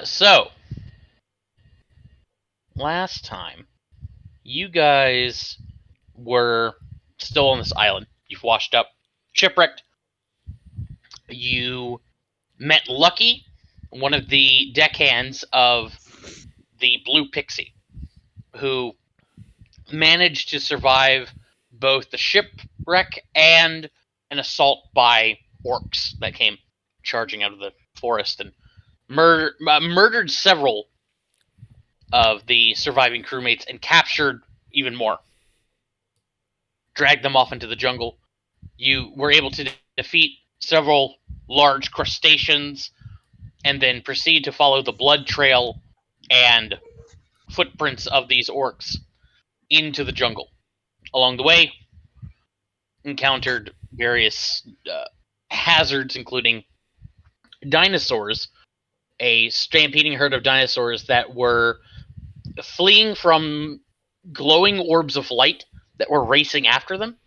So last time you guys were still on this island. You've washed up, shipwrecked. You met Lucky, one of the deckhands of the Blue Pixie, who managed to survive both the shipwreck and an assault by orcs that came charging out of the forest and murdered several of the surviving crewmates and captured even more. Dragged them off into the jungle. You were able to defeat several large crustaceans and then proceed to follow the blood trail and footprints of these orcs into the jungle. Along the way, encountered various hazards, including dinosaurs, a stampeding herd of dinosaurs that were fleeing from glowing orbs of light that were racing after them,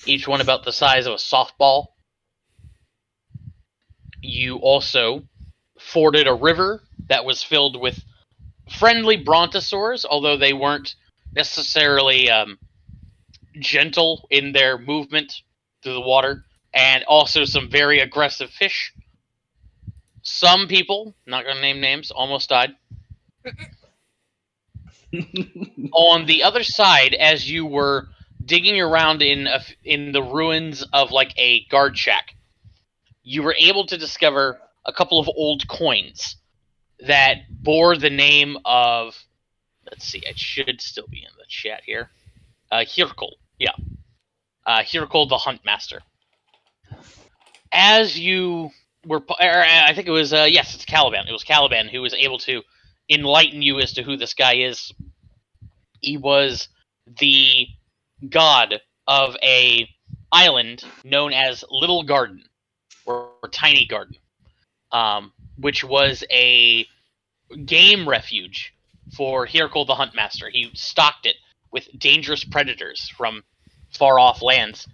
each one about the size of a softball. You also forded a river that was filled with friendly brontosaurs, although they weren't necessarily gentle in their movement through the water, and also some very aggressive fish. Some people, not going to name names, almost died. On the other side, as you were digging around in the ruins of like a guard shack, you were able to discover a couple of old coins that bore the name of. Let's see, it should still be in the chat here. Hirkul, yeah, Hirkul the Huntmaster. As you were, I think it was yes, it's Caliban. It was Caliban who was able to enlighten you as to who this guy is. He was the god of a island known as Little Garden or Tiny Garden, which was a game refuge for Hirkul the Huntmaster. He stocked it with dangerous predators from far off lands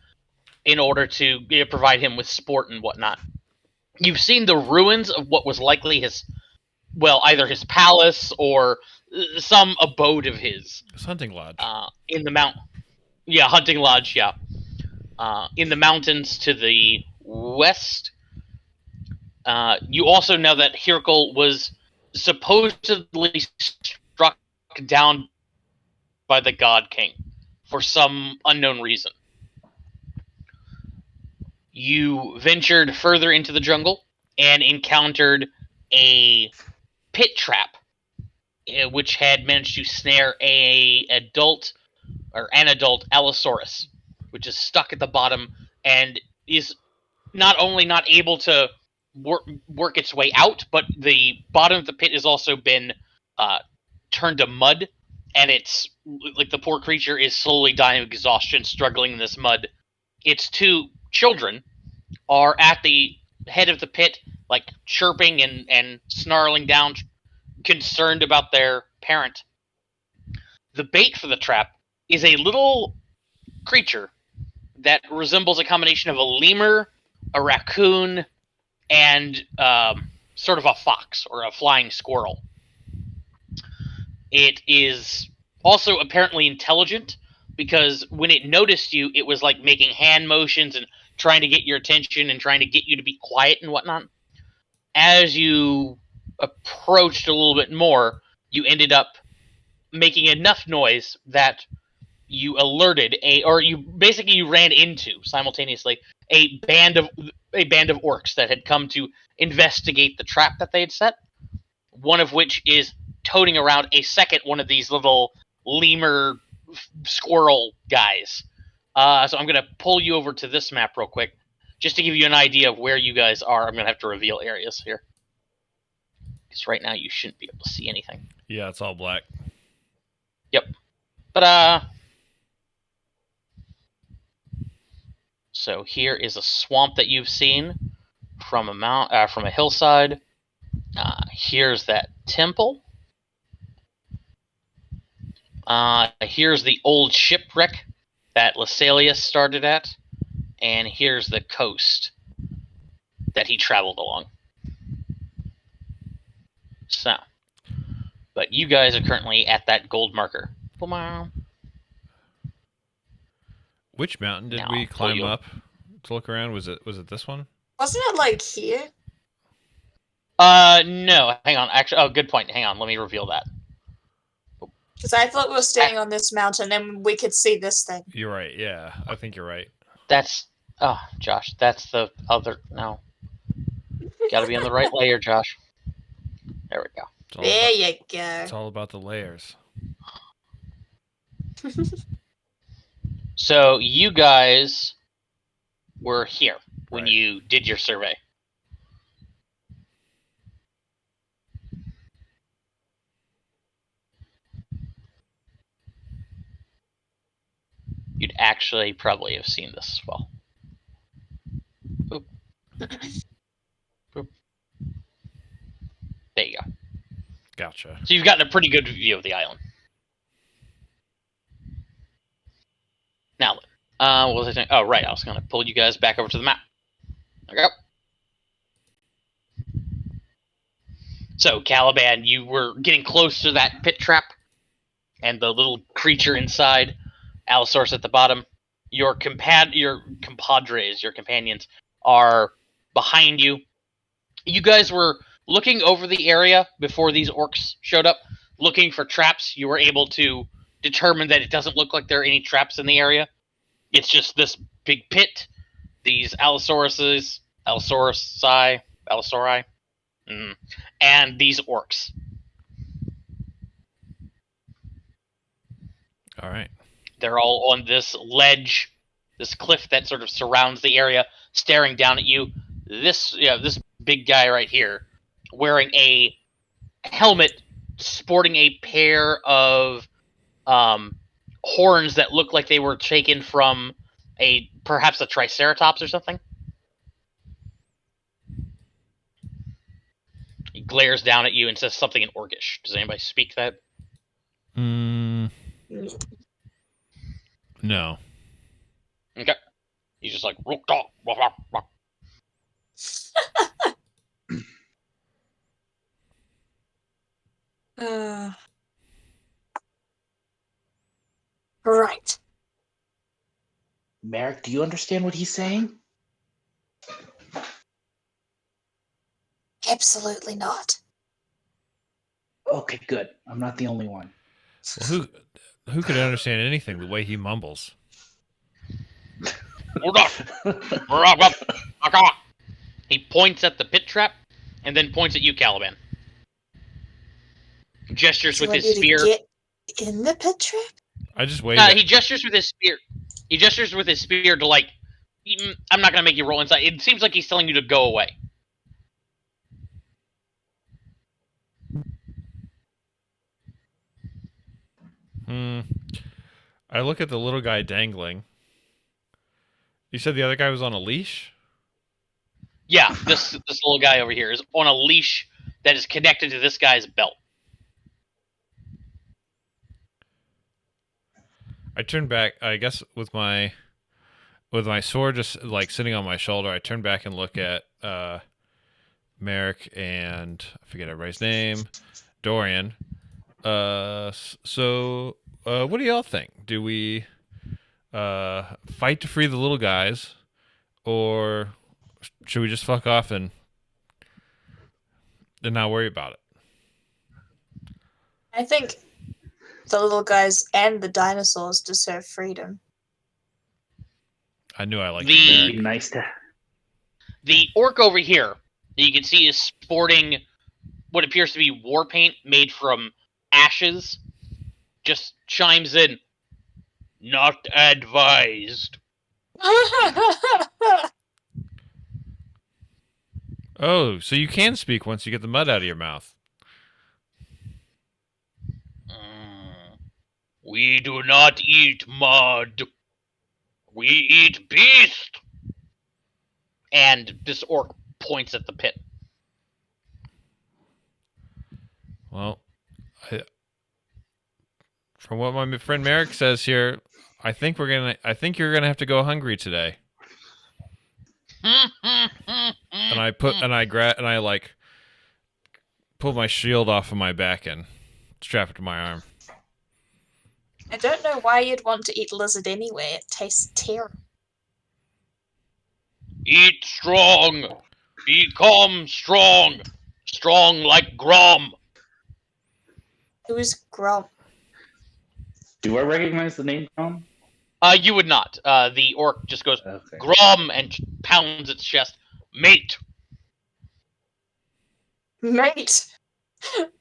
in order to provide him with sport and whatnot. You've seen the ruins of what was likely his, well, either his palace or some abode of his. It's hunting lodge. In the mount. Yeah, hunting lodge, yeah. In the mountains to the west. You also know that Hirkul was supposedly struck down by the God King for some unknown reason. You ventured further into the jungle and encountered a pit trap, which had managed to snare an adult Allosaurus, which is stuck at the bottom and is not only not able to work its way out, but the bottom of the pit has also been turned to mud, and it's like the poor creature is slowly dying of exhaustion, struggling in this mud. Its two children are at the head of the pit, like chirping and snarling down, concerned about their parent. The bait for the trap is a little creature that resembles a combination of a lemur, a raccoon, and sort of a fox or a flying squirrel. It is also apparently intelligent because when it noticed you, it was like making hand motions and trying to get your attention and trying to get you to be quiet and whatnot. As you approached a little bit more, you ended up making enough noise that you alerted you ran into simultaneously a band of orcs that had come to investigate the trap that they had set. One of which is toting around a second one of these little lemur squirrel guys. So I'm going to pull you over to this map real quick, just to give you an idea of where you guys are. I'm going to have to reveal areas here, because right now you shouldn't be able to see anything. Yeah, it's all black. Yep. But so here is a swamp that you've seen from a hillside. Here's that temple. Here's the old shipwreck that Lasalius started at, and here's the coast that he traveled along. So, but you guys are currently at that gold marker. Which mountain did Now we I'll pull climb you. up to look around? Was it this one? Wasn't it like here? No. Hang on. Actually, oh, good point. Hang on. Let me reveal that. Because I thought we were staying on this mountain and we could see this thing. You're right. Yeah, I think you're right. That's Josh. That's the other. No, got to be on the right layer, Josh. There we go. There you go. It's all about the layers. So you guys were here when Right. you did your survey. You'd actually probably have seen this as well. Boop. Boop. There you go. Gotcha. So you've gotten a pretty good view of the island. Now, what was I saying? Oh, right. I was going to pull you guys back over to the map. There we go. So, Caliban, you were getting close to that pit trap and the little creature inside, Allosaurus at the bottom. Your compadres, your companions, are behind you. You guys were looking over the area before these orcs showed up, looking for traps. You were able to determine that it doesn't look like there are any traps in the area. It's just this big pit, these Allosauri, and these orcs. All right. They're all on this ledge, this cliff that sort of surrounds the area, staring down at you. This big guy right here, wearing a helmet, sporting a pair of horns that look like they were taken from perhaps a triceratops or something. He glares down at you and says something in Orcish. Does anybody speak that? No. Okay. He's just like, Right. Merrick, do you understand what he's saying? Absolutely not. Okay, good. I'm not the only one. Well, who could understand anything the way he mumbles? He points at the pit trap and then points at you, Caliban. Gestures with his spear. Get in the pit trap? I just waited. He gestures with his spear. He gestures with his spear to like. I'm not gonna make you roll inside. It seems like he's telling you to go away. I look at the little guy dangling. You said the other guy was on a leash? Yeah, this little guy over here is on a leash that is connected to this guy's belt. I turn back, I guess with my sword just like sitting on my shoulder, I turn back and look at Merrick and I forget everybody's name, Dorian. So what do y'all think? Do we fight to free the little guys, or should we just fuck off and not worry about it? I think the little guys and the dinosaurs deserve freedom. I knew I liked It'd be nice to. The orc over here that you can see is sporting what appears to be war paint made from ashes. Just chimes in, not advised. Oh, so you can speak once you get the mud out of your mouth. We do not eat mud. We eat beast. And this orc points at the pit. Well, from what my friend Merrick says here, I think you're gonna have to go hungry today. And I pull my shield off of my back and strap it to my arm. I don't know why you'd want to eat lizard anyway. It tastes terrible. Eat strong. Become strong. Strong like Grom. Who's Grom? Do I recognize the name Grom? You would not. The orc just goes Okay. Grom and pounds its chest. Mate. Mate!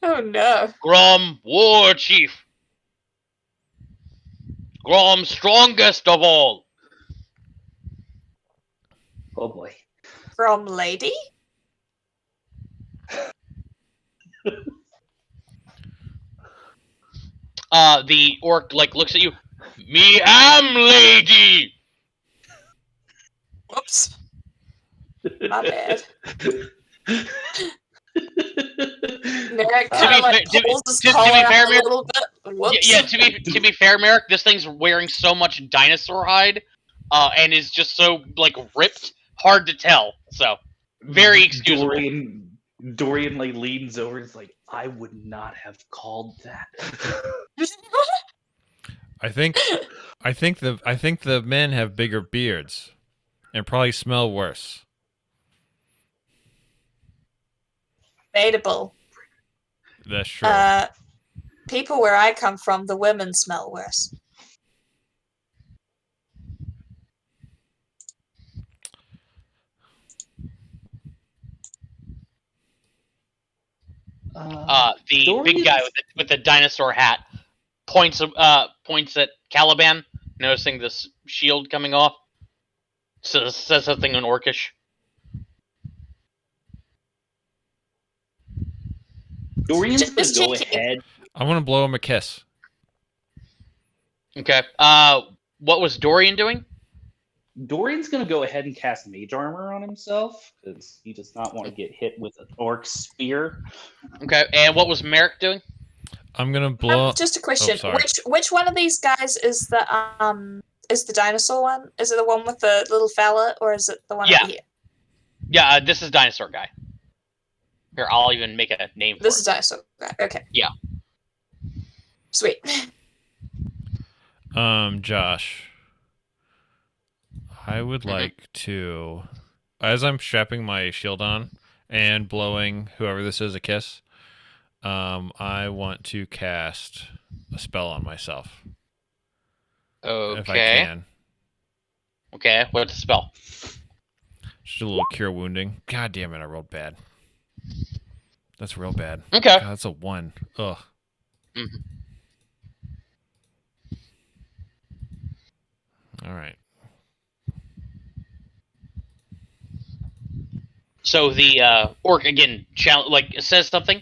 Oh no. Grom, war chief. Grom, strongest of all. Oh boy. Grom lady? The orc looks at you. Me am lady. Whoops. My bad. Merrick kind of pulls his collar out a little bit. Whoops. Yeah, to be fair, Merrick, this thing's wearing so much dinosaur hide, and is just so ripped, hard to tell. So very excusable. Dorian leans over and is like, I would not have called that. I think the men have bigger beards and probably smell worse. Debatable. That's true. People where I come from, the women smell worse. The Dorian's... big guy with the dinosaur hat points at Caliban, noticing this shield coming off. So says something in Orcish. Dorian's gonna go ahead. I want to blow him a kiss. Okay. What was Dorian doing? Dorian's gonna go ahead and cast Mage Armor on himself because he does not want to get hit with an orc spear. Okay. And what was Merrick doing? I'm gonna blow. Just a question: Oh, which one of these guys is the dinosaur one? Is it the one with the little fella, or is it the one over here? Yeah, this is dinosaur guy. Here, I'll even make a name for This it. is dinosaur guy. Okay. Yeah. Sweet. Josh, I would like to, as I'm strapping my shield on and blowing whoever this is a kiss, I want to cast a spell on myself. Okay. If I can. Okay, what's the spell? Just a little cure wounding. God damn it, I rolled bad. That's real bad. Okay. God, that's a 1. Ugh. Mm-hmm. All right. So the orc again says something.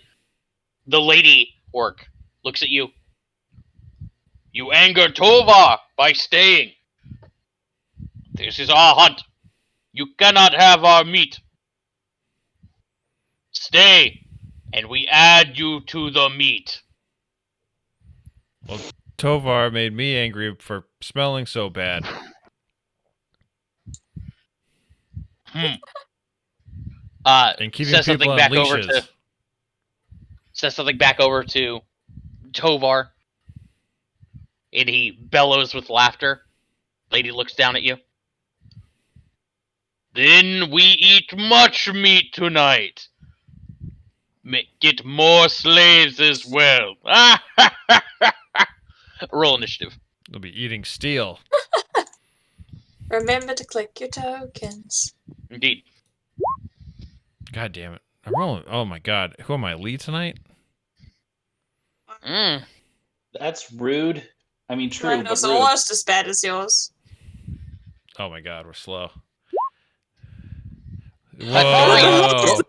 The lady orc looks at you. You anger Tova by staying. This is our hunt. You cannot have our meat. Stay, and we add you to the meat. Well, Tovar made me angry for smelling so bad. And keeping Says people something on back leashes. Says something back over to Tovar. And he bellows with laughter. Lady looks down at you. Then we eat much meat tonight. Get more slaves as well. Roll initiative. They'll be eating steel. Remember to click your tokens. Indeed. God damn it. I'm rolling. Oh my god. Who am I, lead tonight? That's rude. I mean, true, Mine but was rude. almost as bad as yours. Oh my god, we're slow. Whoa. Whoa.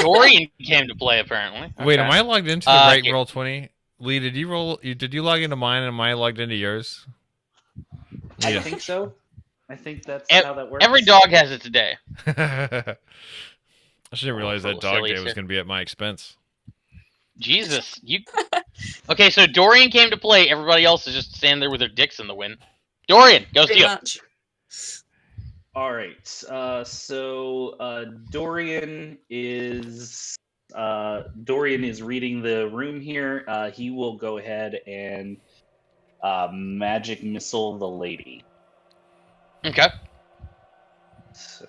Dorian came to play, apparently. Wait, Okay. am I logged into the right here. Roll20? Lee, did you log into mine and am I logged into yours? I Yeah. think so. I think that's how that works. Every dog has its day. I didn't realize that dog silly day was shit. going to be at my expense. Jesus. Okay, so Dorian came to play. Everybody else is just standing there with their dicks in the wind. Dorian, goes to Pretty you. much. All right. So Dorian is Dorian is reading the room here, he will go ahead and magic missile the lady. Okay. So,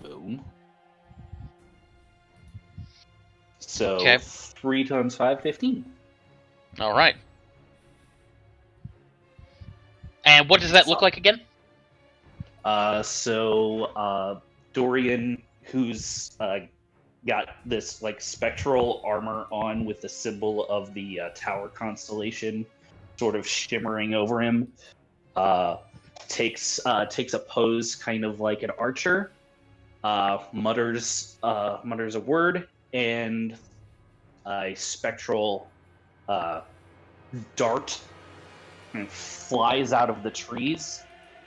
boom. So Okay. 3 times 5, 15. All right. And what does that look like again? Dorian, who's got this like spectral armor on with the symbol of the tower constellation sort of shimmering over him, takes a pose kind of like an archer, mutters a word, and a spectral dart and flies out of the trees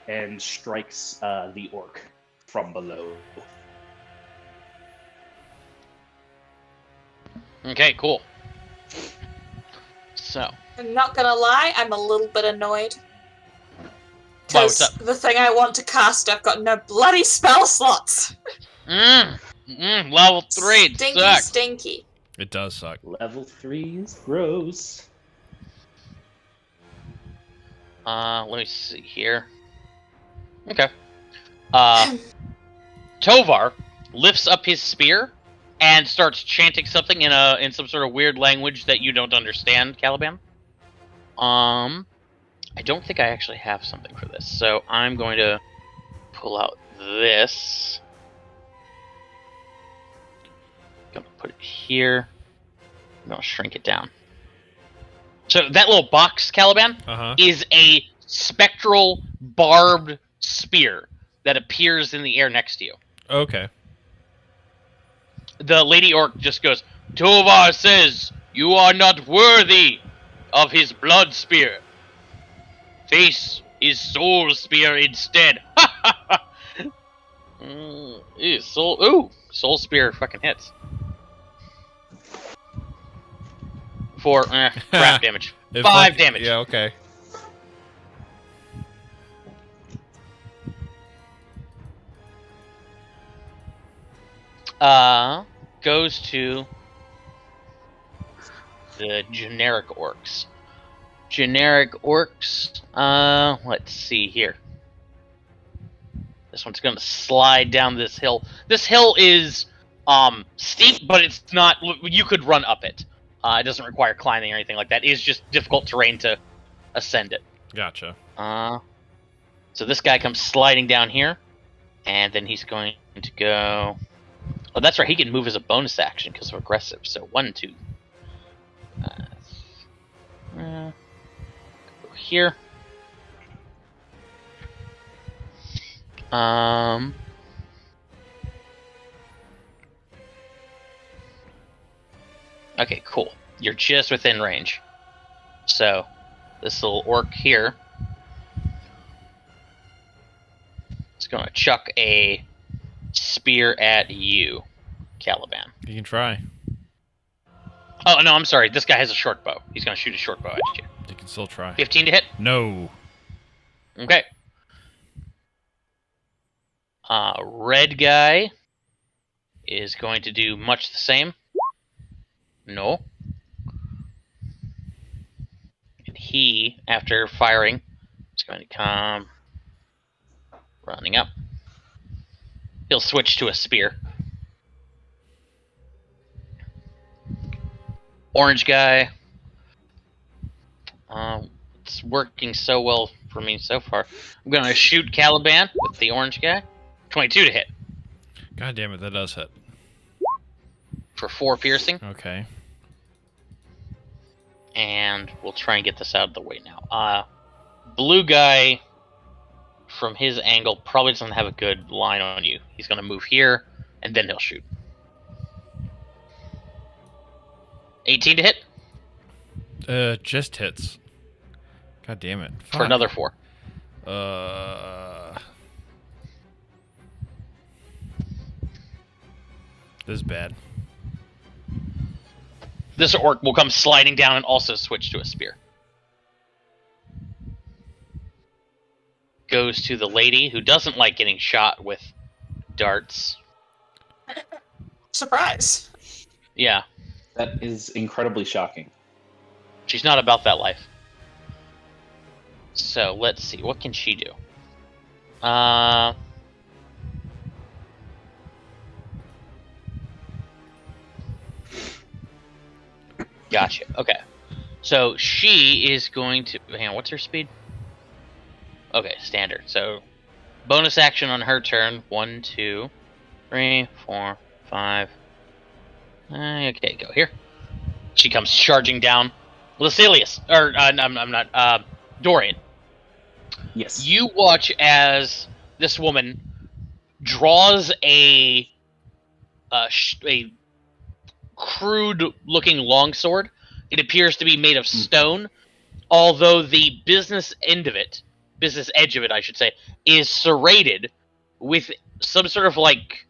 and strikes the orc from below. Okay, cool. So, I'm not gonna lie, I'm a little bit annoyed. why, what's Because up? the thing I want to cast, I've got no bloody spell slots. Level 3, it Stinky, sucks. stinky. It does suck. Level 3 is gross. Let me see here. Okay. Tovar lifts up his spear and starts chanting something in some sort of weird language that you don't understand, Caliban. I don't think I actually have something for this, so I'm going to pull out this. I'm gonna put it here. I'm gonna shrink it down. So that little box, Caliban, is a spectral barbed spear that appears in the air next to you. Okay. The lady orc just goes, Tovar says you are not worthy of his blood spear. Face his soul spear instead. Soul spear fucking hits. For crap damage. 5 damage. Yeah, okay. Goes to the generic orcs. Generic orcs, let's see here. This one's gonna slide down this hill. This hill is, steep, but it's not, you could run up it. It doesn't require climbing or anything like that. It is just difficult terrain to ascend it. Gotcha. So this guy comes sliding down here, and then he's going to go... Oh, that's right, he can move as a bonus action because of aggressive. So 1, 2. Go here. Okay, cool. You're just within range. So, this little orc here is going to chuck a spear at you, Caliban. You can try. Oh, no, I'm sorry. This guy has a short bow. He's going to shoot a short bow at you. You can still try. 15 to hit? No. Okay. Red guy is going to do much the same. No. And he, after firing, is going to come running up. He'll switch to a spear. Orange guy. It's working so well for me so far. I'm going to shoot Caliban with the orange guy. 22 to hit. God damn it, that does hit. For 4 piercing. Okay. And we'll try and get this out of the way now. Blue guy, from his angle, probably doesn't have a good line on you. He's going to move here, and then he'll shoot. 18 to hit? Just hits. God damn it. Fuck. For another 4. This is bad. This orc will come sliding down and also switch to a spear. Goes to the lady who doesn't like getting shot with darts. Surprise. Yeah, That is incredibly shocking. she's not about that life. So let's see, what can she do? Gotcha. Okay. So she is going to hang on, what's her speed? Okay, standard. So bonus action on her turn. 1, 2, 3, 4, 5. Okay, go here. She comes charging down. Lucilius, or I'm not. Dorian. Yes. You watch as this woman draws a crude-looking longsword. It appears to be made of stone, although the business edge of it, I should say, is serrated with some sort of like.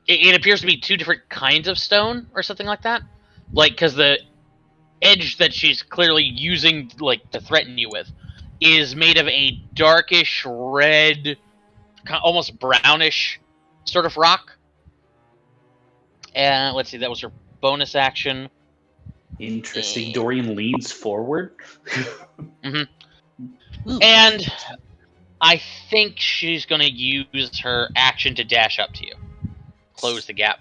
It appears to be two different kinds of stone or something like that. Like, because the edge that she's clearly using, like, to threaten you with, is made of a darkish red, almost brownish sort of rock. And let's see, that was her bonus action. Interesting. Dorian leans forward. And I think she's going to use her action to dash up to you. Close the gap.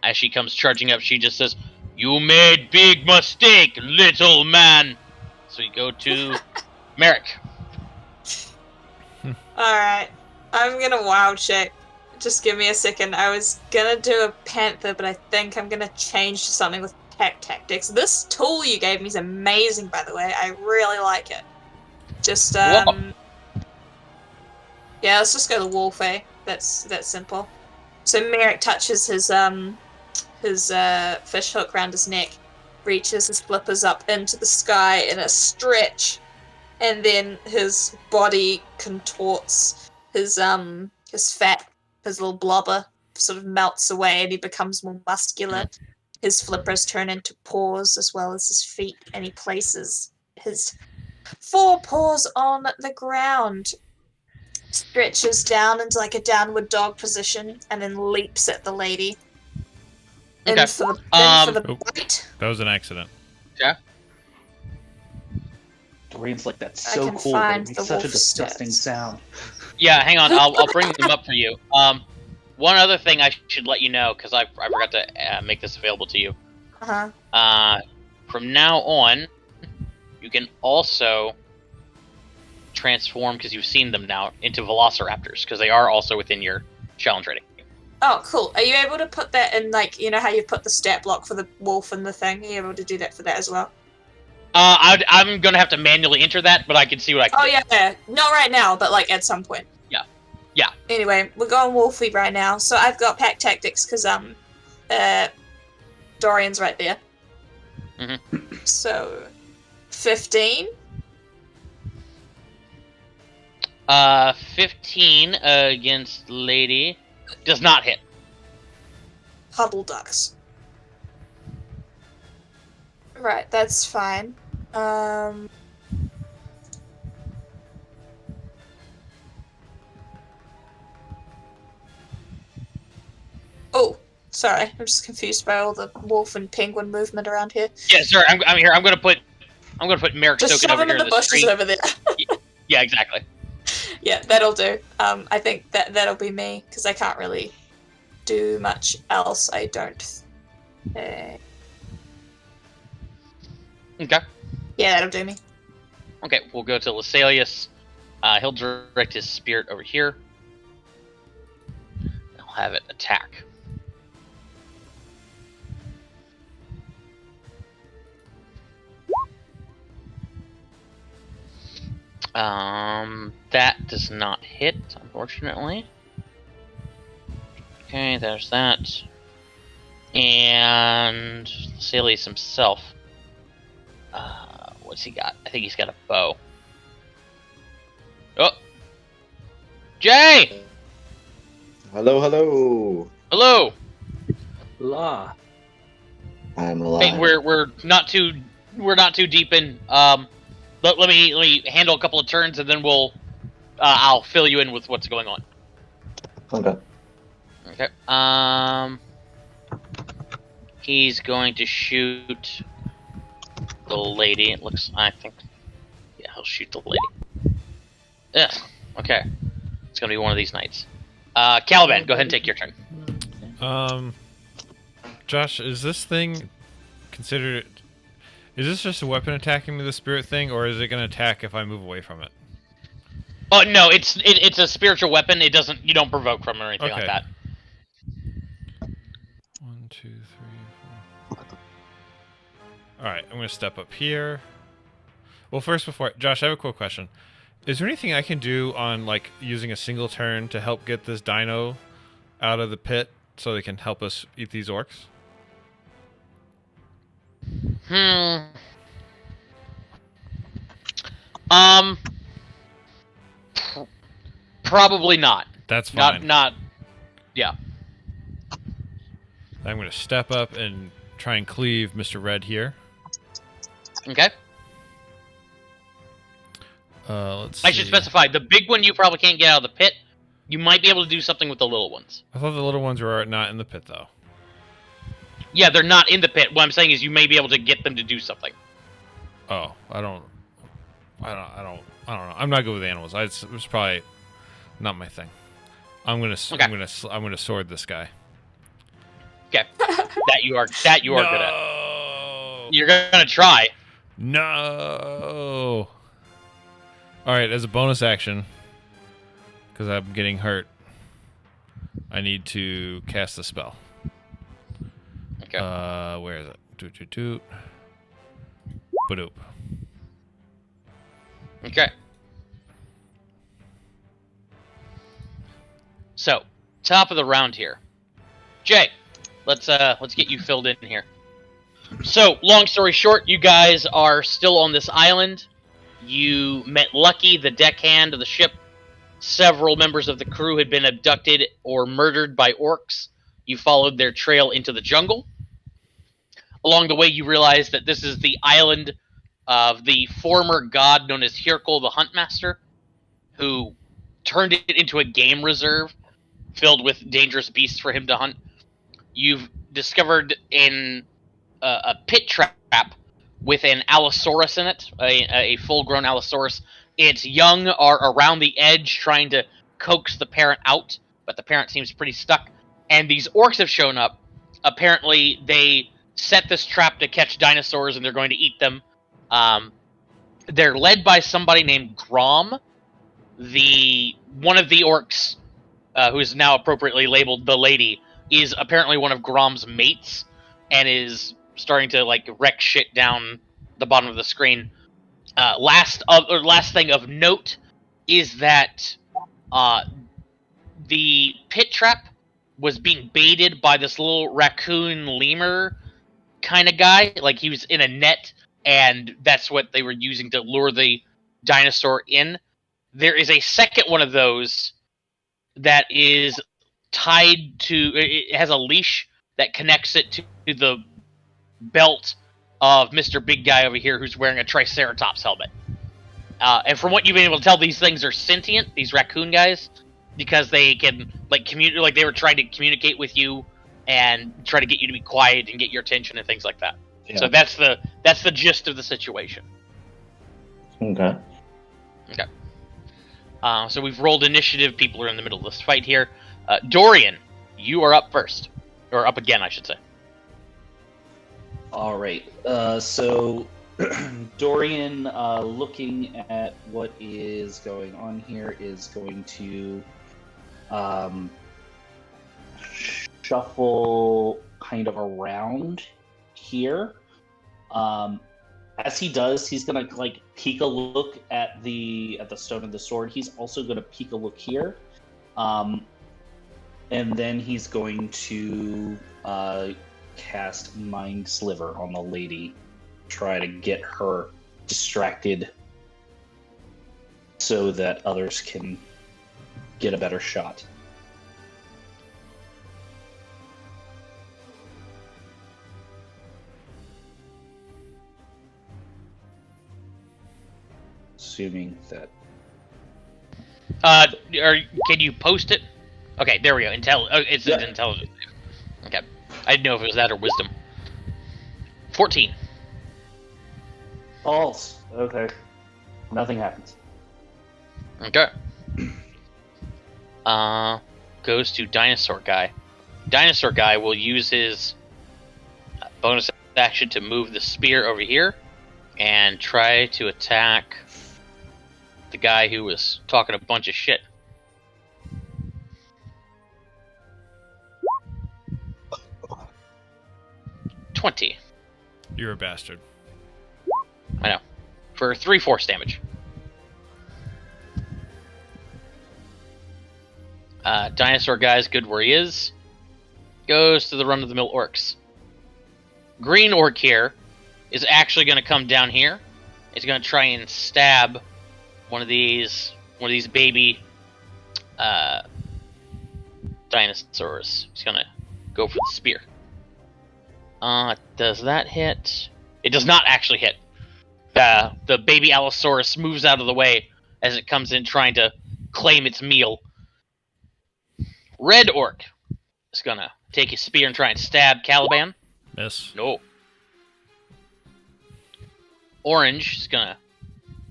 As she comes charging up, she just says, "You made big mistake, little man." So you go to Merrick. Alright. I'm gonna wild check. Just give me a second. I was gonna do a panther, but I think I'm gonna change to something with pack tactics. This tool you gave me is amazing, by the way. I really like it. Just Whoa. yeah, let's just go to wolf, eh? That's simple. So Merrick touches his fish hook around his neck, reaches his flippers up into the sky in a stretch, and then his body contorts. His fat, his little blubber sort of melts away and he becomes more muscular. His flippers turn into paws as well as his feet, and he places his 4 paws on the ground, stretches down into like a downward dog position, and then leaps at the lady. Okay. In for the bite. That was an accident. Yeah. Dorian's like, that's I so can cool, but find it the makes such a wolf disgusting steps. sound. Yeah, hang on. I'll bring them up for you. One other thing I should let you know, because I forgot to make this available to you. From now on, you can also transform, because you've seen them now, into velociraptors, because they are also within your challenge rating. Oh, cool. Are you able to put that in, like, you know how you put the stat block for the wolf and the thing? Are you able to do that for that as well? I'm going to have to manually enter that, but I can see what I can do. Yeah. Not right now, but, like, at some point. Yeah. Anyway, we're going wolfy right now. So I've got pack tactics, because, Dorian's right there. Mm-hmm. So, 15? 15 against Lady does not hit. Huddle ducks. Right, that's fine. Oh, sorry. I'm just confused by all the wolf and penguin movement around here. Yeah, sorry. I'm here. I'm gonna put Merrick Just Stoken shove over him here in the bushes street. over there. Yeah, exactly. Yeah, that'll do. I think that'll be me, because I can't really do much else, I don't think. Okay. Yeah, that'll do me. Okay, we'll go to Lasalius. He'll direct his spirit over here. I'll have it attack. That does not hit, unfortunately. Okay, there's that. And Lasalius himself. What's he got? I think he's got a bow. Oh! Jay! Hello, hello. Hello! La. I'm alive. Hey, we're not too deep in. Let me handle a couple of turns and then I'll fill you in with what's going on. Okay. Okay. He's going to shoot the lady. It looks. I think. Yeah, he'll shoot the lady. Ugh. Okay. It's gonna be one of these nights. Caliban, go ahead and take your turn. Josh, is this thing considered? Is this just a weapon attacking me, the spirit thing, or is it going to attack if I move away from it? Oh no, it's a spiritual weapon. It doesn't. You don't provoke from it or anything like that. 1, 2, 3, 4. All right, I'm going to step up here. Well, first, Josh, I have a quick question. Is there anything I can do on like using a single turn to help get this dino out of the pit so they can help us eat these orcs? Probably not. That's fine. Yeah. I'm going to step up and try and cleave Mr. Red here. Okay. Let's see. I should specify, the big one you probably can't get out of the pit. You might be able to do something with the little ones. I thought the little ones were not in the pit, though. Yeah, they're not in the pit. What I'm saying is you may be able to get them to do something. Oh, I don't know. I'm not good with animals. It's probably not my thing. I'm gonna sword this guy. Okay. that you are good at. You're gonna try. No. All right, as a bonus action, because I'm getting hurt, I need to cast the spell. Okay. Where is it? Doot. Badoop. Okay. So, top of the round here. Jay, let's get you filled in here. So, long story short, you guys are still on this island. You met Lucky, the deckhand of the ship. Several members of the crew had been abducted or murdered by orcs. You followed their trail into the jungle. Along the way, you realize that this is the island of the former god known as Hirkul the Huntmaster, who turned it into a game reserve filled with dangerous beasts for him to hunt. You've discovered a pit trap with an Allosaurus in it, a full-grown Allosaurus. Its young are around the edge trying to coax the parent out, but the parent seems pretty stuck. And these orcs have shown up. Apparently, they set this trap to catch dinosaurs, and they're going to eat them. They're led by somebody named Grom. One of the orcs, who is now appropriately labeled the lady, is apparently one of Grom's mates, and is starting to like wreck shit down the bottom of the screen. Last thing of note is that the pit trap was being baited by this little raccoon lemur kind of guy. Like he was in a net, and that's what they were using to lure the dinosaur in. There is a second one of those that is tied to. It has a leash that connects it to the belt of Mr. Big Guy over here, who's wearing a Triceratops helmet. And from what you've been able to tell, these things are sentient. These raccoon guys, because they can like communicate. Like they were trying to communicate with you and try to get you to be quiet and get your attention and things like that. Yeah. So that's the gist of the situation. Okay. Okay. So we've rolled initiative. People are in the middle of this fight here. Dorian, you are up first, or up again, I should say. All right. So Dorian, looking at what is going on here, is going to shuffle kind of around here. As he does, he's gonna like peek a look at the stone of the sword. He's also gonna peek a look here, and then he's going to cast Mind Sliver on the lady, try to get her distracted so that others can get a better shot. Assuming that. Can you post it Okay, there we go. It's Yeah. an intelligence. Okay. I didn't know if it was that or wisdom. 14. False. Okay. Nothing happens. Okay. Goes to Dinosaur Guy. Dinosaur Guy will use his bonus action to move the spear over here and try to attack the guy who was talking a bunch of shit. $20. You're a bastard. I know. For 3 force damage. Dinosaur Guy's good where he is. Goes to the run-of-the-mill orcs. Green orc here is actually going to come down here. It's going to try and stab one of these baby dinosaurs. He's going to go for the spear. Does that hit? It does not actually hit. The baby Allosaurus moves out of the way as it comes in trying to claim its meal. Red orc is going to take his spear and try and stab Caliban. Miss. No. Orange is gonna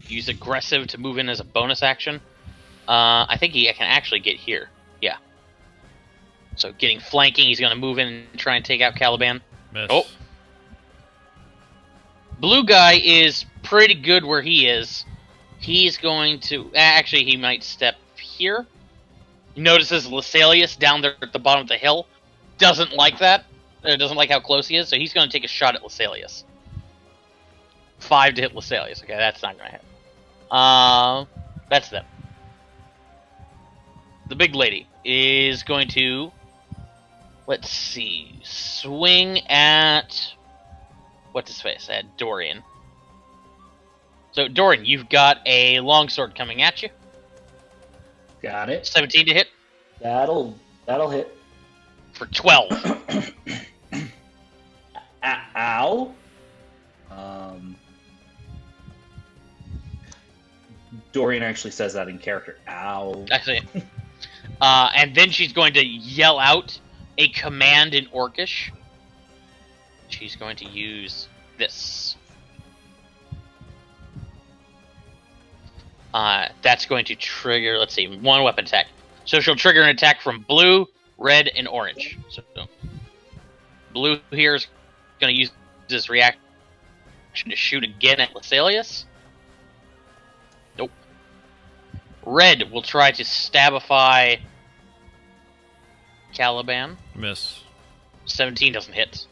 use aggressive to move in as a bonus action. I think he can actually get here. Yeah. So getting flanking, he's gonna move in and try and take out Caliban. Miss. Oh. Blue guy is pretty good where he is. He's going to actually he might step here. He notices Lasalius down there at the bottom of the hill. Doesn't like that. Doesn't like how close he is, so he's going to take a shot at Lasalius. 5 to hit Lasalius. Okay, that's not going to hit. That's them. The big lady is going to, let's see, swing at, what's his face? At Dorian. So, Dorian, you've got a longsword coming at you. Got it. 17 to hit That'll hit. for 12. Ow. Dorian actually says that in character. Ow. I see. And then she's going to yell out a command in Orcish. She's going to use this. That's going to trigger, let's see, 1 weapon attack. So she'll trigger an attack from blue, red, and orange. So blue here is going to use this reaction to shoot again at Lasalius. Nope. Red will try to stabify Caliban. Miss. 17 doesn't hit.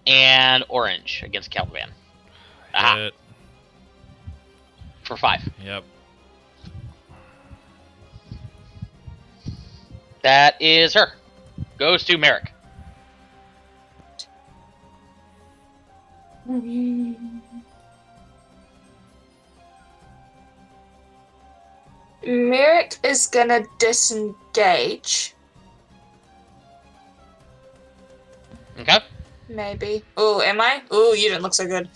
And orange against Caliban. Aha. Hit. For 5. Yep. That is her. Goes to Merrick. Merrick is gonna disengage. Okay. Maybe. Oh, am I? Oh, you didn't look so good.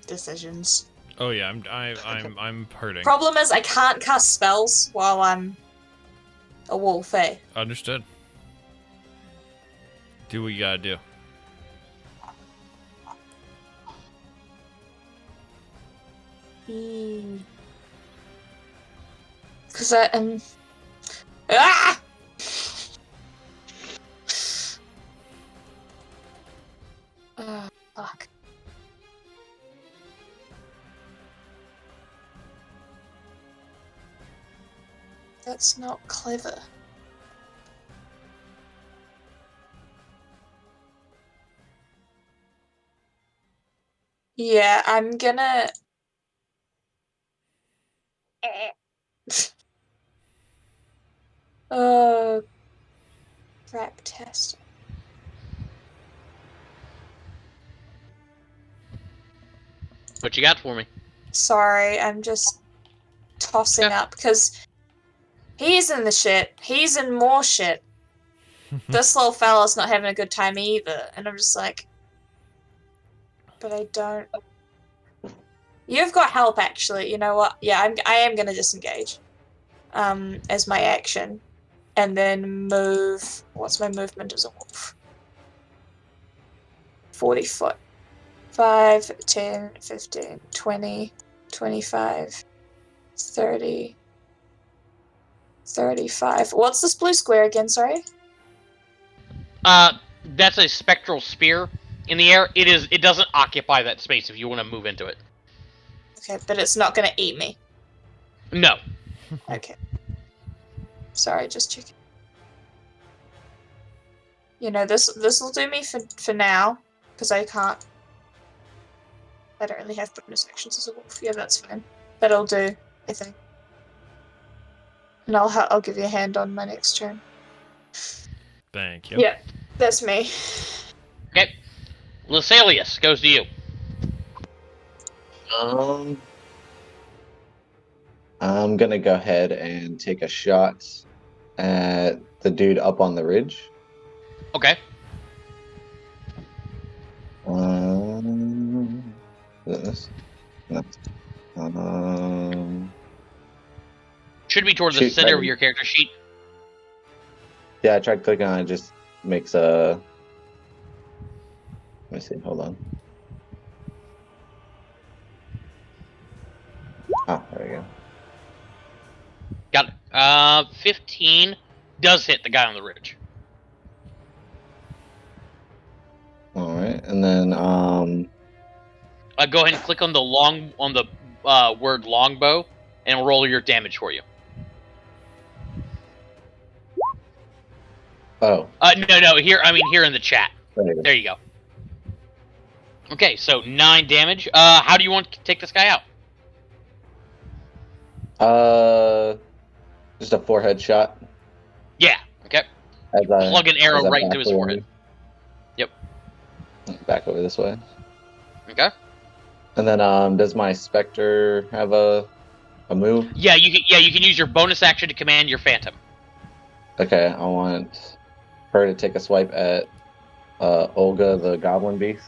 Decisions. Oh yeah, I'm hurting. Problem is, I can't cast spells while I'm a wolf, eh? Understood. Do what you gotta do. Because I Ah! Oh, fuck. That's not clever. Yeah, I'm gonna... Crap test. What you got for me? Sorry, I'm just tossing Yeah. up because he's in the shit. He's in more shit. This little fella's not having a good time either, and I'm just like, but I don't. You've got help, actually. You know what? Yeah, I am gonna disengage. as my action, and then move. What's my movement as a wolf? 40 foot. 5, 10, 15, 20, 25, 30, 35. What's this blue square again, sorry? That's a spectral spear in the air. It doesn't occupy that space if you want to move into it. Okay, but it's not going to eat me. No. Okay. Sorry, just checking. You know, this will do me for now, because I don't really have bonus actions as a wolf. Yeah, that's fine. That'll do, I think. And I'll give you a hand on my next turn. Thank you. Yeah, that's me. Okay. Lasalius goes to you. I'm gonna go ahead and take a shot at the dude up on the ridge. Okay. Is it this? No. Should be toward the Shoot, center right. of your character sheet. Yeah, I tried clicking on it. Just makes a. Let me see. Hold on. Ah, there we go. Got it. 15 does hit the guy on the ridge. All right, and then Go ahead and click on the word longbow, and it'll roll your damage for you. oh, No. Here in the chat. there you go. There you go. Okay, so 9 damage. How do you want to take this guy out? Just a forehead shot. Yeah. Okay. As I Plug an arrow as I right back into his away. forehead. Yep. Back over this way. Okay. And then does my specter have a move? Yeah, you can use your bonus action to command your phantom. Okay, I want her to take a swipe at Olga the Goblin Beast.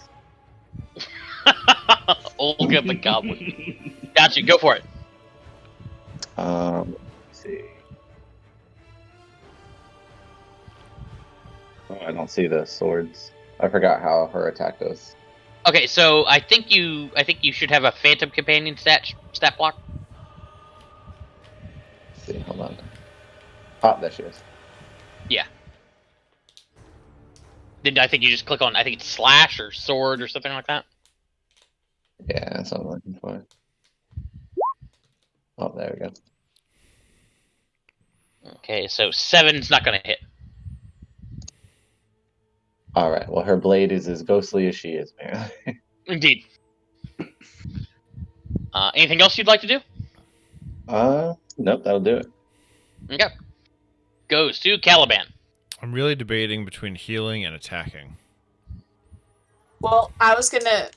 Olga the Goblin. Gotcha. Go for it. Let's see. Oh, I don't see the swords. I forgot how her attack goes. Okay, so I think you should have a phantom companion stat block. Let's see, hold on. Ah, there she is. Yeah. Then I think you just click on it's slash or sword or something like that. Yeah, that's what I'm looking for. Oh, there we go. Okay, so 7's not gonna hit. All right. Well, her blade is as ghostly as she is, man. Indeed. Anything else you'd like to do? Nope, that'll do it. Okay. Goes to Caliban. I'm really debating between healing and attacking. Well, I was gonna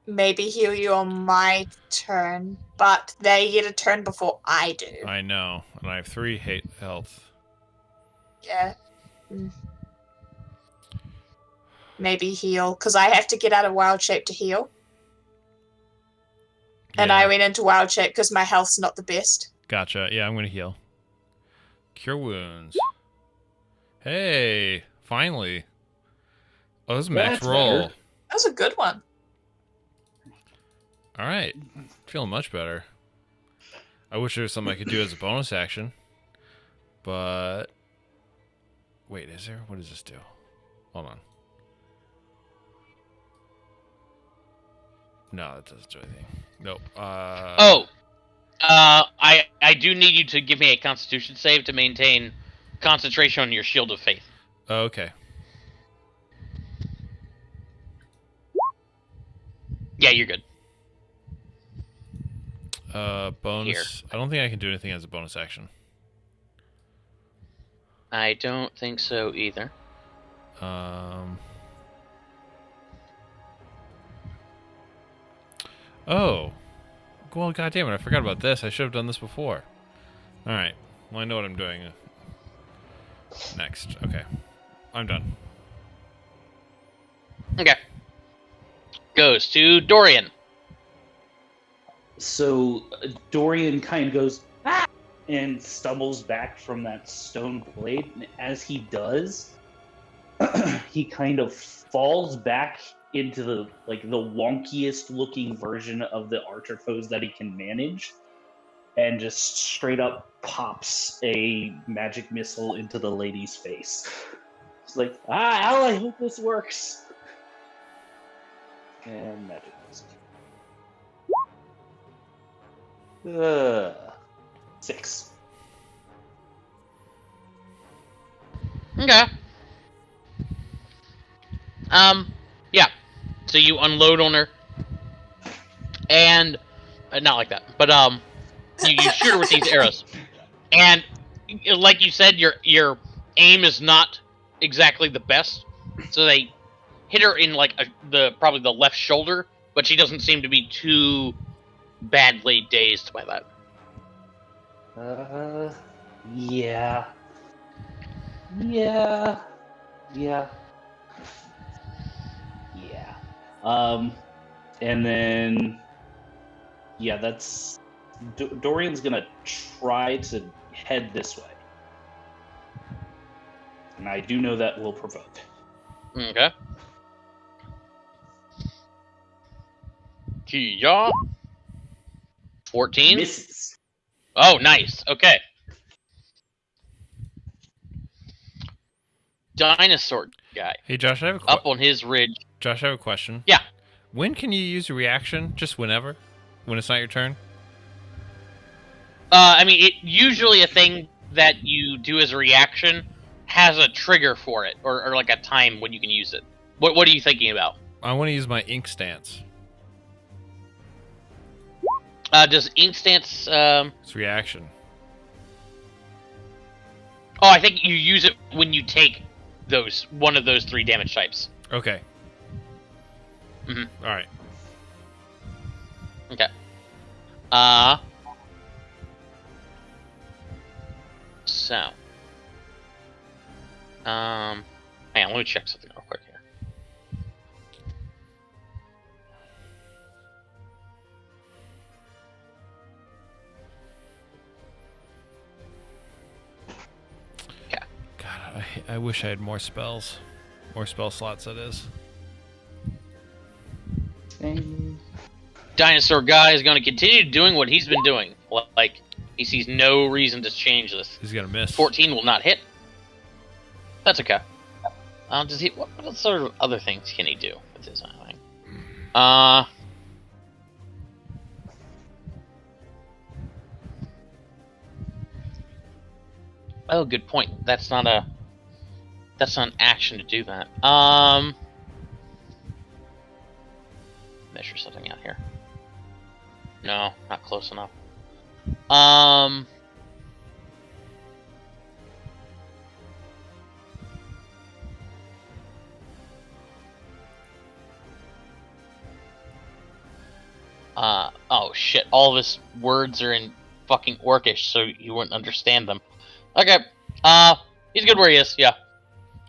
maybe heal you on my turn, but they get a turn before I do. I know, and I have 3 hate health. Yeah. Maybe heal, because I have to get out of wild shape to heal. And I went into wild shape because my health's not the best. Gotcha. Yeah, I'm gonna heal. Cure wounds. Hey, finally. Oh, this is max That's roll. better. That was a good one. All right, feeling much better. I wish there was something I could do as a bonus action, but wait, is there? What does this do? Hold on. No, that doesn't do anything. Nope. I do need you to give me a Constitution save to maintain concentration on your Shield of Faith. Oh, okay. Yeah, you're good. Bonus. Here. I don't think I can do anything as a bonus action. I don't think so either. Oh. Well, goddamn it! I forgot about this. I should have done this before. All right. Well, I know what I'm doing. Next. Okay. I'm done. Okay. Goes to Dorian. So Dorian kind of goes, ah! and stumbles back from that stone blade. And as he does, he kind of falls back into the wonkiest looking version of the archer foes that he can manage, and just straight up pops a magic missile into the lady's face. It's like, Al, I hope this works. And magic missile. 6. Okay. Yeah. So you unload on her, and not like that, but you shoot her with these arrows, and like you said, your aim is not exactly the best, so they hit her in like probably the left shoulder, but she doesn't seem to be too badly dazed by that. Yeah. And then, that's Dorian's gonna try to head this way, and I do know that will provoke. Okay. Yeah. 14. Misses. Oh, nice. Okay. Dinosaur guy. Hey, Josh, I have up on his ridge. Josh, I have a question. Yeah. When can you use a reaction? Just whenever? When it's not your turn? I mean, it usually a thing that you do as a reaction has a trigger for it, or like a time when you can use it. What are you thinking about? I want to use my ink stance. Does ink stance? It's reaction. Oh, I think you use it when you take one of those 3 damage types. Okay. Mm-hmm. All right. Okay. So. Hang on, let me check something real quick here. Okay. God, I wish I had more spells. More spell slots, that is. Dinosaur guy is going to continue doing what he's been doing. Like, he sees no reason to change this. He's gonna miss. 14 will not hit. That's okay. Does he? What sort of other things can he do with his thing? Oh, good point. That's not an action to do that. Measure something out here. No, not close enough. Oh shit, all of his words are in fucking Orcish, so you wouldn't understand them. Okay, he's good where he is, yeah.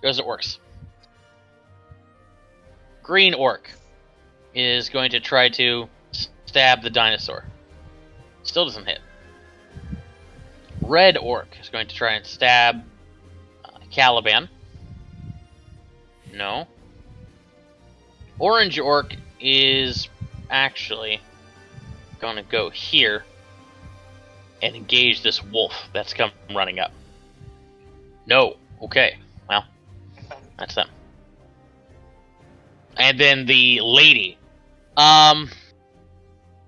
As it works. Green Orc is going to try to stab the dinosaur. Still doesn't hit. Red Orc is going to try and stab Caliban. No. Orange Orc is actually going to go here and engage this wolf that's come running up. No. Okay. Well, that's them. And then the lady.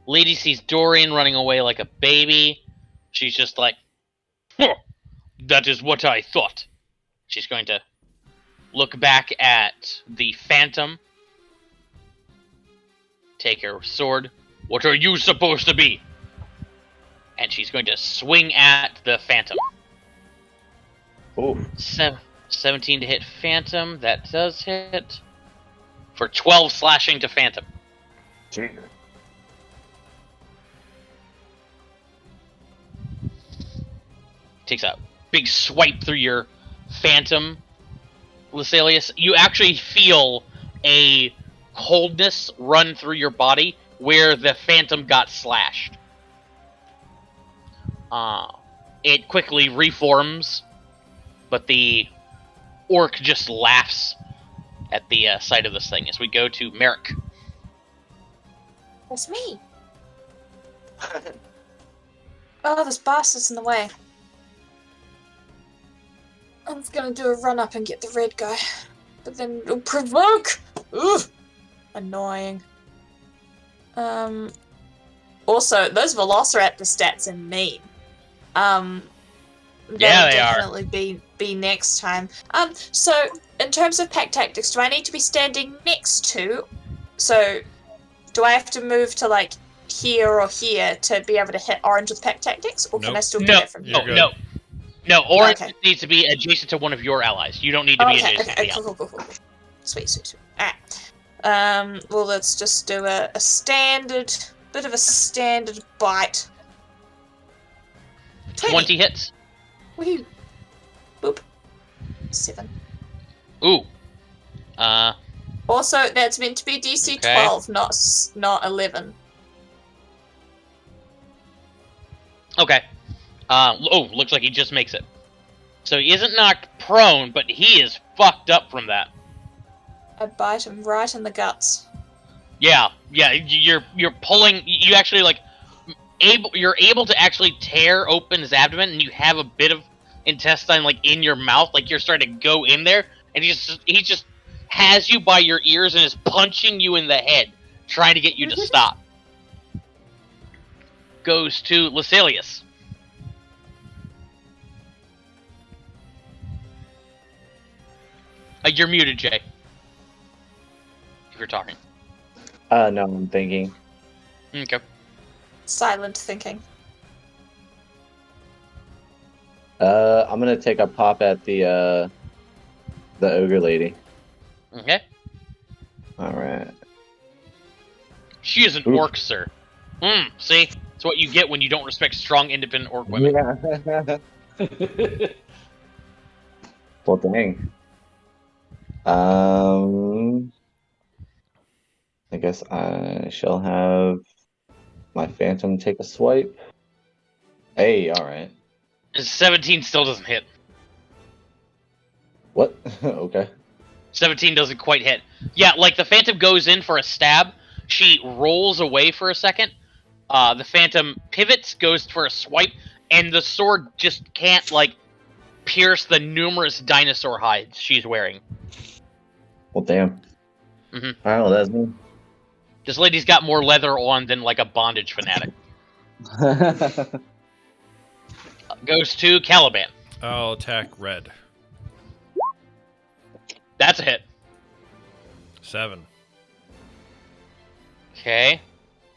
Lady sees Dorian running away like a baby. She's just like, huh, that is what I thought. She's going to look back at the Phantom. Take her sword. What are you supposed to be? And she's going to swing at the Phantom. Oh. 17 to hit Phantom. That does hit. For 12 slashing to Phantom. Jesus. Takes a big swipe through your Phantom, Lucilius. You actually feel a coldness run through your body where the Phantom got slashed. It quickly reforms, but the orc just laughs at the sight of this thing as we go to Merrick. That's me. Oh, this bastard's in the way. I'm gonna do a run up and get the red guy. But then it'll provoke! Ugh! Annoying. Also, those Velociraptor stats are mean. Yeah, That'll they are. definitely be next time. So, in terms of pack tactics, do I need to be standing next to? So, do I have to move to, like, here or here to be able to hit orange with pack tactics? Or can I Nope. still No, get it from You're here? good. No, orange Okay. needs to be adjacent to one of your allies. You don't need to be Okay, adjacent okay, to the cool. Sweet. Alright. Well, let's just do a bit of a standard bite. 20 hits. Woohoo. Boop. 7. Ooh. Also, that's meant to be DC Okay. 12, not 11. Okay. Looks like he just makes it. So he isn't knocked prone, but he is fucked up from that. I bite him right in the guts. Yeah. You're pulling. You actually you're able to actually tear open his abdomen, and you have a bit of intestine in your mouth, like you're starting to go in there, and he just has you by your ears and is punching you in the head, trying to get you to stop. Goes to Lucilius. You're muted, Jay. If you're talking. No, I'm thinking. Okay. Silent thinking. I'm gonna take a pop at the ogre lady. Okay. All right. She is an Ooh. orc, sir. See? It's what you get when you don't respect strong, independent orc women. Yeah. Well, dang. I guess I shall have my phantom take a swipe. Hey, all right. 17 still doesn't hit. What? Okay. 17 doesn't quite hit. Yeah, the Phantom goes in for a stab. She rolls away for a second. The Phantom pivots, goes for a swipe, and the sword just can't, pierce the numerous dinosaur hides she's wearing. Well, damn. Mhm. All right, well, that's me. This lady's got more leather on than, a bondage fanatic. Goes to Caliban. I'll attack red. That's a hit. 7. Okay.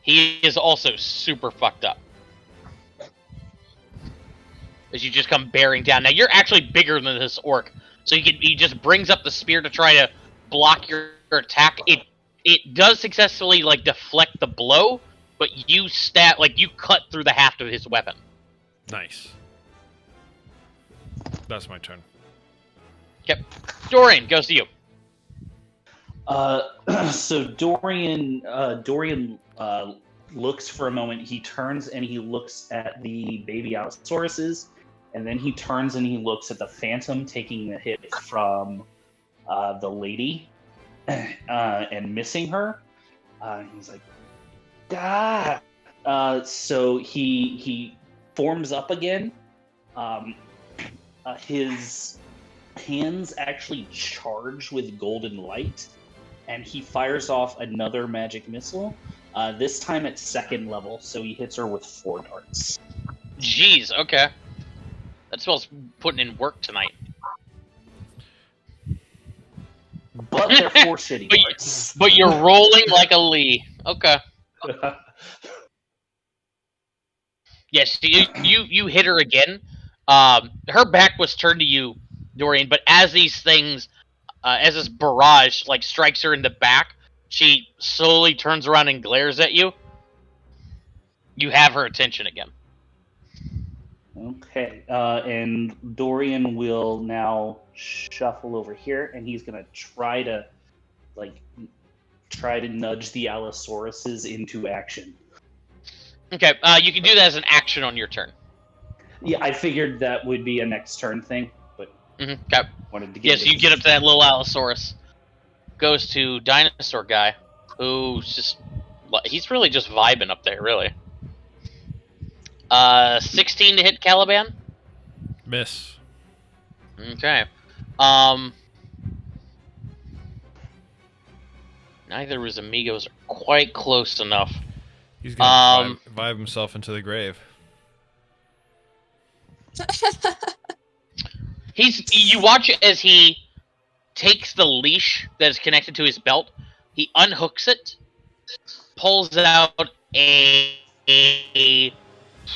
He is also super fucked up. As you just come bearing down. Now, you're actually bigger than this orc. So he just brings up the spear to try to block your attack. It does successfully, deflect the blow, but you you cut through the haft of his weapon. Nice. That's my turn. Yep. Dorian, goes to you. So Dorian looks for a moment. He turns and he looks at the baby Allosauruses, and then he turns and he looks at the Phantom taking the hit from the lady and missing her. He's like, "Ah!" So he forms up again. His hands actually charge with golden light, and he fires off another magic missile. This time at 2nd level, so he hits her with 4 darts. Jeez, okay. That smells putting in work tonight. But they're 4 city But darts. But you're rolling like a Lee. Okay. Yes, you hit her again. Her back was turned to you, Dorian, but as these things, as this barrage strikes her in the back, she slowly turns around and glares at you. You have her attention again. Okay, and Dorian will now shuffle over here, and he's gonna try to nudge the Allosauruses into action. Okay, you can do that as an action on your turn. Yeah, I figured that would be a next turn thing, but Okay. wanted to get. Yes, you get up to that little Allosaurus. Goes to Dinosaur Guy, who's he's really just vibing up there, really. 16 to hit Caliban. Miss. Okay. Neither of his amigos are quite close enough. He's gonna vibe himself into the grave. You watch as he takes the leash that is connected to his belt, he unhooks it, pulls out a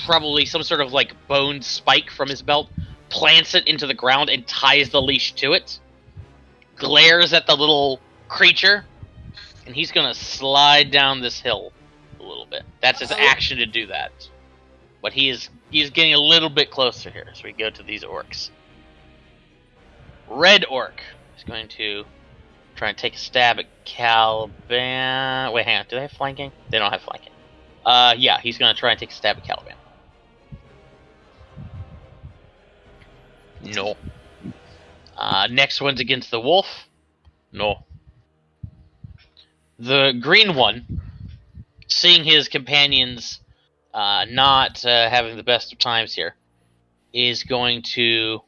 probably some sort of like bone spike from his belt, plants it into the ground and ties the leash to it, glares at the little creature, and he's gonna slide down this hill a little bit. That's his action to do that. But he's getting a little bit closer here, so we go to these orcs. Red orc is going to try and take a stab at Caliban. Wait, hang on. Do they have flanking? They don't have flanking. Yeah, he's going to try and take a stab at Caliban. No. Next one's against the wolf. No. The green one, seeing his companions not having the best of times here, is going to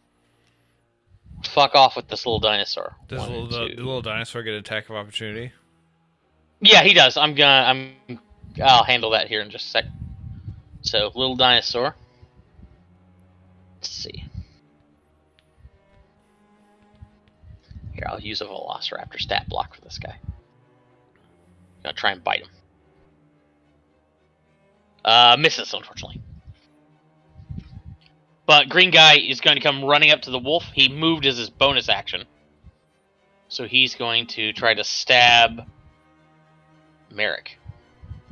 fuck off with this little dinosaur. Does the little dinosaur get an attack of opportunity? Yeah, he does. I'll handle that here in just a sec. So, little dinosaur. Let's see. Here, I'll use a Velociraptor stat block for this guy. Gonna try and bite him. Misses, unfortunately. But green guy is going to come running up to the wolf. He moved as his bonus action. So he's going to try to stab Merrick.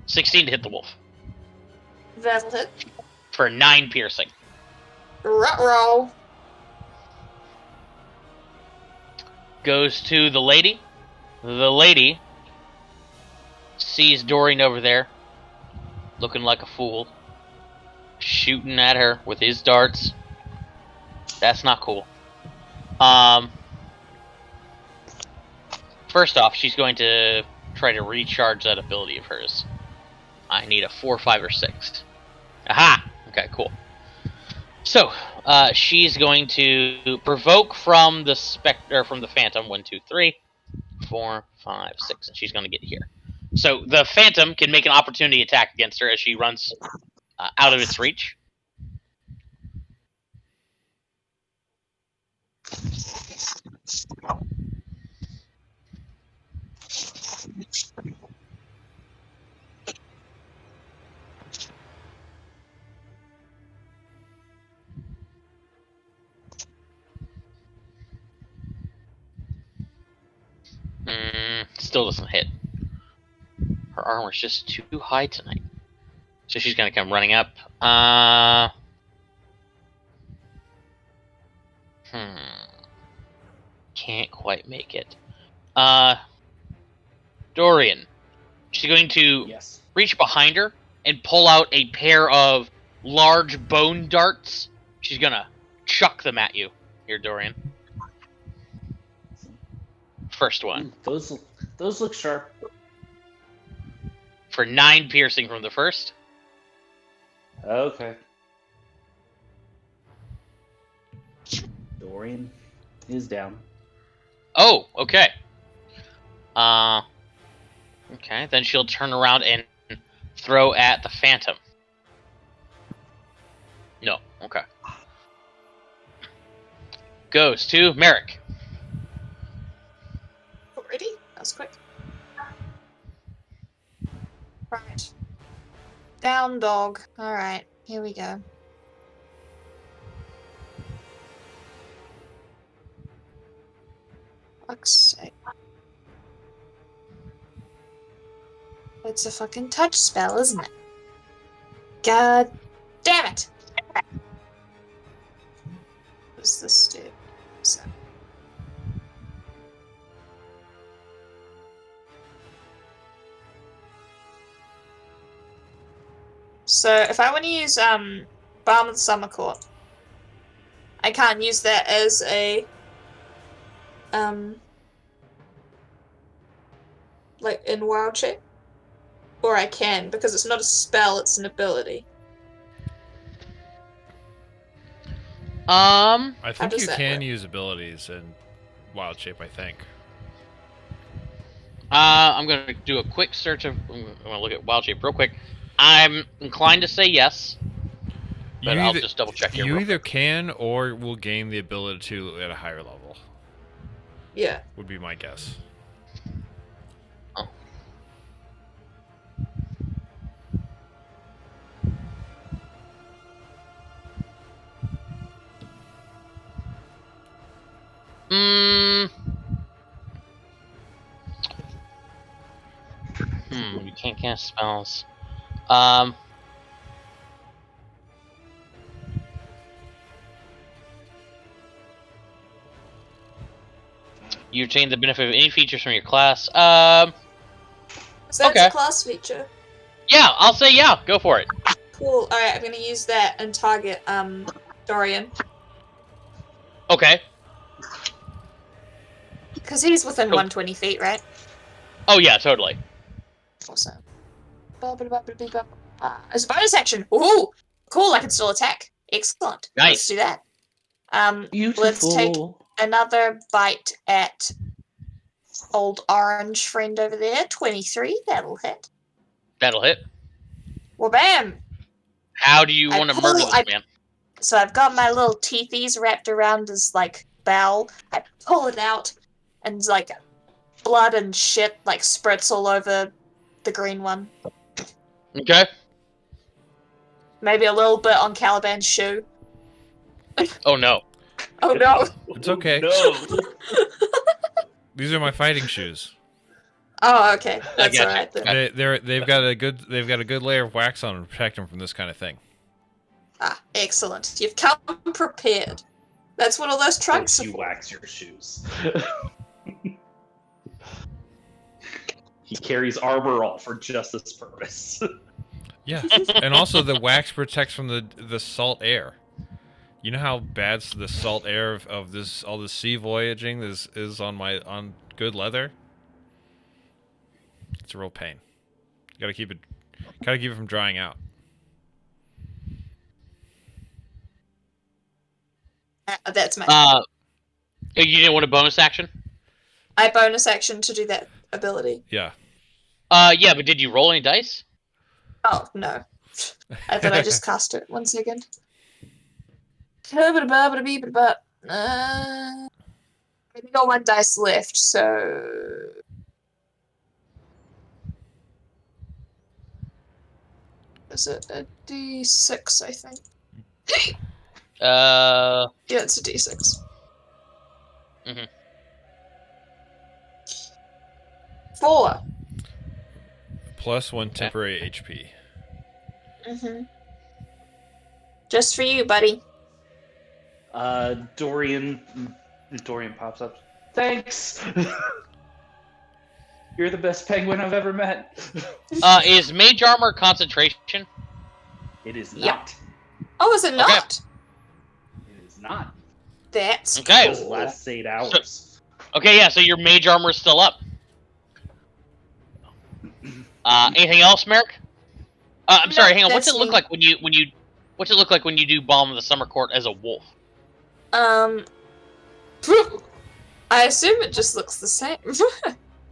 16 to hit the wolf. That'll hit. For 9 piercing. Ruh-roh. Goes to the lady. The lady sees Dorian over there, looking like a fool, shooting at her with his darts. That's not cool. First off, she's going to try to recharge that ability of hers. I need a 4, 5, or 6. Aha! Okay, cool. So, she's going to provoke from the Phantom. 1, 2, 3, 4, 5, 6, and she's going to get here. So the Phantom can make an opportunity attack against her as she runs out of its reach. Still doesn't hit. Her armor's just too high tonight. So she's going to come running up. Can't quite make it. Dorian. She's going to reach behind her and pull out a pair of large bone darts. She's going to chuck them at you. Here, Dorian. First one. Those look sharp. For 9 piercing from the first. Okay. Dorian is down. Oh, okay. Okay, then she'll turn around and throw at the Phantom. No, okay. Goes to Merrick. Already? That was quick. Right. Down dog. Alright, here we go. Fuck's sake. It's a fucking touch spell, isn't it? God damn it! What does this do? So if I want to use Balm of the Summer Court, I can't use that as a like in wild shape, or I can because it's not a spell; it's an ability. I How think does you that can work? use abilities in wild shape. I think. I'm gonna do a quick search of. I'm gonna look at wild shape real quick. I'm inclined to say yes, but You I'll either just double check here. you Real either quick. can or will gain the ability to at a higher level. Yeah. Would be my guess. Oh. You can't cast spells. You retain the benefit of any features from your class. So that's Okay. a class feature. Yeah, I'll say yeah. Go for it. Cool. Alright, I'm gonna use that and target Dorian. Okay. Because he's within Cool. 120 feet, right? Oh yeah, totally. Awesome. It's a bonus action. Ooh! Cool, I can still attack. Excellent. Nice. Let's do that. Let's take Beautiful. another bite at old orange friend over there. 23, that'll hit. That'll hit. Well, bam! How do you want to murder this man? So I've got my little teethies wrapped around his, like, bowel. I pull it out, and, like, blood and shit, like, spurts all over the green one. Okay. Maybe a little bit on Caliban's shoe. Oh no. Oh no! It's okay. No. These are my fighting shoes. Oh, okay. I That's gotcha. alright then. They've got a good layer of wax on them to protect them from this kind of thing. Ah, excellent. You've come prepared. That's what all those trunks Course are you for. wax your shoes. He carries armor all for just this purpose. Yeah, and also the wax protects from the salt air. You know how bad the salt air of this all this sea voyaging is on good leather. It's a real pain. Gotta keep it from drying out. That's my. You didn't want a bonus action? I bonus action to do that ability. Yeah. Yeah, but did you roll any dice? Oh, no. I thought I just cast it. 1 second. I got 1 dice left, so. Is it a d6, I think? Uh. Yeah, it's a d6. Mhm. 4. +1 temporary HP. Mm-hmm. Just for you, buddy. Dorian pops up. Thanks. You're the best penguin I've ever met. Is mage armor concentration? It is Yep. not. Oh, is it Okay. not? It is not. That's Okay. It lasts 8 hours. Okay, yeah. So your mage armor is still up. Anything else, Merrick? I'm sorry. Hang on. What's it that's look me. like when you? What's it look like when you do Balm of the Summer Court as a wolf? I assume it just looks the same.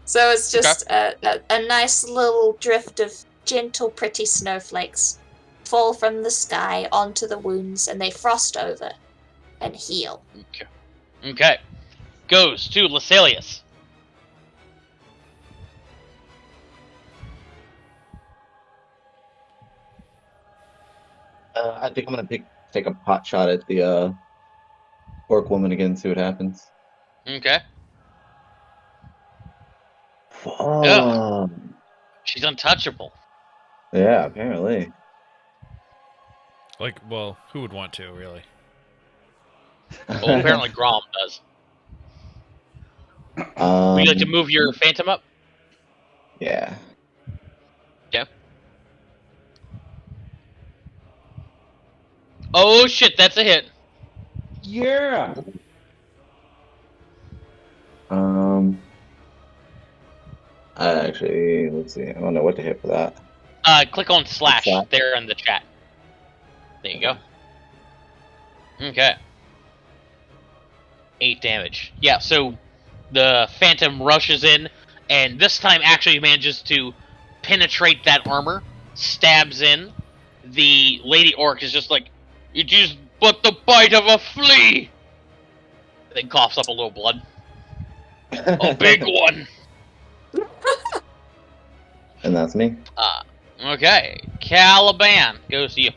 So it's just a nice little drift of gentle, pretty snowflakes fall from the sky onto the wounds, and they frost over and heal. Okay. Goes to Lasalius. I think I'm gonna take a pot shot at the orc woman again. See what happens. Okay. Oh, She's untouchable. yeah, apparently. Like, well, who would want to really? Well, apparently Grom does. Would you like to move your phantom up? Yeah. Yeah. Oh shit, that's a hit. Yeah. Actually, let's see. I don't know what to hit for that. Click on slash Slash? there in the chat. There you go. Okay. 8 damage. Yeah, so the Phantom rushes in, and this time actually manages to penetrate that armor, stabs in. The Lady Orc is just like, "It is but the bite of a flea!" Then coughs up a little blood. A big one! And that's me. Okay. Caliban goes to you.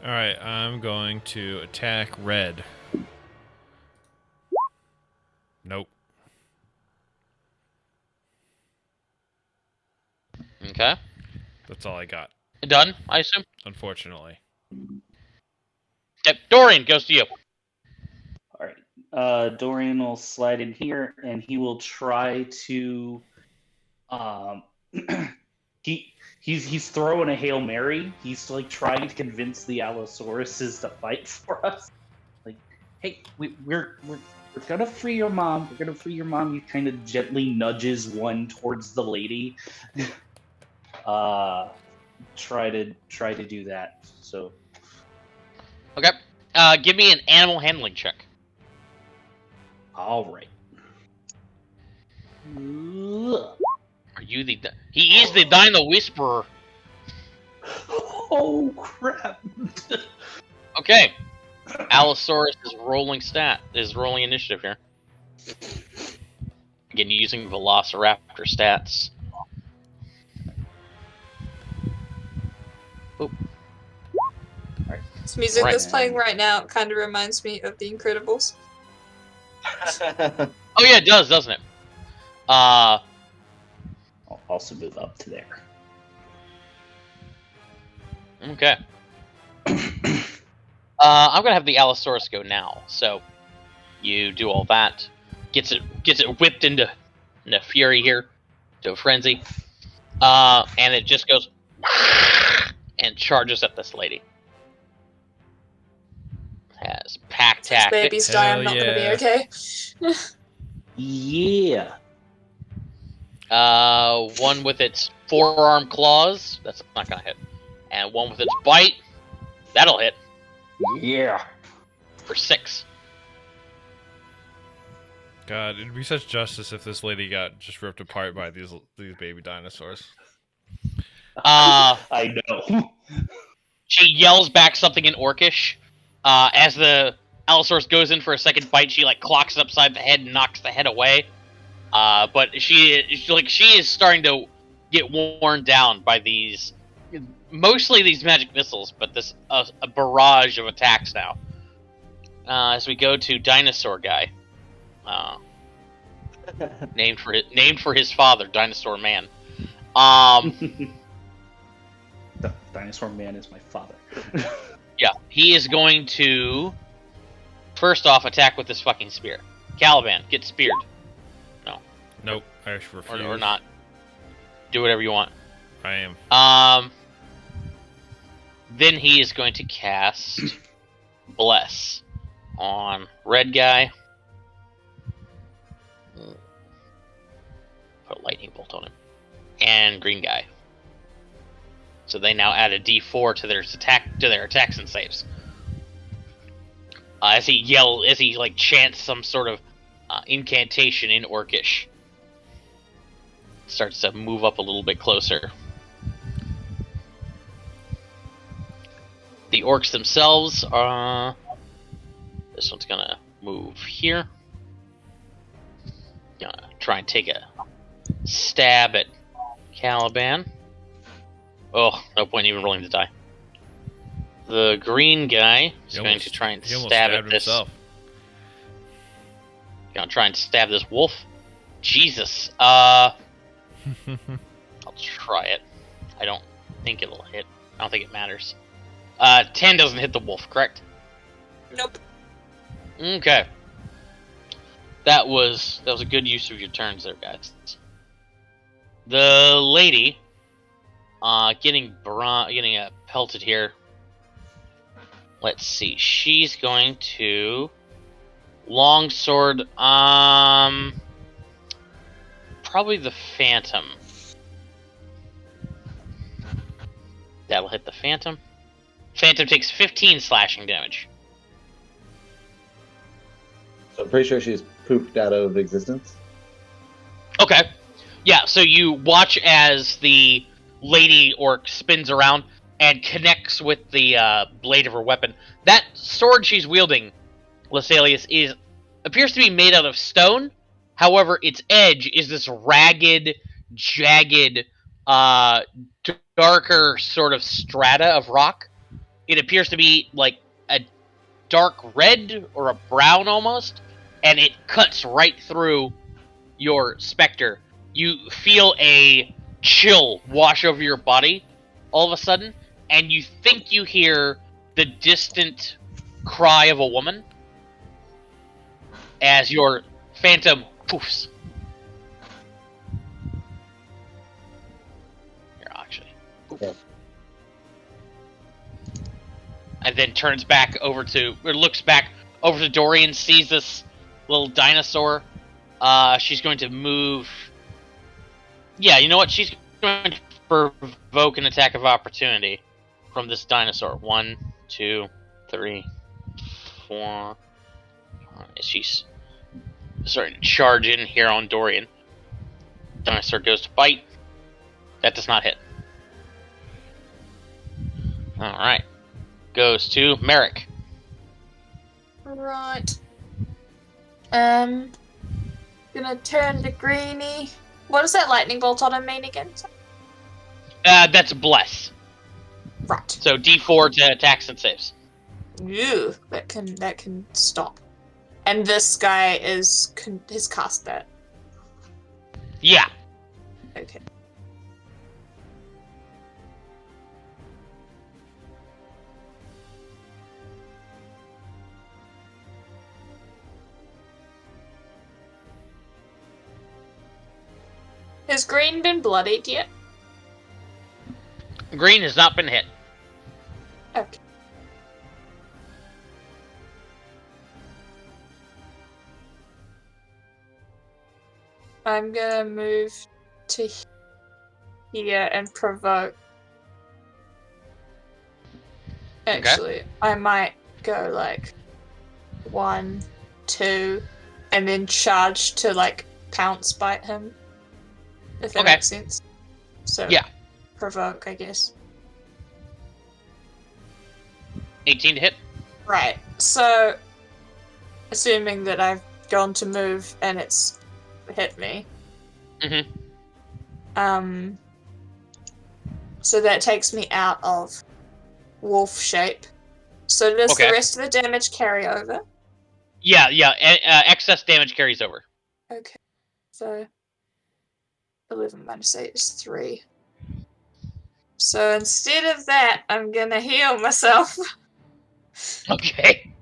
Alright, I'm going to attack red. Nope. Okay. That's all I got, Done, I assume? unfortunately. Yep. Dorian goes to you. All right. Dorian will slide in here, and he will try to. He's throwing a Hail Mary. He's like trying to convince the Allosauruses to fight for us. Like, hey, we're gonna free your mom. We're gonna free your mom. He kind of gently nudges one towards the lady. Try to do that. So Okay. Give me an animal handling check. all right. Are you the... He is the Dino Whisperer. Oh crap! Okay. Allosaurus is rolling initiative here. Again, using Velociraptor stats. Oop. This music Right. that's playing right now kind of reminds me of The Incredibles. Oh yeah, it does, doesn't it? I'll also move up to there. Okay. I'm gonna have the Allosaurus go now. So you do all that. Gets it whipped into fury here, to a frenzy. And it just goes and charges at this lady. Has pack Since tactic. babies die, I'm not going to be okay. Yeah. One with its forearm claws. That's not gonna hit. And one with its bite. That'll hit Yeah. for 6. God, it'd be such justice if this lady got just ripped apart by these baby dinosaurs. I know. She yells back something in Orcish. As the Allosaurus goes in for a second bite, she like clocks it upside the head and knocks the head away. But she is starting to get worn down by these, mostly these magic missiles, but this a barrage of attacks now. As we go to Dinosaur Guy, named for his father, Dinosaur Man. Dinosaur Man is my father. Yeah, he is going to first off attack with this fucking spear. Caliban, get speared. Nope, I refuse. Or not. Do whatever you want. I am. Then he is going to cast Bless on red guy. Put a lightning bolt on him. And green guy. So they now add a D4 to their attacks and saves. As he like chants some sort of incantation in Orcish. Starts to move up a little bit closer. The orcs themselves are... This one's gonna move here. Gonna try and take a stab at Caliban. Oh, no point even rolling the die. The green guy is going to try and stab at this. Himself. Gonna try and stab this wolf. Jesus. I'll try it. I don't think it'll hit. I don't think it matters. 10 doesn't hit the wolf, correct? Nope. Okay. That was a good use of your turns there, guys. The lady, getting pelted here. Let's see. She's going to Longsword, probably the Phantom. That'll hit the Phantom. Phantom takes 15 slashing damage. So I'm pretty sure she's pooped out of existence. Okay. Yeah, so you watch as the lady orc spins around and connects with the blade of her weapon. That sword she's wielding, Lasalius, appears to be made out of stone. However, its edge is this ragged, jagged, darker sort of strata of rock. It appears to be like a dark red or a brown almost, and it cuts right through your specter. You feel a chill wash over your body all of a sudden, and you think you hear the distant cry of a woman as your phantom poofs. Here, actually. Okay. And then turns back over to, or looks back over to Dorian, sees this little dinosaur. She's going to move. Yeah, you know what? She's going to provoke an attack of opportunity from this dinosaur. 1, 2, 3, 4. She's starting to charge in here on Dorian. Dinosaur goes to bite. That does not hit. Alright. Goes to Merrick. Right. Gonna turn to Greenie. What does that lightning bolt on him mean again? That's Bless. Right. So D4 to attacks and saves. Ew, that can stop. And this guy has cast that. Yeah. Okay. Has Green been bloodied yet? Green has not been hit. Okay. I'm gonna move to here and provoke. Actually, I might go like 1, 2, and then charge to like pounce bite him. If that makes sense. So yeah. Provoke, I guess. 18 to hit. Right. So assuming that I've gone to move and it's hit me. Mm-hmm. So that takes me out of wolf shape. So does the rest of the damage carry over? Yeah. Excess damage carries over. Okay. So 11 minus 8 is 3. So instead of that, I'm gonna heal myself. Okay.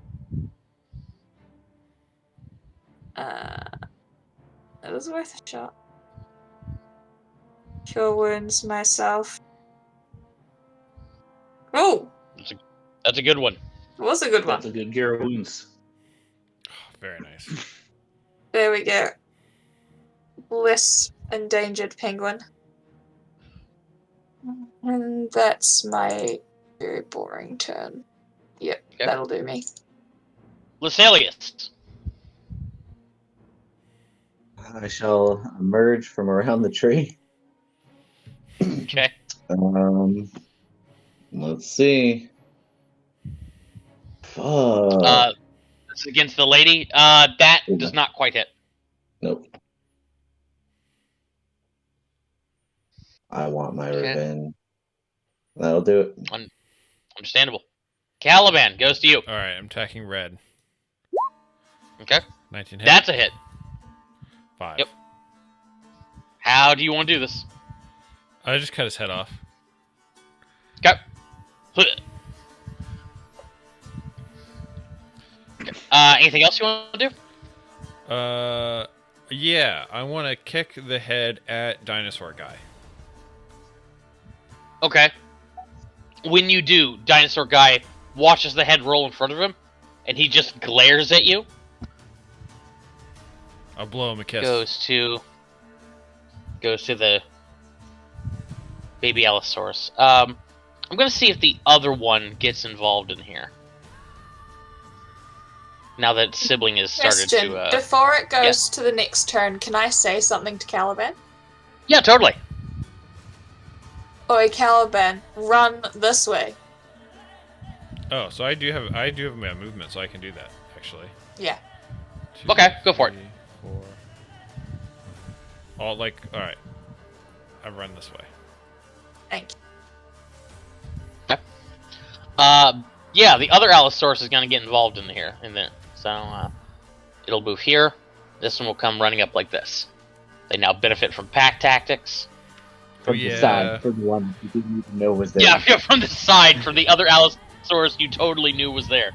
That was worth a shot. Cure wounds myself. Oh! That's a good one. It was a good one. That's a good Cure Wounds. Very nice. There we go. Less endangered penguin. And that's my very boring turn. Yep, that'll do me. Lasalius. I shall emerge from around the tree. Okay. Let's see. Fuck. It's against the lady. That does not quite hit. Nope. I want my revenge. That'll do it. Understandable. Caliban goes to you. All right, I'm attacking red. Okay. 19 hit. That's a hit. 5. Yep. How do you want to do this? I just cut his head off. Okay. Anything else you want to do? Yeah, I want to kick the head at dinosaur guy. Okay. When you do, dinosaur guy watches the head roll in front of him, and he just glares at you. I'll blow him a kiss. goes to the baby Allosaurus. I'm gonna see if the other one gets involved in here. Now that sibling has started Question, to. before it goes to the next turn, can I say something to Caliban? Yeah, totally. Oi, Caliban, run this way. Oh, so I do have my movement, so I can do that actually. Yeah. 2, Okay, go for it. 3, 4. All right. I run this way. Thank you. Yeah, the other Allosaurus is gonna get involved in here, so it'll move here. This one will come running up like this. They now benefit from pack tactics. From the side, from the one you didn't even know was there. Yeah, from the side, from the other Allosaurus you totally knew was there.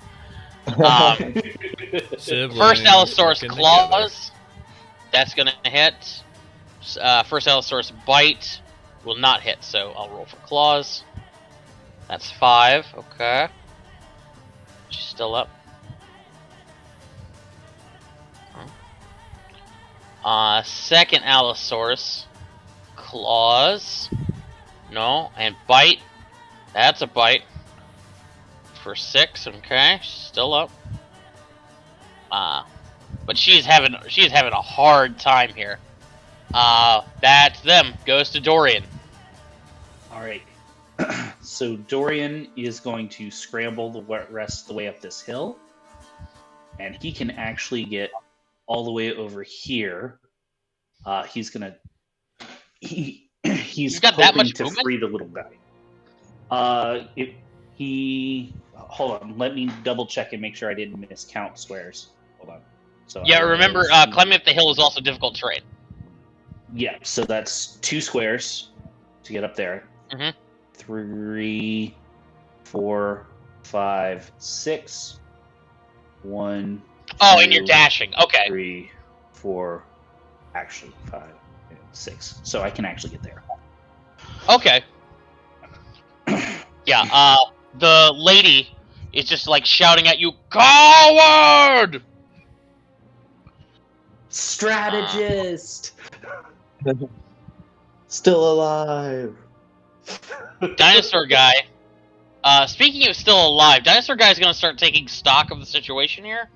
First Allosaurus claws. That's gonna hit. First Allosaurus bite will not hit, so I'll roll for claws. That's 5. Okay. She's still up. Second Allosaurus claws. No, and bite. That's a bite. For 6, okay. She's still up. But she's having a hard time here. That's them. Goes to Dorian. All right. So Dorian is going to scramble the rest of the way up this hill, and he can actually get all the way over here. He's got that much to movement? free the little guy. Hold on, let me double check and make sure I didn't miscount squares. Hold on. So Yeah, remember, climbing up the hill is also difficult terrain. Yeah, so that's 2 squares to get up there. Mm-hmm. 3, 4, 5, 6. 1. Oh, 2, and you're dashing. Okay. 3, 4, actually 5, 6. So I can actually get there. Okay. Yeah, the lady is just like shouting at you, "Coward!" Strategist! Still alive. Dinosaur guy. Speaking of still alive, Dinosaur guy is gonna start taking stock of the situation here.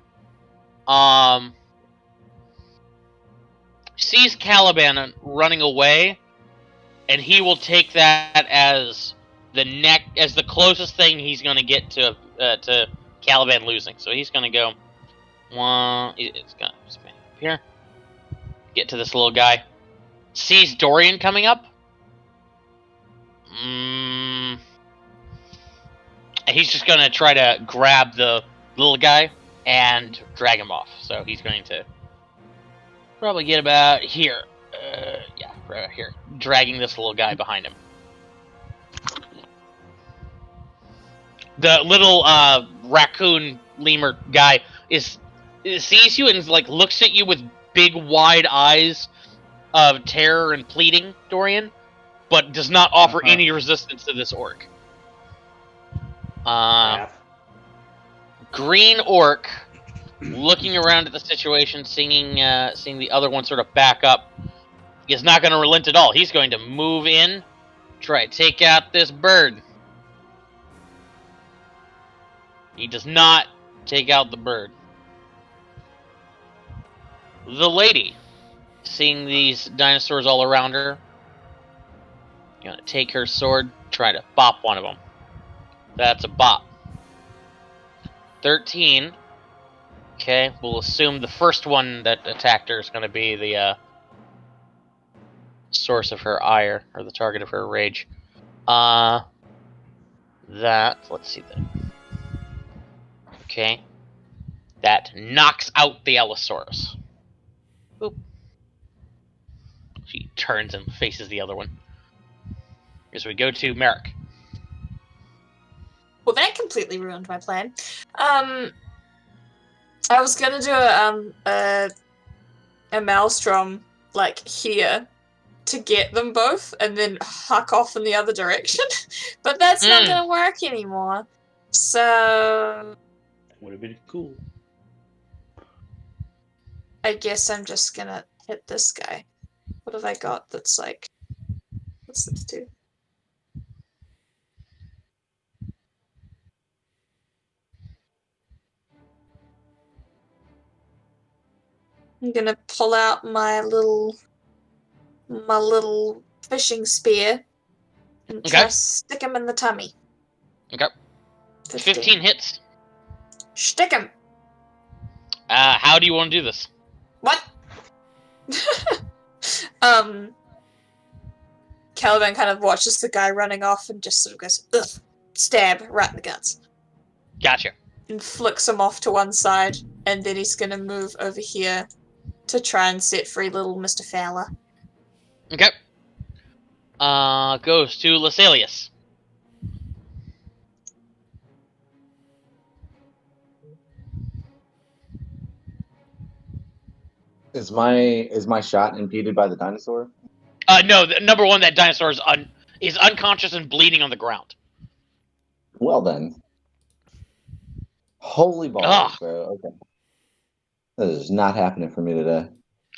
Sees Caliban running away, and he will take that as the closest thing he's gonna get to Caliban losing. So he's gonna go it's gonna spin up here. Get to this little guy. Sees Dorian coming up. He's just gonna try to grab the little guy and drag him off. So he's going to probably get about here. Yeah, right here. Dragging this little guy behind him. The little raccoon lemur guy sees you and like looks at you with big wide eyes of terror and pleading, Dorian, but does not offer any resistance to this orc. Green orc, looking around at the situation, seeing the other one sort of back up, is not going to relent at all. He's going to move in, try to take out this bird. He does not take out the bird. The lady, seeing these dinosaurs all around her, gonna take her sword, try to bop one of them. That's a bop. 13. Okay, we'll assume the first one that attacked her is going to be the source of her ire, or the target of her rage. Let's see then. Okay. That knocks out the Allosaurus. Boop. She turns and faces the other one. As we go to Merrick. Well, that completely ruined my plan. I was gonna do a maelstrom like here to get them both, and then huck off in the other direction, but that's not gonna work anymore. So that would have been cool. I guess I'm just gonna hit this guy. What have I got that's like... What's this do? I'm gonna pull out my little fishing spear and try Okay. to stick him in the tummy. Okay. 15 hits. Stick him. How do you want to do this? What? Caliban kind of watches the guy running off and just sort of goes, ugh, stab right in the guts. Gotcha. And flicks him off to one side, and then he's gonna move over here to try and set free little Mr. Fowler. Okay. Goes to Lasalius. Is my shot impeded by the dinosaur? No, number one, that dinosaur is unconscious and bleeding on the ground. Well then. Holy balls, bro. Okay. This is not happening for me today.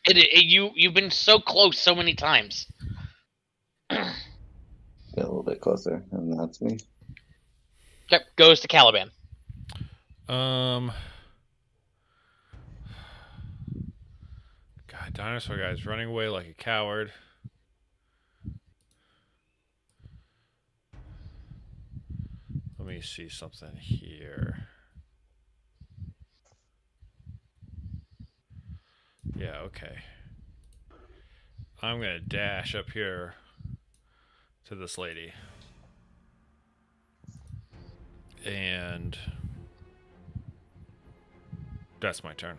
You've been so close so many times. Get a little bit closer, and that's me. Okay, goes to Caliban. God, dinosaur guy's running away like a coward. Let me see something here. Yeah, okay. I'm gonna dash up here to this lady. And that's my turn.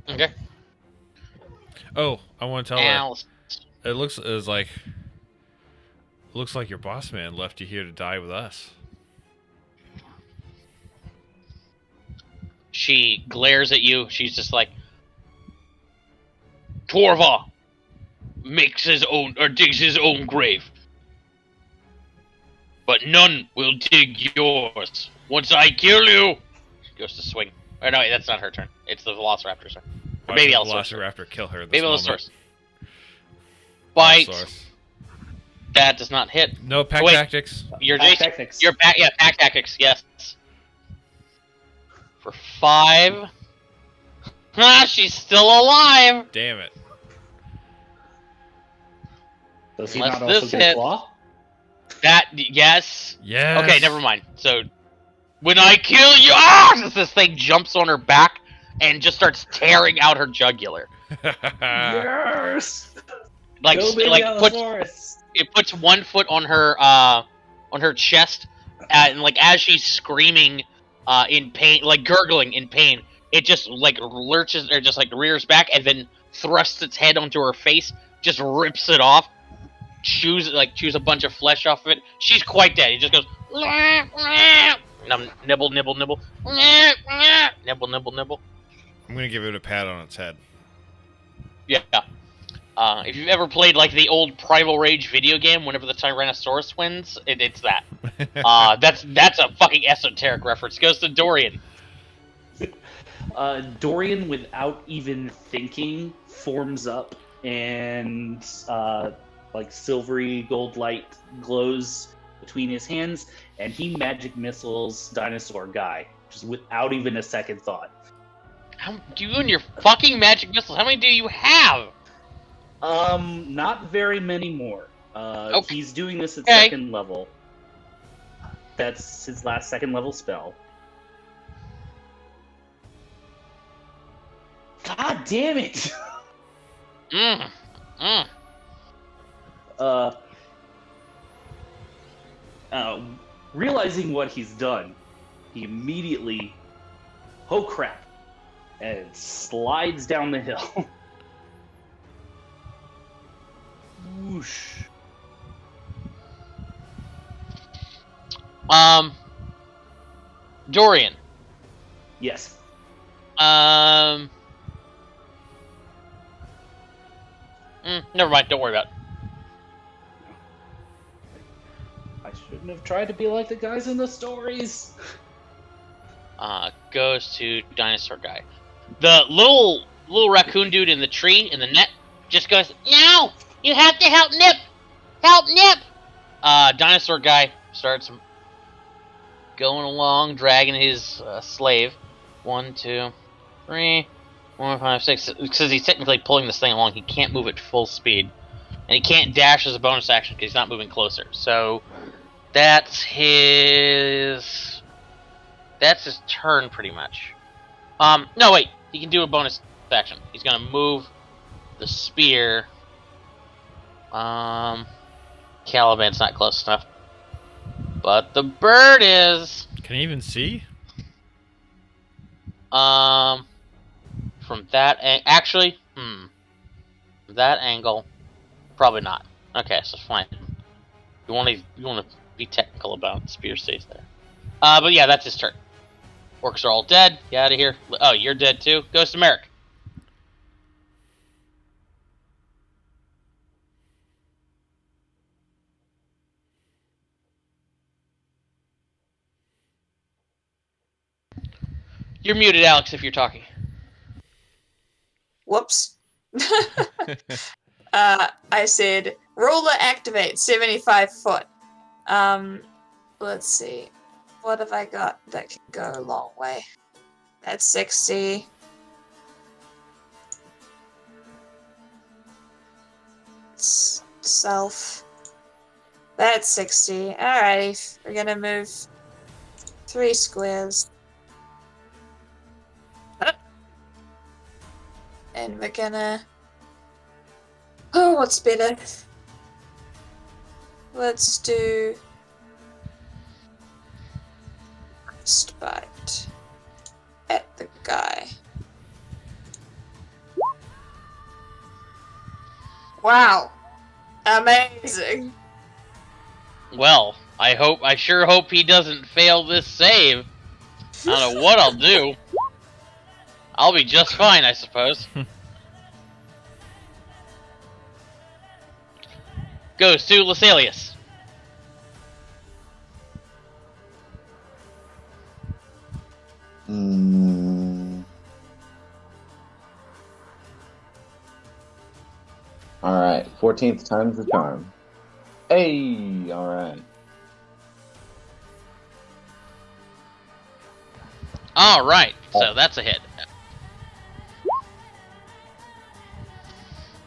Okay. Oh, I want to tell her. It looks like your boss man left you here to die with us. She glares at you. She's just like, Torva makes his own or digs his own grave, but none will dig yours. Once I kill you, she goes to swing. Or no, that's not her turn. It's the Velociraptor's turn. Why Maybe did the Allosaurus. Velociraptor kill her. This Maybe moment? Allosaurus. Bite. Allosaurus. That does not hit. No pack Wait. tactics. Your Pack Jason. tactics. Your pack. Yeah, pack tactics. Yes. For 5. Ah, she's still alive. Damn it. Does he Unless not also this get hits. claw? Yes. Yes. Okay, never mind. So, when I kill you, this thing jumps on her back and just starts tearing out her jugular. Yes. Like, Go, baby Allosaurus. it puts one foot on her chest, and like as she's screaming in pain, like gurgling in pain, it just like lurches or just like rears back and then thrusts its head onto her face, just rips it off, chews a bunch of flesh off of it. She's quite dead. It just goes nibble, nibble, nibble, nibble, nibble, nibble. I'm gonna give it a pat on its head. Yeah. If you've ever played like the old Primal Rage video game, whenever the Tyrannosaurus wins, it's that. That's a fucking esoteric reference. Goes to Dorian. Dorian, without even thinking, forms up and like silvery gold light glows between his hands, and he magic missiles dinosaur guy just without even a second thought. How you and your fucking magic missiles? How many do you have? Not very many more. Okay. He's doing this at second level. That's his last second level spell. God damn it! Realizing what he's done, he immediately, oh crap, and slides down the hill. Whoosh. Dorian. Yes. Never mind. Don't worry about it. I shouldn't have tried to be like the guys in the stories. Goes to Dinosaur Guy. The little raccoon dude in the tree in the net just goes, "No, you have to help Nip, help Nip." Dinosaur guy starts going along, dragging his slave. 1, 2, 3, 4, 5, 6. Because he's technically pulling this thing along, he can't move at full speed, and he can't dash as a bonus action because he's not moving closer. So that's his turn pretty much. No wait, he can do a bonus action. He's gonna move the spear. Caliban's not close enough. But the bird is. Can you even see? From that actually, that angle, probably not. Okay, so fine. You want to be technical about it. Spear stays there. But yeah, that's his turn. Orcs are all dead. Get out of here. Oh, you're dead too. Goes to Merrick. You're muted, Alex, if you're talking. Whoops. I said ruler activate 75 foot. Let's see. What have I got that can go a long way? That's 60. Self. That's 60. Alright, we're gonna move 3 squares. And we're gonna... Oh, what's better? Let's do... First bite at the guy. Wow. Amazing. Well, I sure hope he doesn't fail this save. I don't know what I'll do. I'll be just fine, I suppose. Goes to Lasalius. Alright, 14th time's the charm. Hey, alright. Alright, so that's a hit.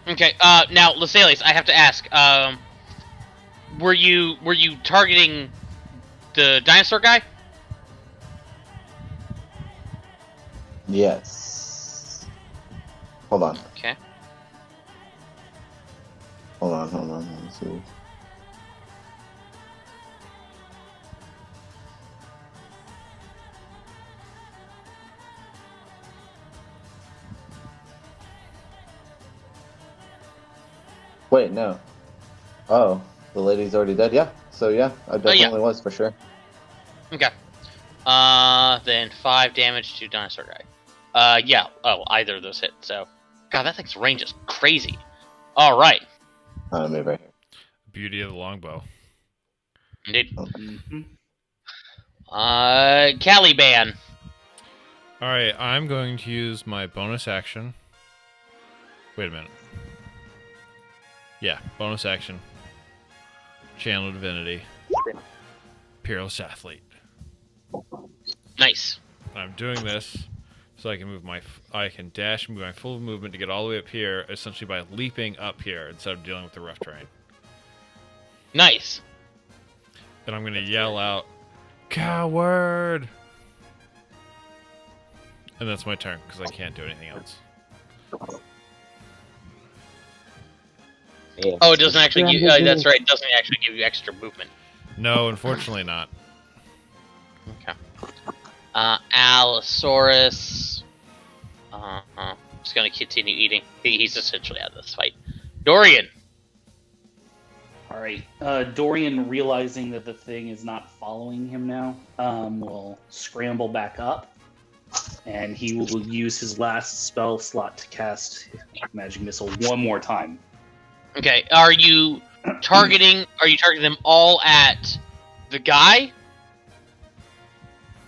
Okay, now, Lasalius, I have to ask, were you targeting the dinosaur guy? Yes. Hold on. Okay. Hold on. Let's see. Wait, no. Oh, the lady's already dead? Yeah. So, yeah, I definitely was for sure. Okay. Then 5 damage to dinosaur guy. Yeah. Oh, either of those hit. So, God, that thing's range is crazy. All right. Move right here. Beauty of the longbow. Indeed. Mm-hmm. Caliban. All right, I'm going to use my bonus action. Wait a minute. Yeah, bonus action. Channel Divinity. Peerless Athlete. Nice. I'm doing this so I can dash, move my full movement to get all the way up here, essentially by leaping up here instead of dealing with the rough terrain. Nice. Then I'm going to yell out, "Coward!" And that's my turn, because I can't do anything else. Oh, it doesn't actually give you... that's right, it doesn't actually give you extra movement. No, unfortunately not. Okay. Allosaurus. Just gonna continue eating. He's essentially out of this fight. Dorian. All right. Dorian, realizing that the thing is not following him now, will scramble back up, and he will use his last spell slot to cast Magic Missile one more time. Okay. Are you targeting them all at the guy?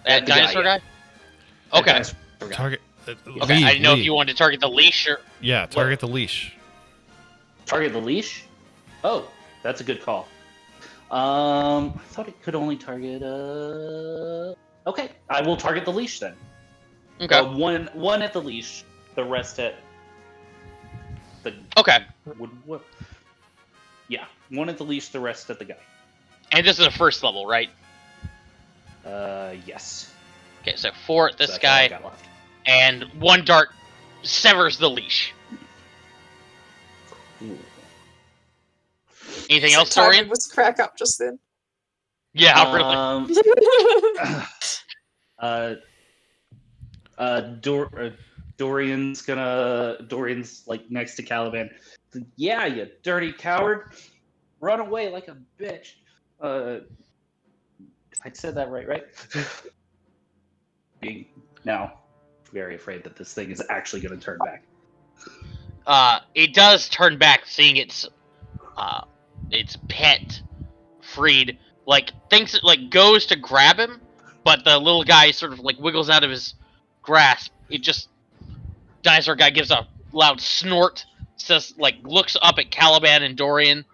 At the guy, dinosaur yeah. guy? Okay. Dinosaur guy. Okay, I didn't know if you wanted to target the leash or... Yeah, target the leash. Target the leash? Oh, that's a good call. I thought it could only target. Okay, I will target the leash then. Okay. One at the leash, the rest at the. Okay. Yeah, one at the leash, the rest at the guy. And this is a first level, right? Yes. Okay, so 4 at this So that's all I guy, got left. and 1 dart severs the leash. Ooh. Anything else, Timing Dorian? was crack up just then. Yeah, really. Dorian's like next to Caliban. Yeah, you dirty coward! Run away like a bitch. I said that right? Being now very afraid that this thing is actually going to turn back. It does turn back, seeing its pet freed. Like thinks it like goes to grab him, but the little guy sort of like wiggles out of his grasp. It just dinosaur guy gives a loud snort, says like looks up at Caliban and Dorian,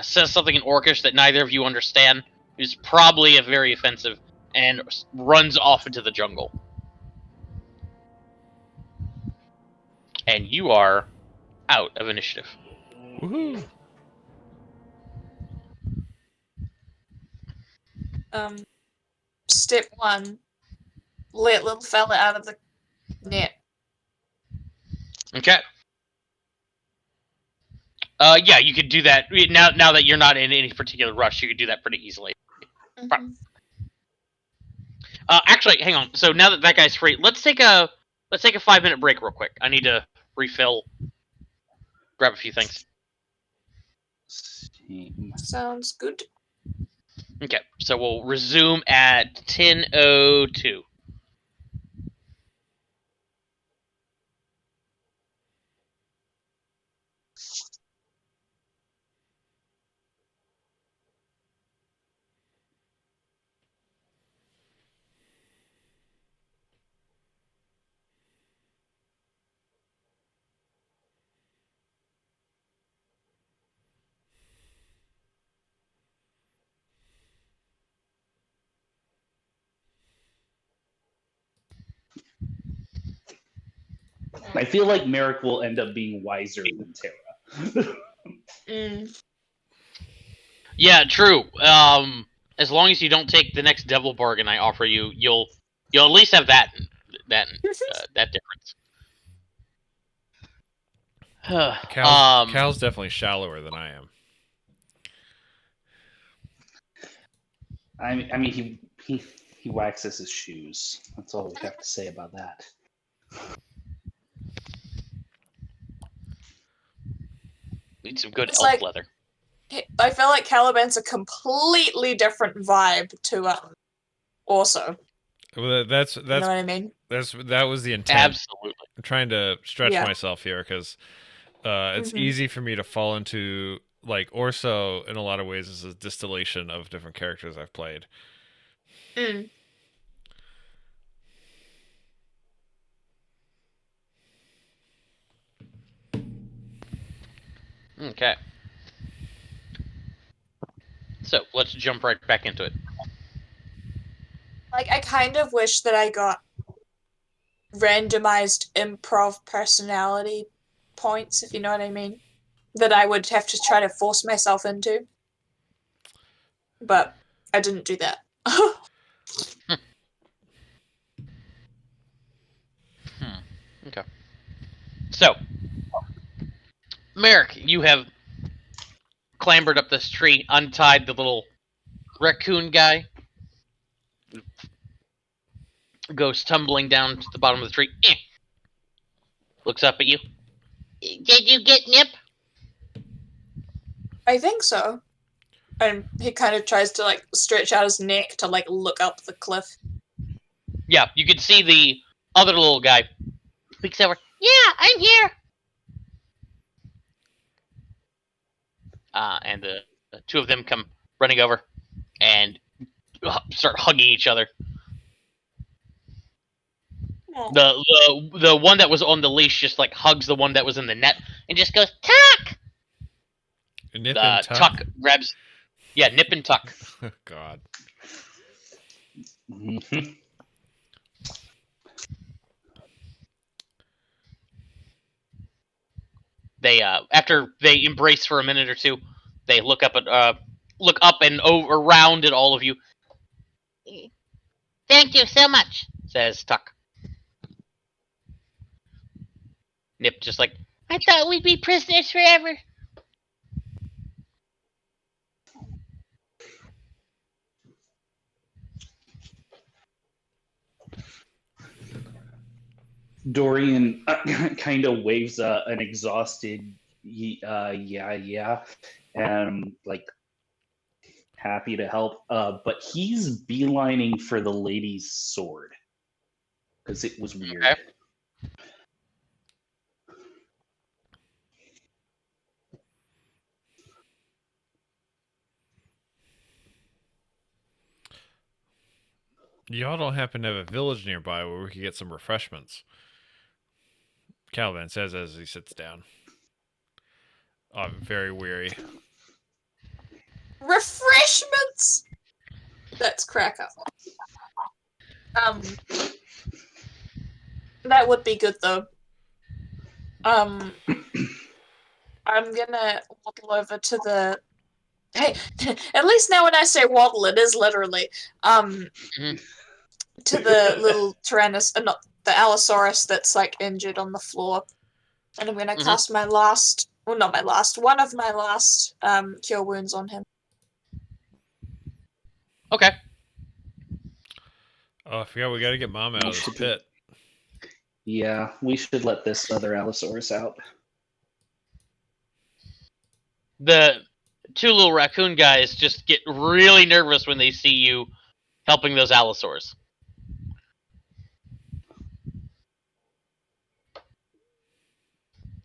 says something in Orcish that neither of you understand. Is probably a very offensive, and runs off into the jungle. And you are out of initiative. Woohoo! Step 1, let little fella out of the net. Okay. Yeah, you could do that now that you're not in any particular rush. You could do that pretty easily. Mhm. Actually, hang on. So now that that guy's free, let's take a 5-minute break real quick. I need to refill, grab a few things. Sounds good. Okay, so we'll resume at 10:02. I feel like Merrick will end up being wiser than Tara. Yeah, true. As long as you don't take the next devil bargain I offer you, you'll at least have that difference. Cal's definitely shallower than I am. I mean, he waxes his shoes. That's all we have to say about that. Need some good It's elf like- leather. I feel like Caliban's a completely different vibe to also. Well, that's You know what I mean? that was the intent. Absolutely. I'm trying to stretch Yeah. myself here because it's Mhm. easy for me to fall into like Orso in a lot of ways is a distillation of different characters I've played. Mm. Okay. So let's jump right back into it. Like, I kind of wish that I got randomized improv personality points, if you know what I mean, that I would have to try to force myself into. But I didn't do that. Okay. So, Merrick, you have clambered up this tree, untied the little raccoon guy, goes tumbling down to the bottom of the tree. Looks up at you. Did you get Nip? I think so. And he kind of tries to, like, stretch out his neck to, like, look up the cliff. Yeah, you can see the other little guy. Peeks over. Yeah, I'm here. And the two of them come running over and start hugging each other. The one that was on the leash just like hugs the one that was in the net and just goes tuck. Nip and tuck. Tuck grabs. Yeah, nip and tuck. God. Mhm. They after they embrace for a minute or two, they look up and around at all of you. Thank you so much, says Tuck. Nip just like, I thought we'd be prisoners forever. Dorian kind of waves an exhausted, yeah, and like happy to help. But he's beelining for the lady's sword because it was weird. Okay. Y'all don't happen to have a village nearby where we could get some refreshments? Calvin says as he sits down. I'm very weary. Refreshments. That's cracker. That would be good though. I'm gonna waddle over to the. Hey, at least now when I say waddle, it is literally to the little not the Allosaurus that's like injured on the floor, and I'm gonna cast my last. Well, not my last. One of my last cure wounds on him. Okay. Oh, I forgot we got to get Mom out of this pit. Yeah, we should let this other Allosaurus out. The two little raccoon guys just get really nervous when they see you helping those Allosaurs.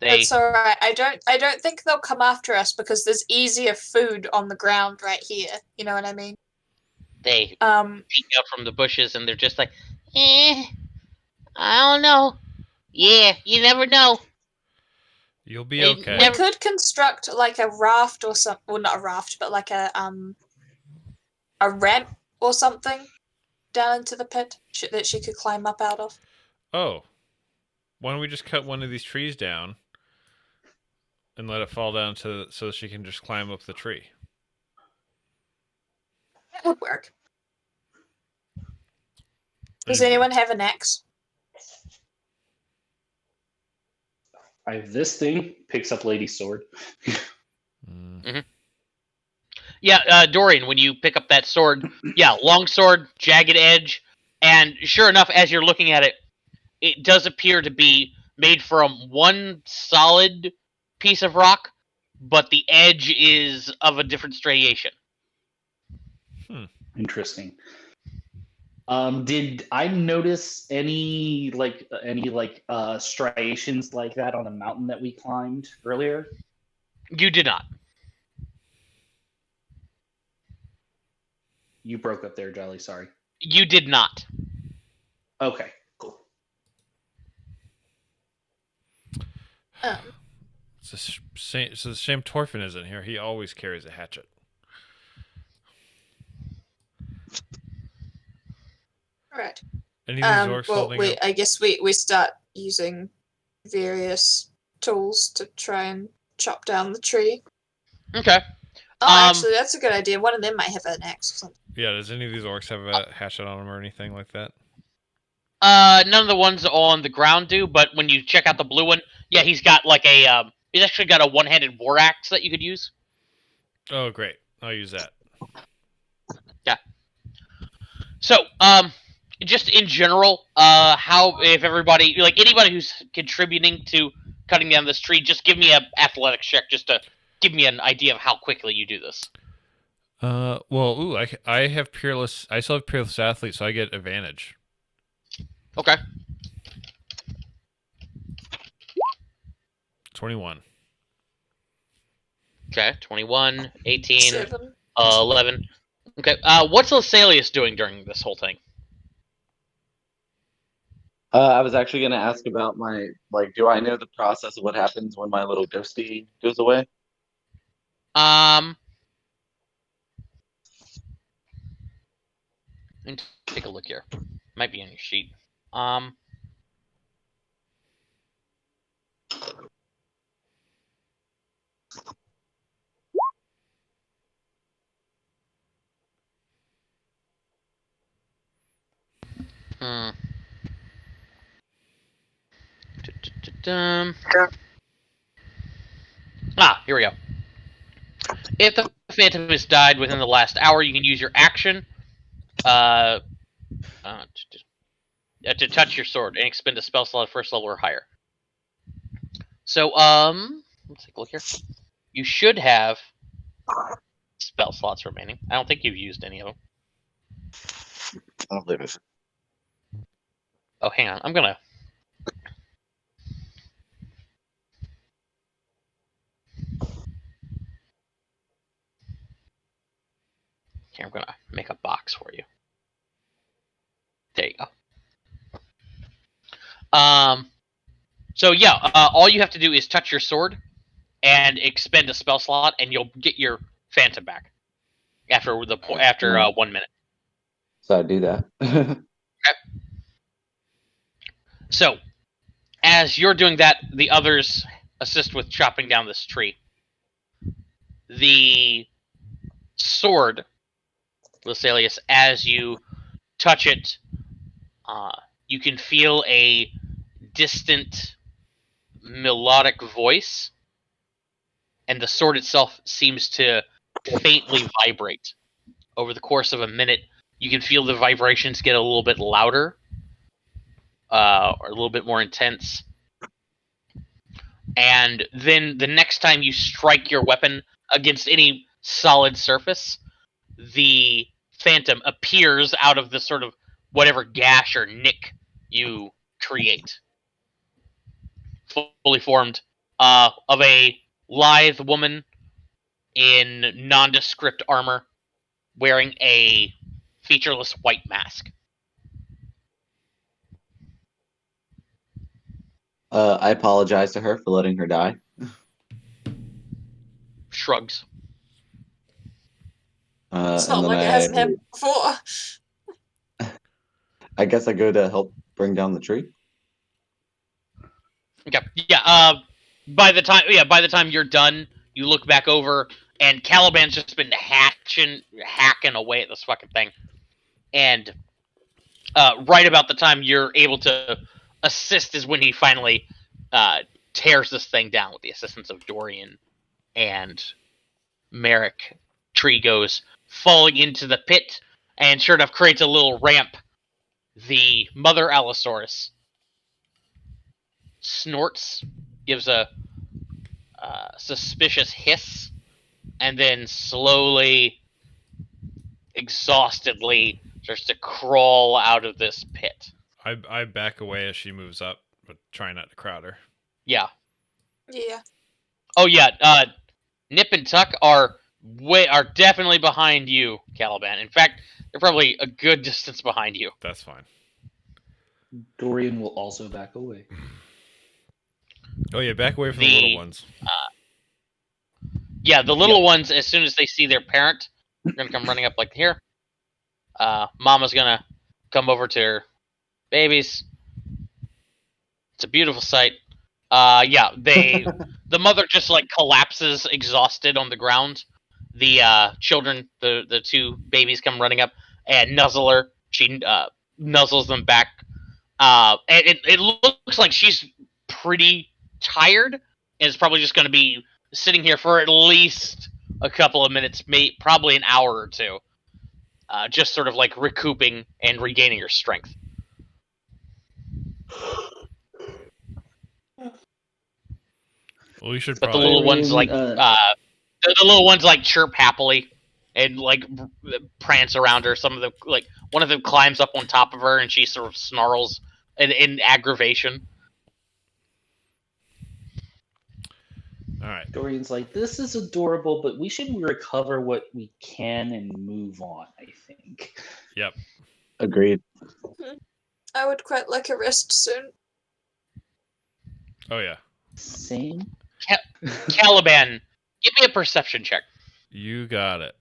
That's all right. I don't think they'll come after us because there's easier food on the ground right here. You know what I mean? They peek out from the bushes and they're just like, I don't know. Yeah, you never know. You'll be okay. We could construct like a raft or something. Well, not a raft, but like a ramp or something down into the pit that she could climb up out of. Oh, why don't we just cut one of these trees down and let it fall down so she can just climb up the tree? That would work. Does anyone have an axe? I have this thing. Picks up Lady's sword. Yeah, Dorian, when you pick up that sword, yeah, long sword, jagged edge, and sure enough, as you're looking at it, it does appear to be made from one solid piece of rock, but the edge is of a different striation. Interesting. Did I notice any striations like that on the mountain that we climbed earlier? You did not. You broke up there, Jolly. Sorry. You did not. Okay, cool. It's a shame Torfin isn't here. He always carries a hatchet. All right. Any of these orcs holding up? I guess we start using various tools to try and chop down the tree. Okay. Oh, actually, that's a good idea. One of them might have an axe or something. Yeah, does any of these orcs have a hatchet on them or anything like that? None of the ones on the ground do, but when you check out the blue one, yeah, he's got like a he's actually got a one-handed war axe that you could use. Oh, great. I'll use that. Yeah. So, just in general, how if everybody like anybody who's contributing to cutting down this tree, just give me an athletics check just to give me an idea of how quickly you do this. I have peerless. I still have peerless athlete, so I get advantage. Okay. 21. Okay, 21, 18, 7. 11. Okay, what's Lasalius doing during this whole thing? I was actually going to ask about my, do I know the process of what happens when my little ghosty goes away? And take a look here. Might be on your sheet. Hmm. Here we go. If the phantom has died within the last hour, you can use your action to touch your sword and expend a spell slot at first level or higher. So, let's take a look here. You should have spell slots remaining. I don't think you've used any of them. I don't believe it. Oh, hang on. I'm gonna. Here, I'm gonna make a box for you. There you go. So yeah, all you have to do is touch your sword and expend a spell slot, and you'll get your phantom back after 1 minute. So I do that. So, as you're doing that, the others assist with chopping down this tree. The sword, Lucilius, as you touch it, you can feel a distant melodic voice, and the sword itself seems to faintly vibrate. Over the course of a minute, you can feel the vibrations get a little bit louder, or a little bit more intense. And then the next time you strike your weapon against any solid surface, the phantom appears out of the sort of whatever gash or nick you create. Fully formed, of a lithe woman in nondescript armor, wearing a featureless white mask. I apologize to her for letting her die. Shrugs. It's And not then like it hasn't happened before. I guess I go to help bring down the tree. Okay. Yeah. By the time you're done, you look back over, and Caliban's just been hacking away at this fucking thing. And right about the time you're able to assist is when he finally tears this thing down with the assistance of Dorian and Merrick. Tree goes falling into the pit, and sure enough creates a little ramp. The mother Allosaurus snorts, gives a suspicious hiss, and then slowly, exhaustedly, starts to crawl out of this pit. I back away as she moves up, but try not to crowd her. Yeah. Yeah. Oh yeah. Nip and Tuck are definitely behind you, Caliban. In fact, they're probably a good distance behind you. That's fine. Dorian will also back away. Oh yeah, back away from the little ones. Yeah, the little ones, as soon as they see their parent, they're gonna come running up like here. Mama's gonna come over to her babies. It's a beautiful sight. Yeah, the mother just like collapses exhausted on the ground. The children, the two babies come running up and nuzzle her. She nuzzles them back. And it looks like she's pretty tired, and is probably just going to be sitting here for at least a couple of minutes, probably an hour or two, just sort of like recouping and regaining her strength. Well, we should But probably. the little ones like the little ones like chirp happily and like prance around her. Some of them, like one of them, climbs up on top of her, and she sort of snarls in aggravation. All right. Dorian's like, this is adorable, but we should recover what we can and move on, I think. Yep. Agreed. I would quite like a rest soon. Oh yeah, Same. Caliban, give me a perception check. you got it.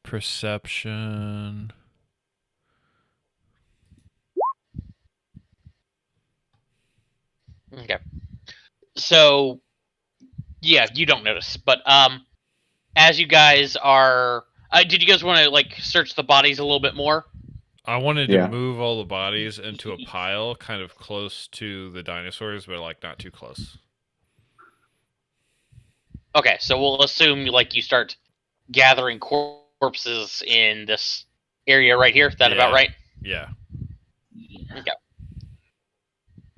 Perception. Okay. So, yeah, you don't notice, but as you guys are, did you guys want to like search the bodies a little bit more? I wanted Yeah. to move all the bodies into a pile, kind of close to the dinosaurs, but like not too close. Okay, so we'll assume like you start gathering corpses in this area right here. Is that about Yeah. right? Yeah.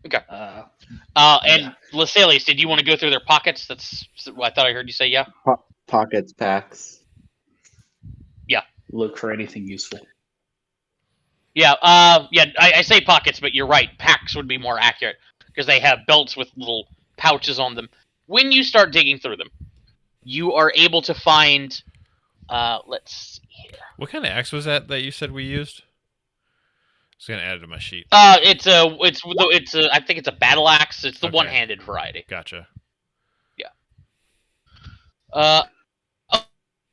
Okay. Yeah. And Lasalius, did you want to go through their pockets? That's what I thought I heard you say. Yeah. Pockets, packs. Look for anything useful. Yeah. Yeah. I say pockets, but you're right. Packs would be more accurate because they have belts with little pouches on them. When you start digging through them, you are able to find. Let's see here. What kind of axe was that you said we used? I was gonna add it to my sheet. It's a. I think it's a battle axe. It's the Okay. one-handed variety. Gotcha. Uh,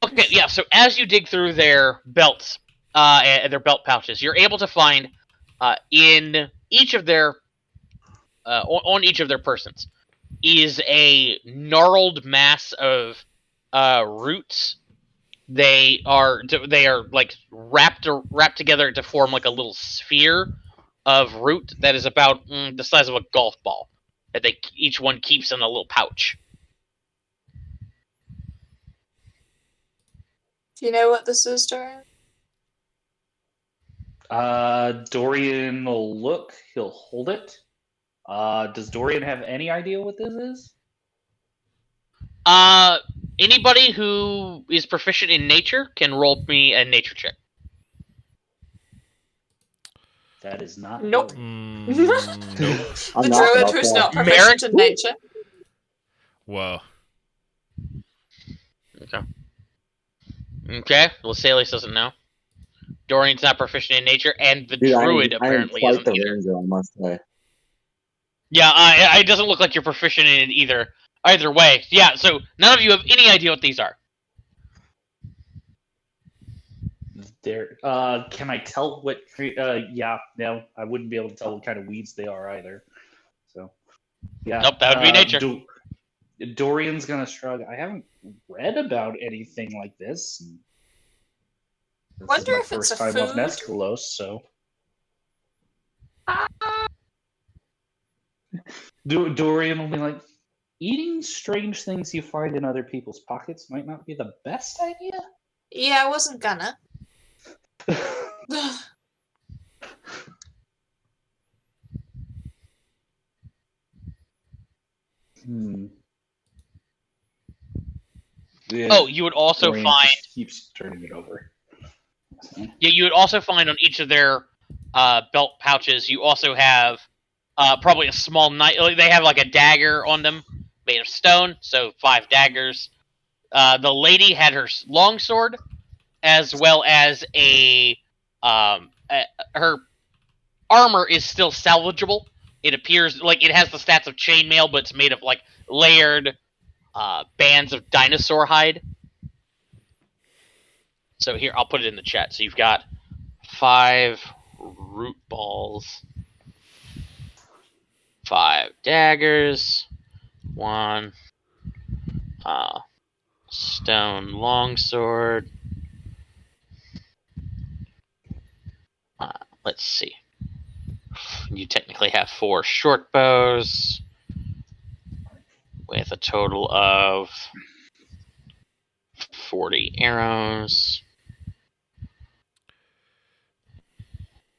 okay, yeah. So as you dig through their belts, and their belt pouches, you're able to find, in each of their, on each of their persons, is a gnarled mass of, roots. They are like wrapped together to form like a little sphere of root that is about the size of a golf ball that each one keeps in a little pouch. Do you know what this is, Dorian? Dorian will look. He'll hold it. Does Dorian have any idea what this is? Anybody who is proficient in nature can roll me a nature check. That is not. Nope. Dorian. Nope. I'm The not druid about who's that. not proficient in nature. Whoa. Okay, Lasalius doesn't know. Dorian's not proficient in nature, and the Dude, druid I am apparently quite isn't the either. ranger, I must say. Yeah, it doesn't look like you're proficient in it either. Either way, yeah. So none of you have any idea what these are. There. Can I tell what? Yeah. No, I wouldn't be able to tell what kind of weeds they are either. So. Yeah. Nope, that would be nature. Dorian's gonna shrug. I haven't read about anything like this. This Wonder is my if it's first a time of food? Nescalos, so. Dorian will be like, eating strange things you find in other people's pockets might not be the best idea. Yeah, I wasn't gonna. Yeah, Oh, you would also Dorian find. just keeps turning it over. So. Yeah, you would also find on each of their belt pouches. You also have probably a small knife. They have like a dagger on them made of stone, so 5 daggers. The lady had her longsword, as well as her armor is still salvageable. It appears like it has the stats of chainmail, but it's made of like layered bands of dinosaur hide. So here, I'll put it in the chat. So you've got 5 root balls, 5 daggers, 1 stone longsword. Let's see. You technically have 4 short bows with a total of 40 arrows.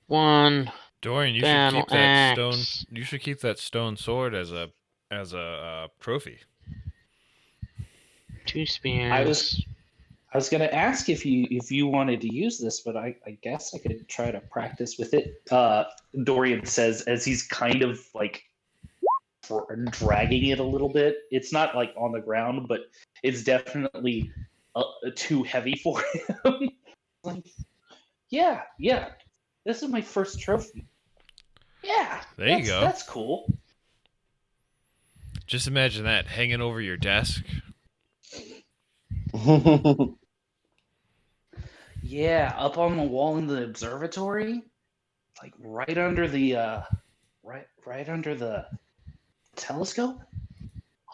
1 Dorian, you should battle keep that axe. stone. You should keep that stone sword as a trophy. 2 spears. I was gonna ask if you wanted to use this, but I guess I could try to practice with it. Dorian says as he's kind of like dragging it a little bit. It's not like on the ground, but it's definitely too heavy for him. Like, yeah. This is my first trophy. Yeah, There you go. That's cool. Just imagine that hanging over your desk. Yeah, up on the wall in the observatory, like right under the right under the telescope.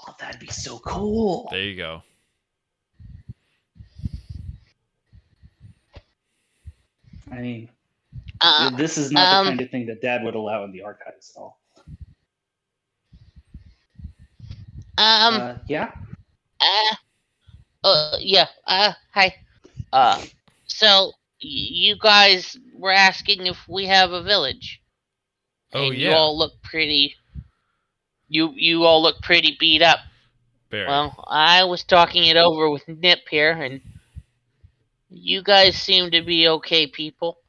Oh, that'd be so cool. There you go. I mean, Uh, this is not the kind of thing that Dad would allow in the archives at all. Yeah. Yeah. Hi. So you guys were asking if we have a village, Oh, and yeah. you all look pretty. You all look pretty beat up. Barry. Well, I was talking it over with Nip here, and you guys seem to be okay people.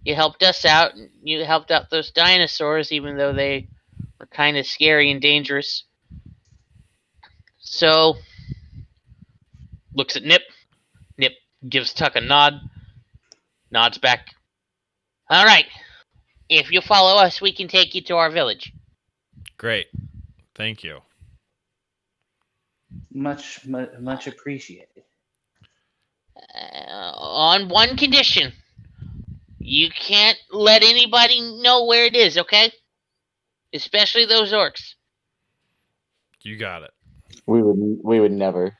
You helped us out, and you helped out those dinosaurs, even though they were kind of scary and dangerous. So, looks at Nip. Nip gives Tuck a nod. Nods back. All right. If you follow us, we can take you to our village. Great. Thank you. Much appreciated. On one condition. You can't let anybody know where it is, okay? Especially those orcs. You got it. We would never.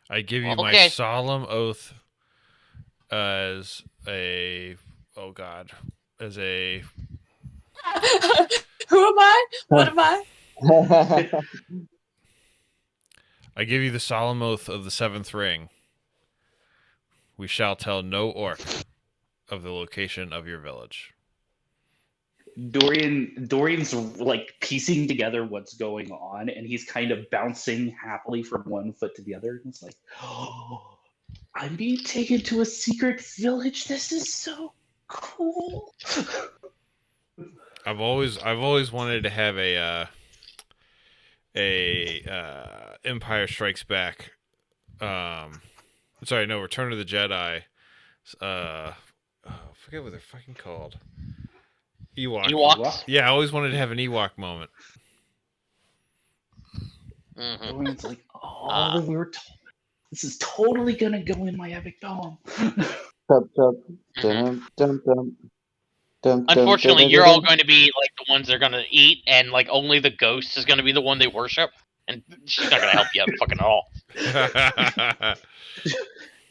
I give you my Okay. solemn oath as a as a Who am I? What am I? I give you the solemn oath of the seventh ring. We shall tell no orc of the location of your village. Dorian's like piecing together what's going on, and he's kind of bouncing happily from one foot to the other. It's like, oh, I'm being taken to a secret village. This is so cool. I've always wanted to have a Empire Strikes Back. Return of the Jedi. I forget what they're fucking called. Ewoks? Yeah, I always wanted to have an Ewok moment. Mm-hmm. Dorian's like, oh, this is totally gonna go in my epic poem. Unfortunately, you're all going to be like the ones they're going to eat, and like only the ghost is going to be the one they worship, and she's not going to help you out fucking at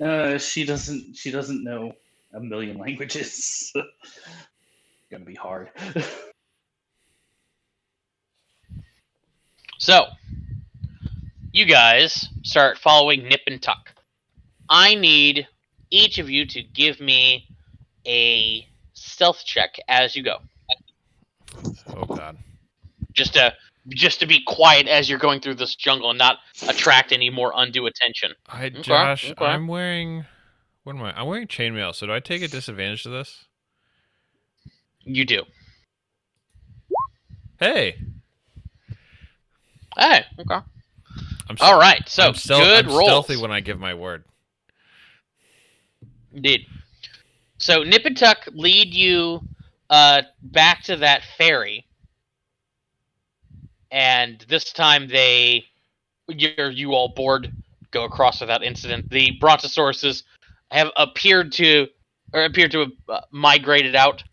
all. She doesn't know a million languages. Gonna be hard. So, you guys start following Nip and Tuck. I need each of you to give me a stealth check as you go. Oh God. Just to be quiet as you're going through this jungle and not attract any more undue attention. Josh, Okay. I'm wearing. What am I? I'm wearing chainmail. So do I take a disadvantage to this? You do. Hey. Hey, okay. I'm All right, so I'm good rolls. stealthy when I give my word. Indeed. So Nip and Tuck lead you back to that ferry, and this time you all board, go across without incident. The brontosauruses have appeared to have migrated out.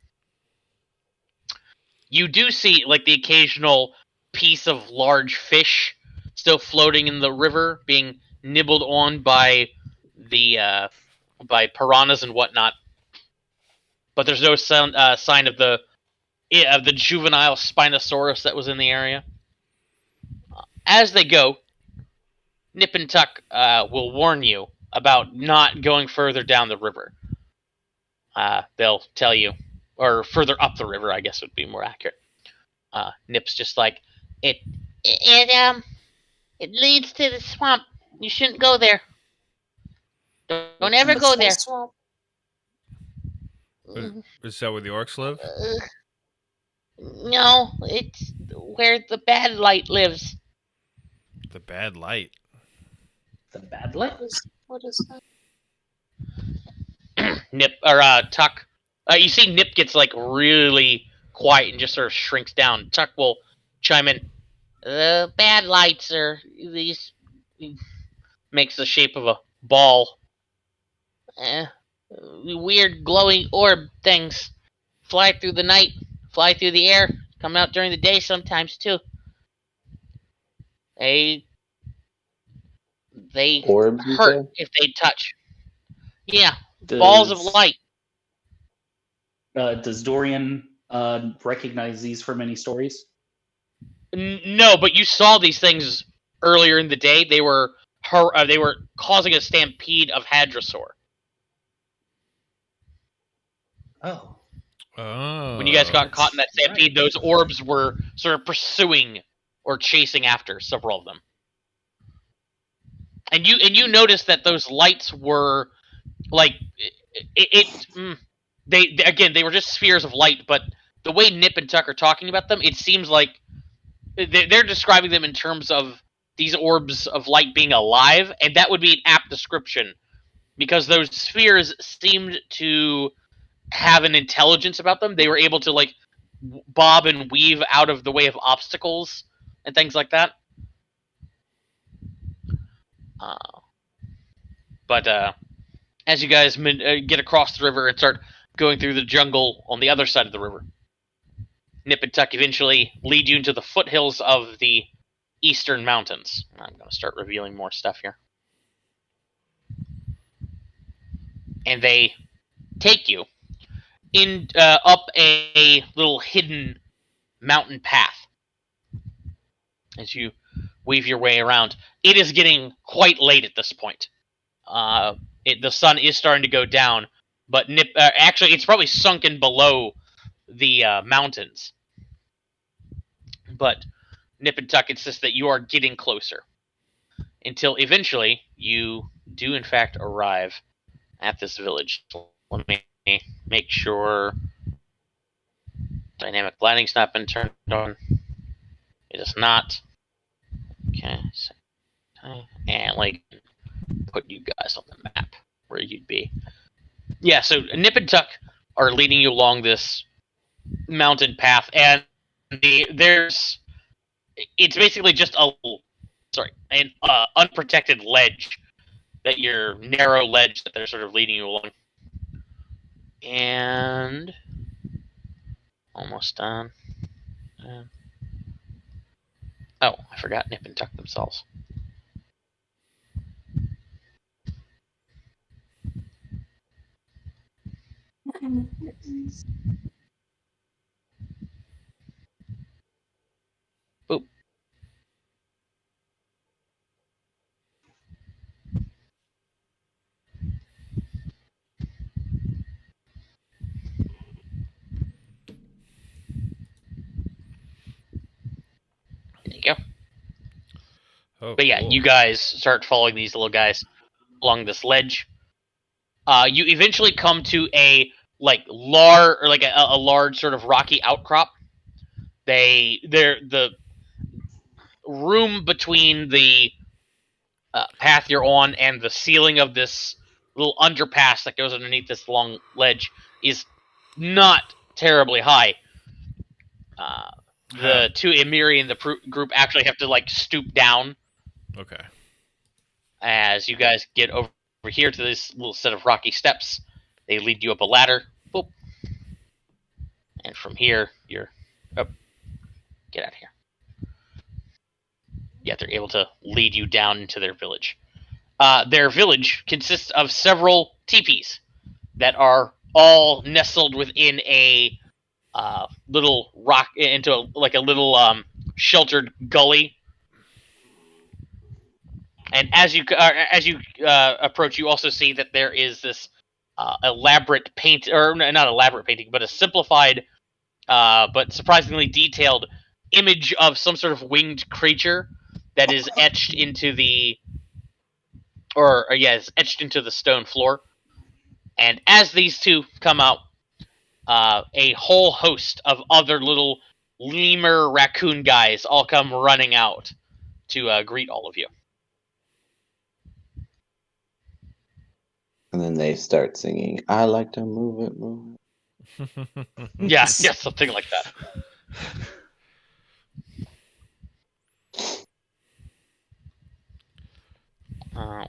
You do see like the occasional piece of large fish still floating in the river, being nibbled on by the by piranhas and whatnot. But there's no sign of the juvenile Spinosaurus that was in the area. As they go, Nip and Tuck will warn you about not going further down the river. They'll tell you, or further up the river, I guess would be more accurate. Nip's just like, it leads to the swamp. You shouldn't go there. Don't ever go there. Swamp. Is that where the orcs live? No, it's where the bad light lives. The bad light. The bad light? What is that? Nip or Tuck You see Nip gets like really quiet and just sort of shrinks down. Tuck will chime in. Bad lights are these. Makes the shape of a ball. Eh, weird glowing orb things. Fly through the night, fly through the air, come out during the day sometimes too. They they Orbs, you hurt say? if they touch. Yeah, balls of Does light. does Dorian recognize these from any stories? No, but you saw these things earlier in the day. They were causing a stampede of Hadrosaur. Oh, When you guys Oh. got caught in that That's stampede, right. those orbs were sort of pursuing or chasing after several of them. And you noticed that those lights were like they again they were just spheres of light, but the way Nip and Tuck are talking about them, it seems like they're describing them in terms of these orbs of light being alive, and that would be an apt description because those spheres seemed to have an intelligence about them. They were able to like bob and weave out of the way of obstacles and things like that. Uh, but as you guys get across the river and start going through the jungle on the other side of the river, Nip and Tuck eventually lead you into the foothills of the eastern mountains. I'm going to start revealing more stuff here. And they take you in up a little hidden mountain path as you weave your way around. It is getting quite late at this point. The sun is starting to go down, but actually it's probably sunken below the mountains. But Nip and Tuck insist that you are getting closer until eventually you do in fact arrive at this village. Let me make sure dynamic lighting's not been turned on. It is not. Okay, and like put you guys on the map where you'd be. Yeah, so Nip and Tuck are leading you along this mountain path, and there's it's basically just an unprotected ledge narrow ledge that they're sort of leading you along. And almost done. Oh, I forgot Nip and Tuck themselves. Boop. There you go. Oh, But yeah, cool. you guys start following these little guys along this ledge. You eventually come to a a large sort of rocky outcrop. They're the room between the path you're on and the ceiling of this little underpass that goes underneath this long ledge is not terribly high. The two Emiri in the group actually have to like stoop down Okay. as you guys get over here to this little set of rocky steps. They lead you up a ladder. Boop. And from here, you're up. Get out of here. Yeah, they're able to lead you down into their village. Their village consists of several teepees that are all nestled within a little rock into a little sheltered gully. And as you approach, you also see that there is this elaborate paint, or not elaborate painting, but a simplified but surprisingly detailed image of some sort of winged creature that is etched into the it's etched into the stone floor. And as these two come out, a whole host of other little lemur raccoon guys all come running out to greet all of you. And then they start singing, I like to move it, move it. Yeah, something like that.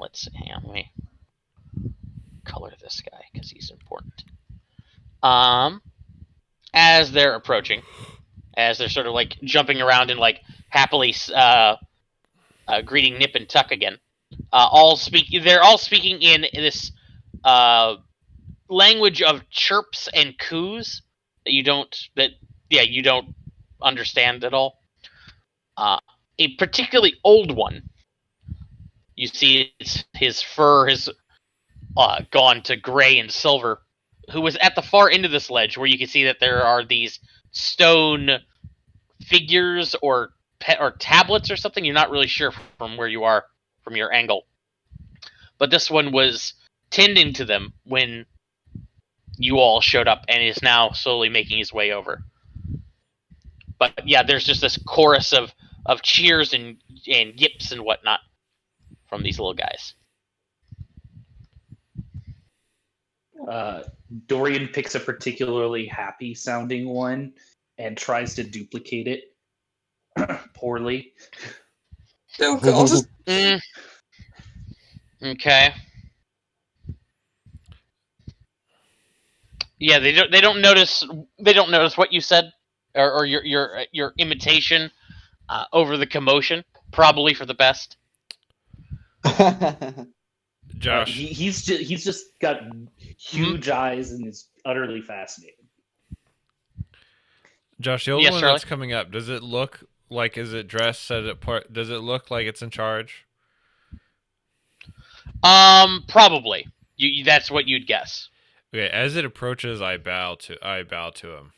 Let's see. Hang on, let me color this guy because he's important. As they're approaching, as they're sort of like jumping around and like happily greeting Nip and Tuck again. They're all speaking in this language of chirps and coos that you don't understand at all. A particularly old one. You see, his fur has gone to gray and silver. Who was at the far end of this ledge, where you can see that there are these stone figures or tablets or something. You're not really sure from where you are from your angle, but this one was tending to them when you all showed up, and is now slowly making his way over. But yeah, there's just this chorus of cheers and yips and whatnot from these little guys. Dorian picks a particularly happy sounding one and tries to duplicate it poorly. Oh god. Okay. Yeah, they don't notice what you said or your imitation over the commotion. Probably for the best. Josh, He's just got huge eyes and is utterly fascinated. Josh, the old Yes, one Charlie? that's coming up, does it look like, is it dressed, set it apart? Does it look like it's in charge? Probably. That's what you'd guess. Okay, as it approaches, I bow to him.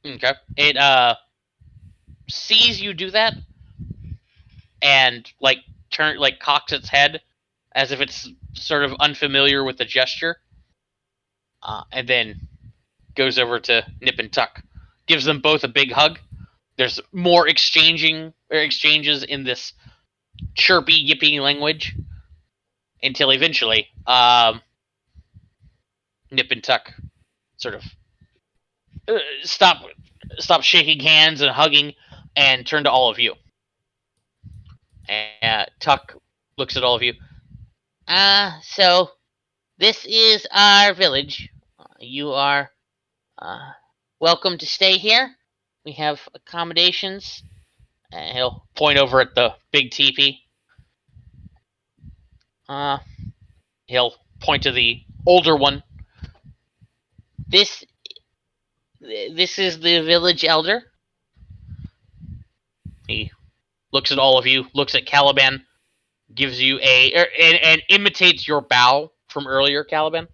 Okay. It sees you do that and cocks its head as if it's sort of unfamiliar with the gesture. And then goes over to Nip and Tuck. Gives them both a big hug. There's more exchanges in this chirpy, yippy language until eventually Nip and Tuck sort of stop shaking hands and hugging and turn to all of you. And Tuck looks at all of you. So this is our village. You are welcome to stay here. We have accommodations. And he'll point over at the big teepee. He'll point to the older one. This is the village elder. He looks at all of you, looks at Caliban, gives you and imitates your bow from earlier, Caliban.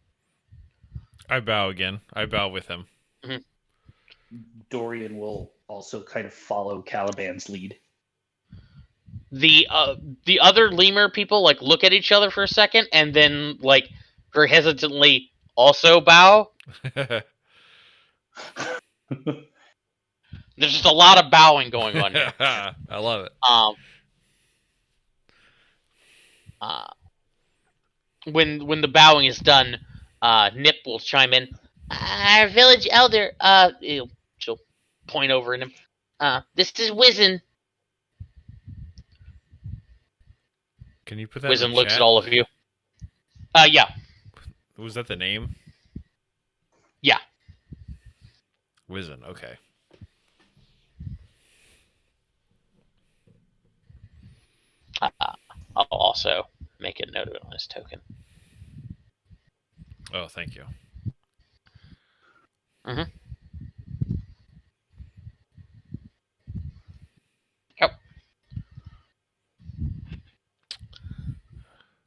I bow again. I bow with him. Mm-hmm. Dorian will also kind of follow Caliban's lead. The other lemur people look at each other for a second and then very hesitantly also bow. There's just a lot of bowing going on here. I love it. When the bowing is done, Nip will chime in. Our village elder, she'll point over at him. This is Wizen. Can you put that in Wizen the looks chat? at all of you. Yeah. Was that the name? Yeah. Wizen, okay. I'll also make a note of it on this token. Oh, thank you. Mm-hmm. Yep.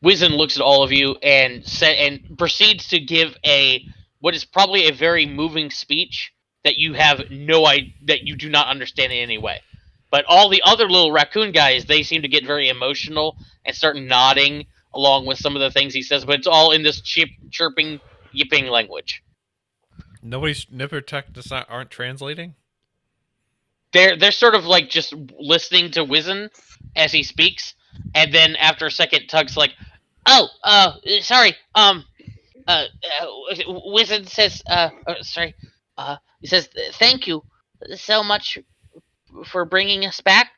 Wizen looks at all of you and proceeds to give what is probably a very moving speech that you have that you do not understand in any way. But all the other little raccoon guys, they seem to get very emotional and start nodding along with some of the things he says, but it's all in this chirping, yipping language. Nobody's Nip or Tuck aren't translating? They're sort of just listening to Wizen as he speaks, and then after a second, Tug's like, "Oh, sorry. Wizard says, sorry, he says, thank you so much for bringing us back.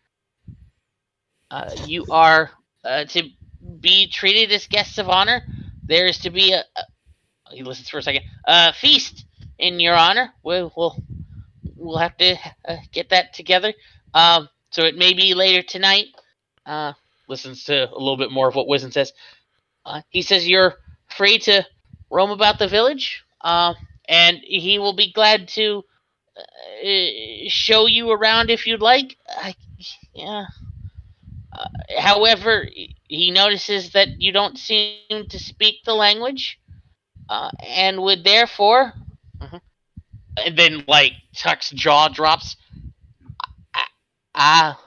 You are to be treated as guests of honor. There is to be he listens for a second, feast in your honor. We'll have to get that together. So it may be later tonight. Listens to a little bit more of what Wizen says. He says you're free to roam about the village, and he will be glad to show you around if you'd like. Yeah. However, he notices that you don't seem to speak the language, and would therefore. Mhm. And then, like, Tuck's jaw drops. Ah,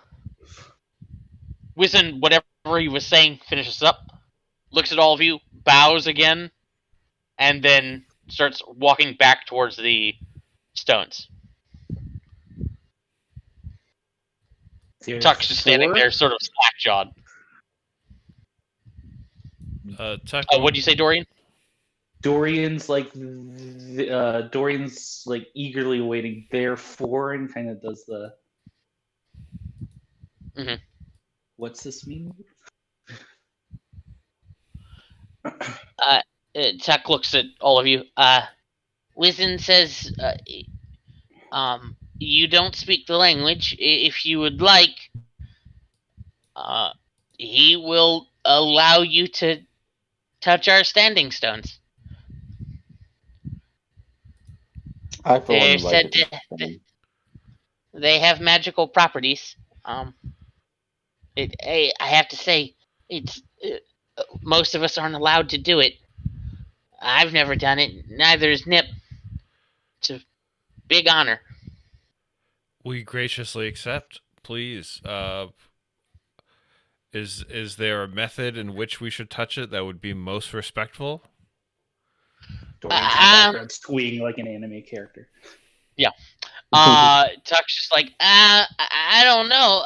Wizen, whatever he was saying, finishes up, looks at all of you, bows again, and then starts walking back towards the stones. Tuck's just standing there, sort of slack-jawed. Tuck, What'd you say, Dorian? Dorian's like eagerly waiting therefore, and kind of does the. Mhm. What's this mean? Tuck looks at all of you. Wizen says, you don't speak the language. If you would like, uh, he will allow you to touch our standing stones. I for one They're would like said to. they have magical properties. I have to say, it's most of us aren't allowed to do it. I've never done it. Neither is Nip. It's a big honor. we graciously accept. Please. Is there a method in which we should touch it that would be most respectful? Dorian's in the background squealing like an anime character. Yeah. Tuck's just like, I don't know.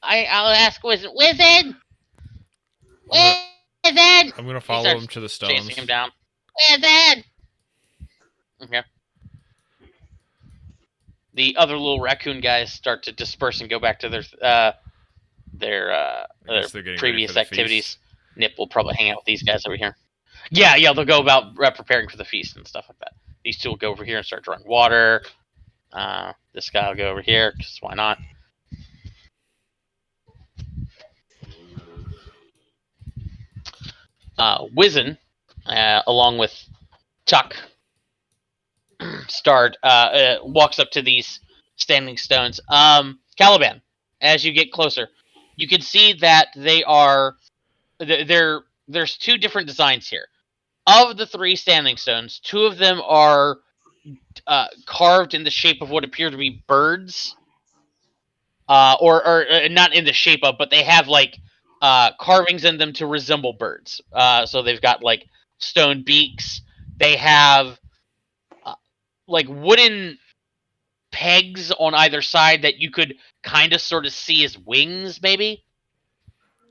I'll ask Wizard. Wizard! Wizard! I'm gonna follow him to the stones. Chasing him down. Wizard! Okay. The other little raccoon guys start to disperse and go back to their previous activities. Feast. Nip will probably hang out with these guys over here. Yeah, they'll go about preparing for the feast and stuff like that. These two will go over here and start drawing water. This guy will go over here, because why not? Wizen, along with Chuck, walks up to these standing stones. Caliban, as you get closer, you can see that they are. There's two different designs here. Of the three standing stones, two of them are carved in the shape of what appear to be birds, or not in the shape of, but they have like carvings in them to resemble birds. So they've got like stone beaks. They have like wooden pegs on either side that you could kind of sort of see as wings, maybe.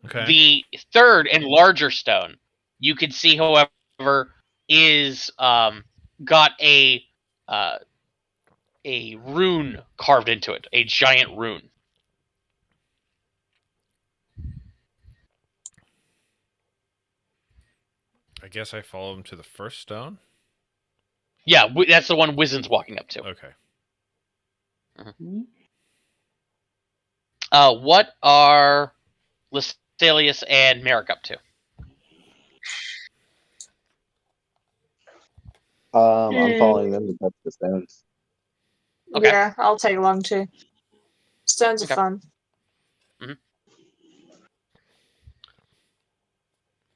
Okay. The third and larger stone, you could see, however, is got a rune carved into it, a giant rune. I guess I follow him to the first stone. Yeah, that's the one Wizen's walking up to. Okay. Mm-hmm. What are Lysalius and Merrick up to? I'm following them to touch the stones. Okay. Yeah, I'll tag along too. Stones Okay. are fun. Mm-hmm.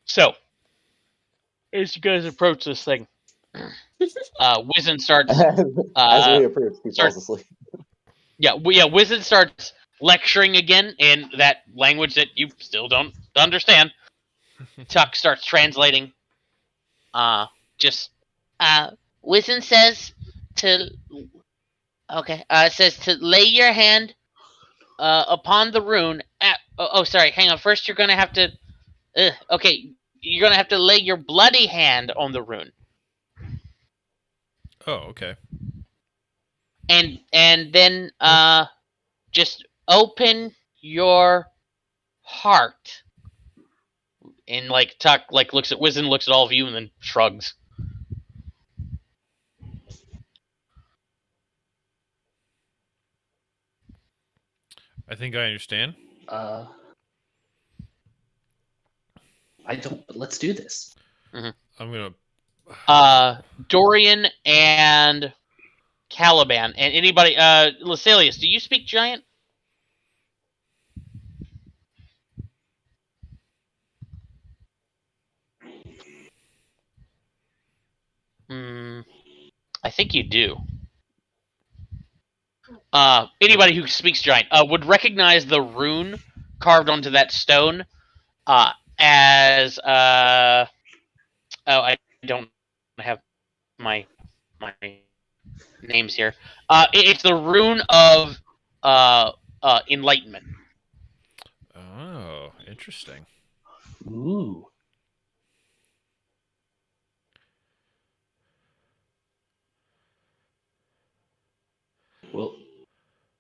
So, as you guys approach this thing, Wizen starts. As we approach, he falls asleep. Yeah, Wizen starts lecturing again in that language that you still don't understand. Tuck starts translating. Wizen says to. Okay. Says to lay your hand upon the rune. Sorry. Hang on. First, you're gonna have to. Okay. You're gonna have to lay your bloody hand on the rune. Oh, okay. And then just open your heart. And like Tuck like looks at Wizen, looks at all of you, and then shrugs. I think I understand. I don't. But let's do this. I'm gonna. Dorian and Caliban and anybody. Lucilius, do you speak Giant? I think you do. Anybody who speaks Giant would recognize the rune carved onto that stone as oh, I don't have my names here. It's the rune of enlightenment. Oh, interesting. Ooh. Well,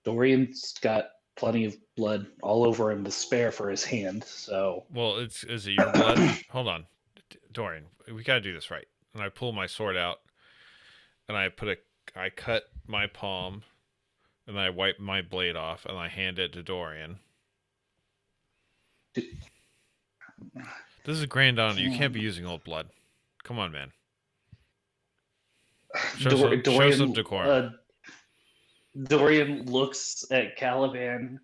Dorian's got plenty of blood all over him to spare for his hand, so. Well, is it your blood? Hold on, Dorian. We gotta do this right. And I pull my sword out, and I cut my palm, and I wipe my blade off, and I hand it to Dorian. This is a grand honor. You can't be using old blood. Come on, man. Show some decorum. Dorian looks at Caliban,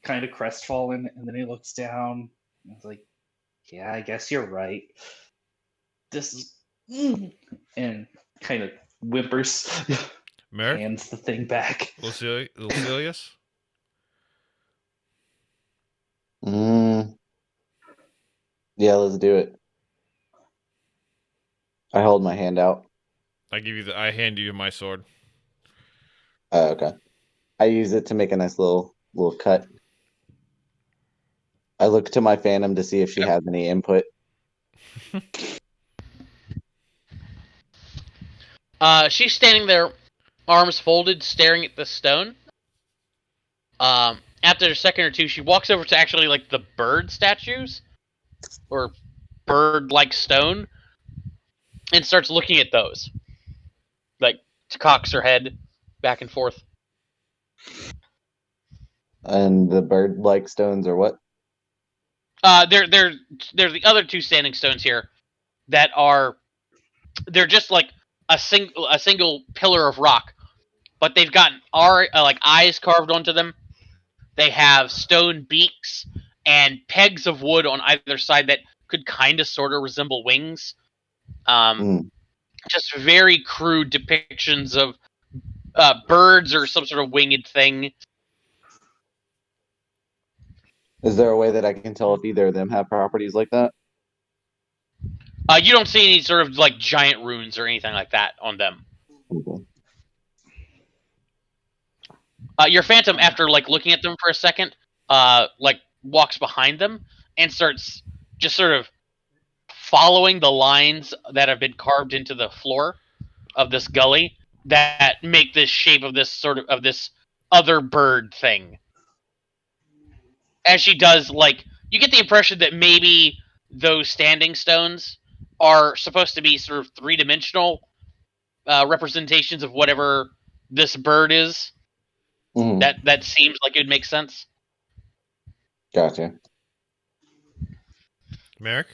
kind of crestfallen, and then he looks down. And he's like, "Yeah, I guess you're right. This is," and kind of whimpers, Merrick? hands the thing back. Lucilius? Yeah, let's do it. I hold my hand out. I hand you my sword. Okay. I use it to make a nice little cut. I look to my phantom to see if she has any input. She's standing there, arms folded, staring at the stone. After a second or two, she walks over to actually like the bird statues or bird-like stone, and starts looking at those. Like cocks her head back and forth. And the bird-like stones are what? There's the other two standing stones here that they're just like a single pillar of rock, but they've got like eyes carved onto them. They have stone beaks and pegs of wood on either side that could kind of sort of resemble wings. Just very crude depictions of birds or some sort of winged thing. Is there a way that I can tell if either of them have properties like that? You don't see any sort of like giant runes or anything like that on them. Okay. Your phantom, after like looking at them for a second, like walks behind them and starts just sort of following the lines that have been carved into the floor of this gully that make this shape of this other bird thing. As she does, like, you get the impression that maybe those standing stones are supposed to be sort of three-dimensional representations of whatever this bird is. That seems like it would make sense. Gotcha. Merrick?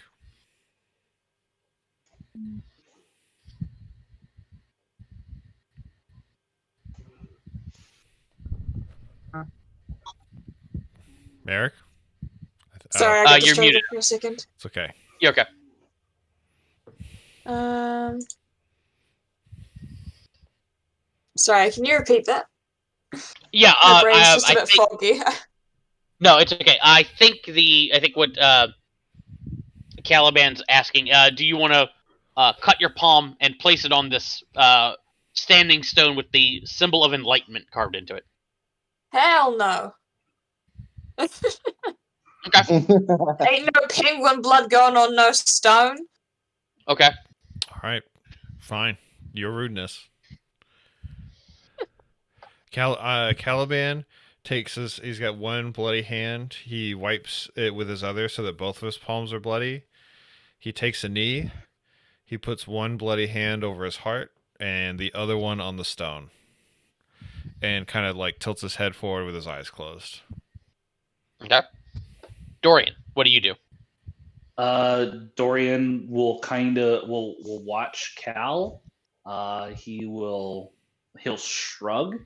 Merrick? Sorry, I got you're distracted muted. for a second. It's okay. You're okay. Sorry, can you repeat that? Yeah, My brain's just a bit foggy. No, it's okay. I think what Caliban's asking, do you want to cut your palm and place it on this standing stone with the symbol of enlightenment carved into it? Hell no. Okay. Ain't no penguin blood going on no stone. Okay. All right. Fine. Your rudeness. Caliban takes his. He's got one bloody hand. He wipes it with his other so that both of his palms are bloody. He takes a knee. He puts one bloody hand over his heart and the other one on the stone, and kind of like tilts his head forward with his eyes closed. Okay. Dorian, what do you do? Dorian will will watch Cal. He'll shrug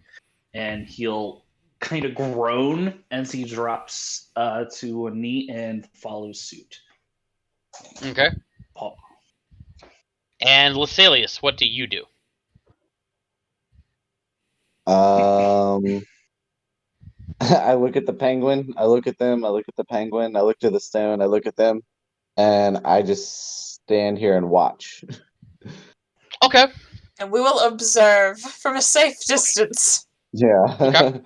and he'll kind of groan as he drops to a knee and follows suit. Okay. Paul. And Lasalius, what do you do? I look at the penguin. I look at them. I look at the penguin. I look to the stone. I look at them, and I just stand here and watch. Okay. And we will observe from a safe distance. Yeah. Okay.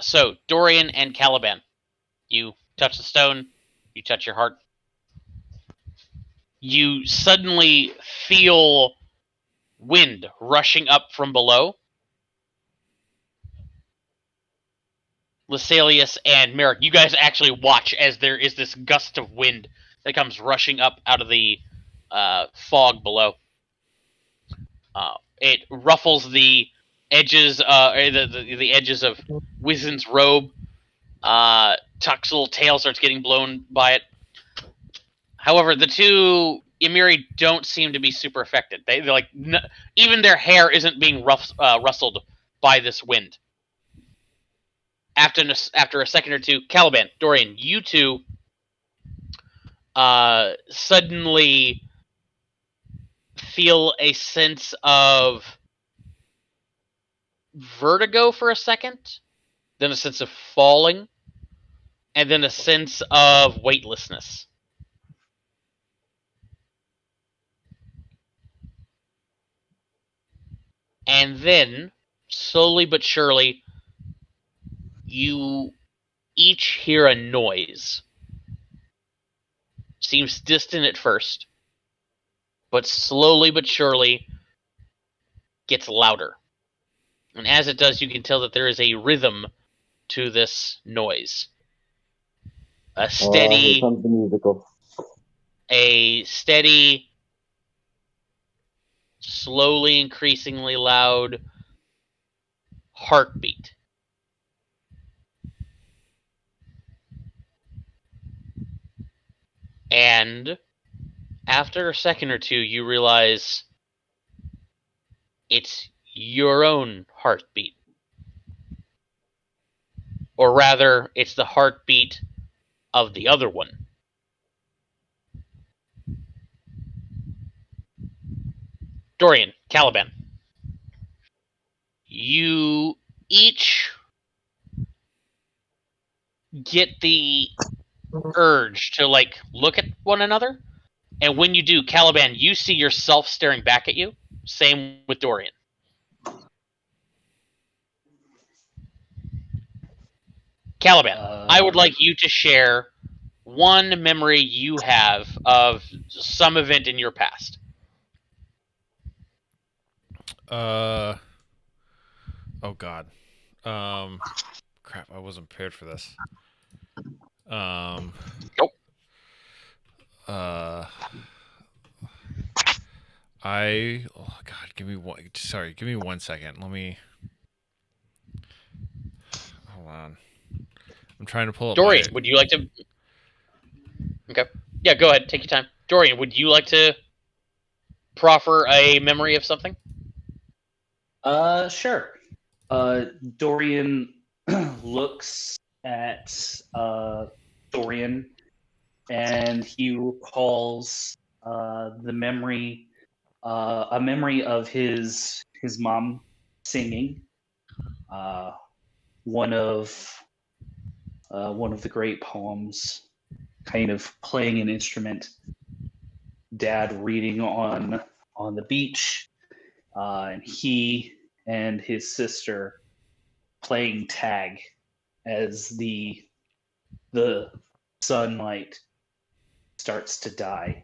So Dorian and Caliban, you touch the stone, you touch your heart. You suddenly feel wind rushing up from below. Lasalius and Merrick, you guys actually watch as there is this gust of wind that comes rushing up out of the fog below. It ruffles the edges, the edges of Wizen's robe. Tuck's little tail starts getting blown by it. However, the two Emiri don't seem to be super affected. They're like even their hair isn't being rustled by this wind. After a second or two, Caliban, Dorian, you two suddenly feel a sense of vertigo for a second, then a sense of falling, and then a sense of weightlessness. And then, slowly but surely, you each hear a noise. Seems distant at first, but slowly but surely gets louder. And as it does, you can tell that there is a rhythm to this noise. Here comes the musical. A steady, slowly increasingly loud heartbeat. And after a second or two, you realize it's your own heartbeat. Or rather, it's the heartbeat of the other one. Dorian, Caliban, you each get the urge to look at one another, and when you do, Caliban, you see yourself staring back at you. Same with Dorian. Caliban, I would like you to share one memory you have of some event in your past. Oh God. Crap, I wasn't prepared for this. Nope. Oh God, give me 1 second. Let me hold on. I'm trying to pull up Dorian, would you like to? Okay. Yeah, go ahead. Take your time. Dorian, would you like to proffer a memory of something? Sure. Dorian looks at Dorian and he recalls a memory of his mom singing one of the great poems, kind of playing an instrument, dad reading on the beach, and he and his sister playing tag as the sunlight starts to die.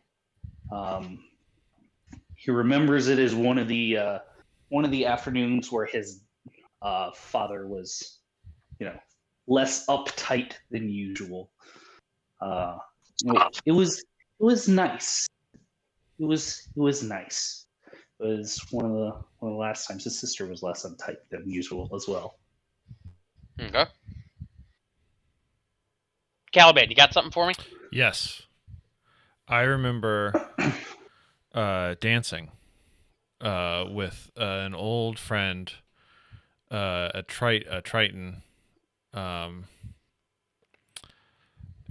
He remembers it as one of the one of the afternoons where his father was, less uptight than usual. It was nice. It was nice. It was one of the last times his sister was less uptight than usual as well. Okay. Caliban, you got something for me? Yes. I remember dancing with an old friend, a Triton,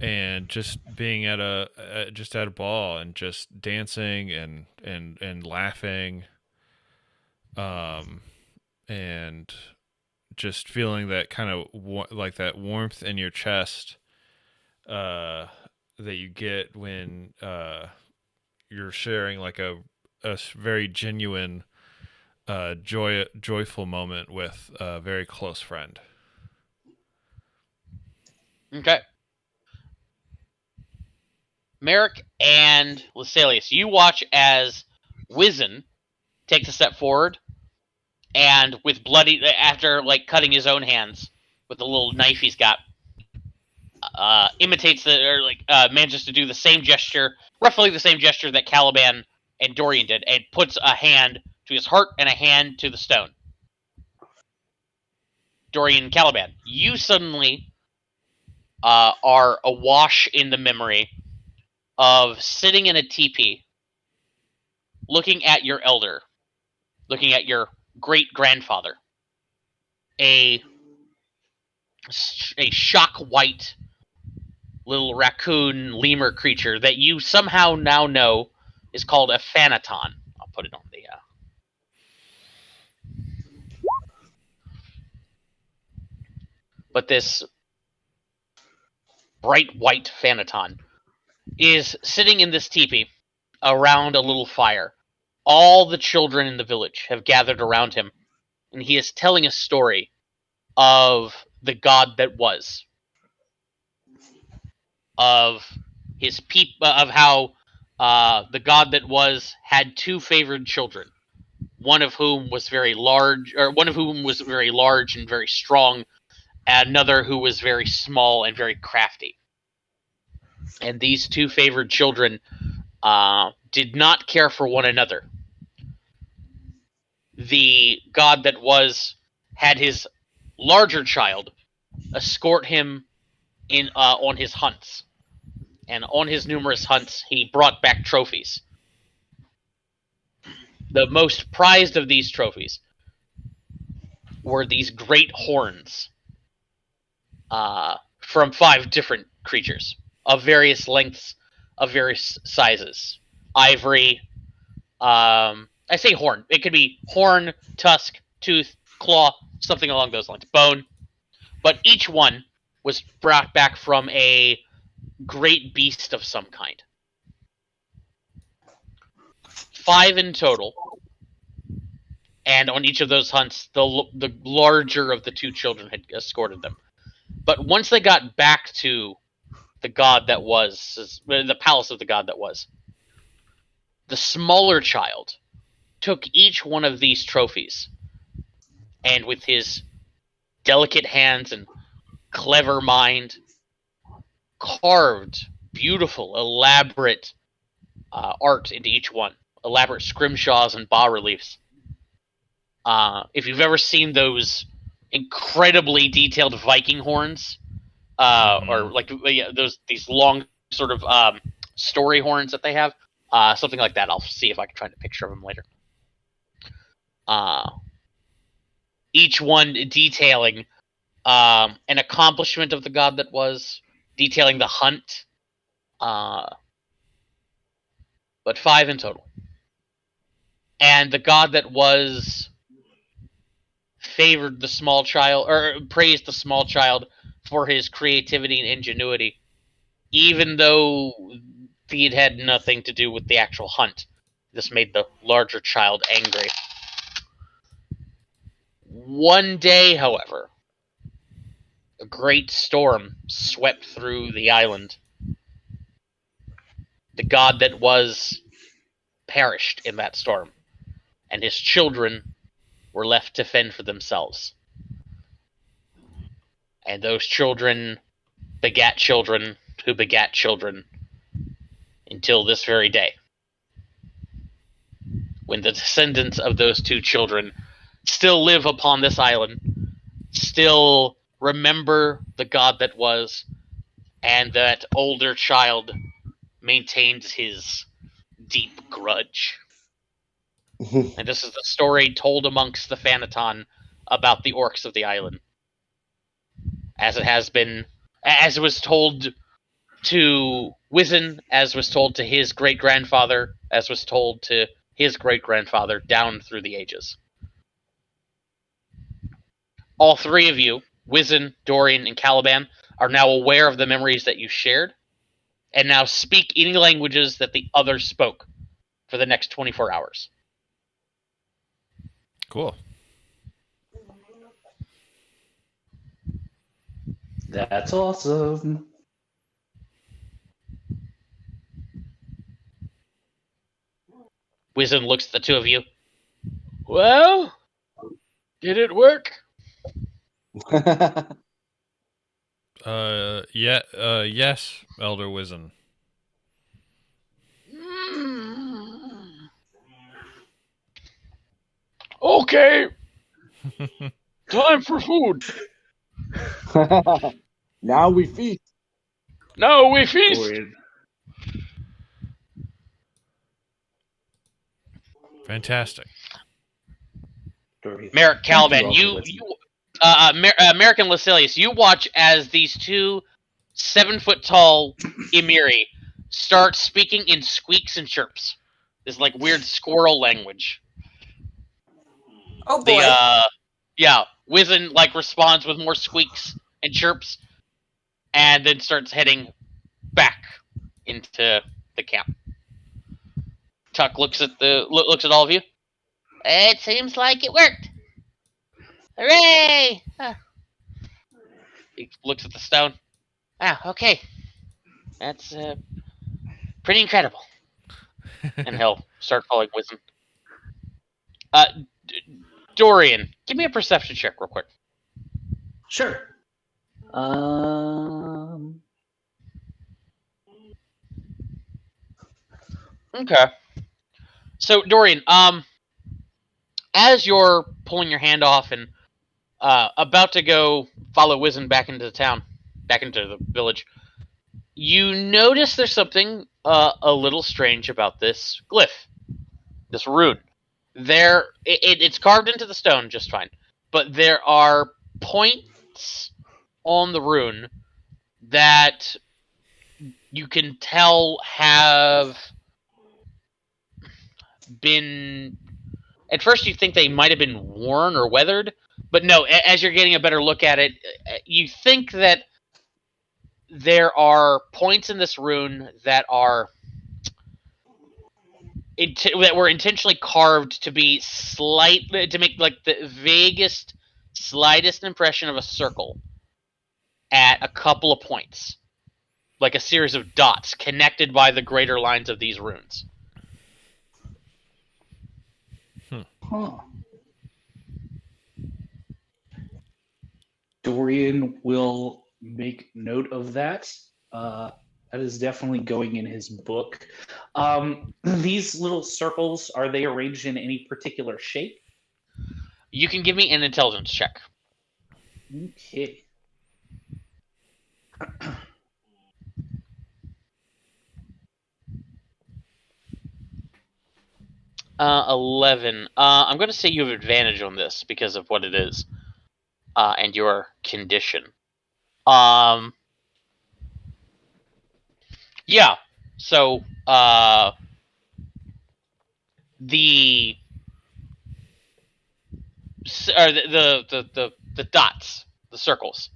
and just being at a ball and just dancing and laughing, and just feeling that kind of like that warmth in your chest that you get when you're sharing like a very genuine joyful moment with a very close friend. Okay. Merrick and Lascelius, you watch as Wizen takes a step forward and with bloody, after like cutting his own hands with the little knife he's got, imitates manages to do the same gesture, roughly the same gesture that Caliban and Dorian did, and puts a hand to his heart and a hand to the stone. Dorian and Caliban, you suddenly are awash in the memory of sitting in a teepee, looking at your elder, looking at your great grandfather, a shock white little raccoon lemur creature that you somehow now know is called a Thanaton. I'll put it on the. But this bright white Thanaton is sitting in this teepee around a little fire. All the children in the village have gathered around him, and he is telling a story of the god that was, of of how the god that was had two favored children, one of whom was very large, and very strong, and another who was very small and very crafty. And these two favored children did not care for one another. The god that was had his larger child escort him in on his hunts, and on his numerous hunts, he brought back trophies. The most prized of these trophies were these great horns from 5 different creatures of various lengths, of various sizes. Ivory, I say horn. It could be horn, tusk, tooth, claw, something along those lines. Bone. But each one was brought back from a great beast of some kind. 5 in total. And on each of those hunts, the larger of the 2 children had escorted them. But once they got back to the god that was, the palace of the god that was, the smaller child took each one of these trophies, and with his delicate hands and clever mind, carved beautiful, elaborate art into each one, elaborate scrimshaws and bas reliefs. If you've ever seen those incredibly detailed Viking horns, or like these long sort of story horns that they have, something like that. I'll see if I can find a picture of them later. Each one detailing an accomplishment of the god that was, detailing the hunt, but 5 in total. And the god that was favored the small child, or praised the small child for his creativity and ingenuity, even though it had nothing to do with the actual hunt. This made the larger child angry. One day, however, a great storm swept through the island. The god that was perished in that storm, and his children were left to fend for themselves. And those children begat children who begat children until this very day, when the descendants of those two children still live upon this island, still remember the god that was, and that older child maintains his deep grudge. And this is the story told amongst the Fanaton about the orcs of the island, as it was told to Wizen, as was told to his great-grandfather, as was told to his great-grandfather, down through the ages. All three of you, Wizen, Dorian, and Caliban, are now aware of the memories that you shared, and now speak any languages that the others spoke for the next 24 hours. Cool. That's awesome. Wizen looks at the two of you. Well, did it work? Yes, Elder Wizen. Okay, time for food. Now we feast. Now we feast. Dorian. Fantastic. Dorian. Merrick, Caliban, Thank you, Elder American Lucilius, you watch as these two 7-foot-tall Emiri start speaking in squeaks and chirps. This like weird squirrel language. Oh boy. Wizen like responds with more squeaks and chirps, and then starts heading back into the camp. Tuck looks at all of you. It seems like it worked. Hooray! He looks at the stone. Okay. That's pretty incredible. And he'll start calling Wizen. Dorian, give me a perception check real quick. Sure. Okay. So Dorian, as you're pulling your hand off and about to go follow Wizen back into the town, back into the village, you notice there's something a little strange about this glyph, this rune. It's carved into the stone just fine, but there are points on the rune that you can tell have been. At first, you think they might have been worn or weathered, but no. As you're getting a better look at it, you think that there are points in this rune that are that were intentionally carved to be to make like the vaguest, slightest impression of a circle at a couple of points, like a series of dots connected by the greater lines of these runes. Huh. Dorian will make note of that. That is definitely going in his book. These little circles, are they arranged in any particular shape? You can give me an intelligence check. Okay. 11. I'm going to say you have advantage on this because of what it is and your condition. Yeah. So the dots, the circles,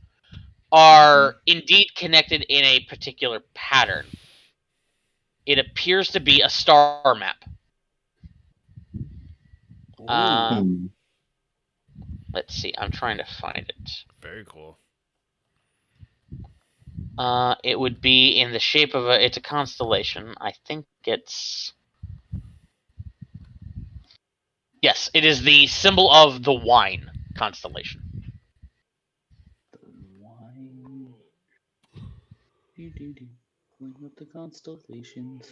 are indeed connected in a particular pattern. It appears to be a star map. Let's see. I'm trying to find it. Very cool. It would be in the shape of it's a constellation. I think it's. Yes, it is the symbol of the wine constellation. Wine. Do. Pulling up the constellations.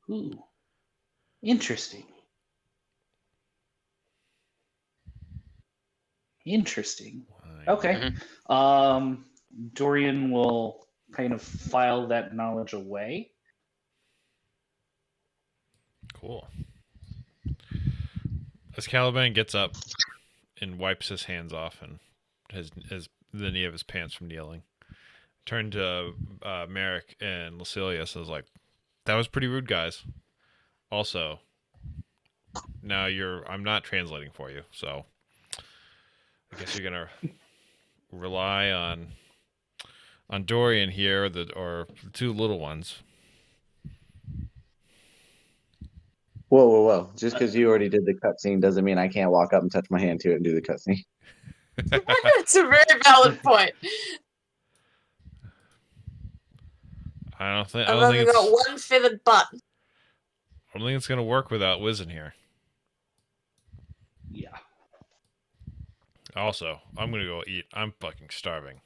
Ooh, interesting. Interesting. Okay. Dorian will kind of file that knowledge away. Cool. As Caliban gets up and wipes his hands off and the knee of his pants from kneeling, turned to Merrick and Lucilia, says like, "That was pretty rude, guys. Also, now I'm not translating for you, so I guess you're gonna rely on Dorian here, or the two little ones." Whoa. Just because you already did the cutscene doesn't mean I can't walk up and touch my hand to it and do the cutscene. It's a very valid point. I don't think I've only got one feathered butt. I don't think it's gonna work without Wiz in here. Yeah. Also, I'm gonna go eat. I'm fucking starving.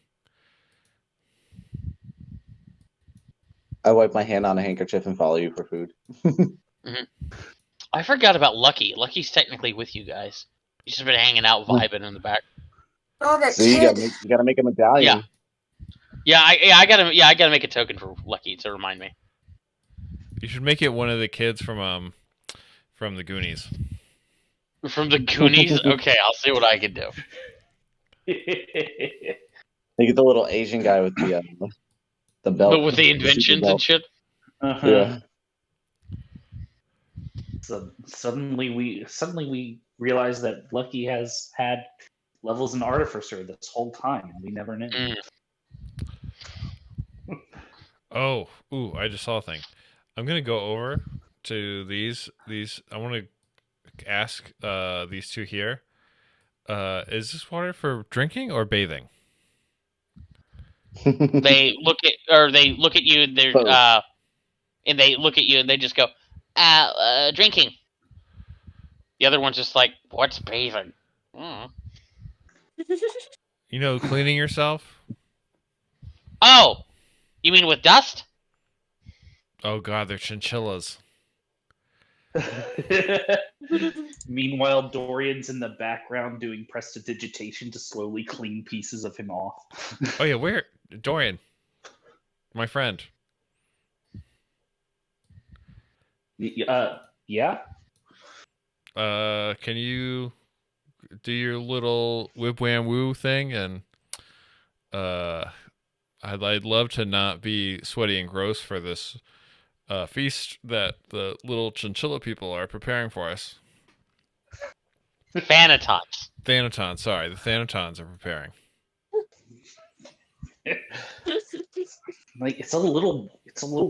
I wipe my hand on a handkerchief and follow you for food. I forgot about Lucky. Lucky's technically with you guys. He's just been hanging out, vibing in the back. Oh, that So kid. you gotta make a medallion. I gotta make a token for Lucky to remind me. You should make it one of the kids from the Goonies. From the Goonies? Okay, I'll see what I can do. They get the little Asian guy with the belt. But with the inventions and shit? Uh-huh. Yeah. So suddenly we realize that Lucky has had levels in Artificer this whole time, and we never knew. Oh, I just saw a thing. I'm gonna go over to these. I want to ask these two here. Is this water for drinking or bathing? They look at you and they're Both. and they look at you and they just go, drinking. The other one's just like, what's bathing? You know, cleaning yourself. Oh, you mean with dust? Oh God, they're chinchillas. Meanwhile, Dorian's in the background doing prestidigitation to slowly clean pieces of him off. Oh yeah, where Dorian, my friend. Yeah. Can you do your little whip wham woo thing? And I'd love to not be sweaty and gross for this feast that the little chinchilla people are preparing for us. Thanatons. Thanatons, sorry, the Thanatons are preparing. Like it's a little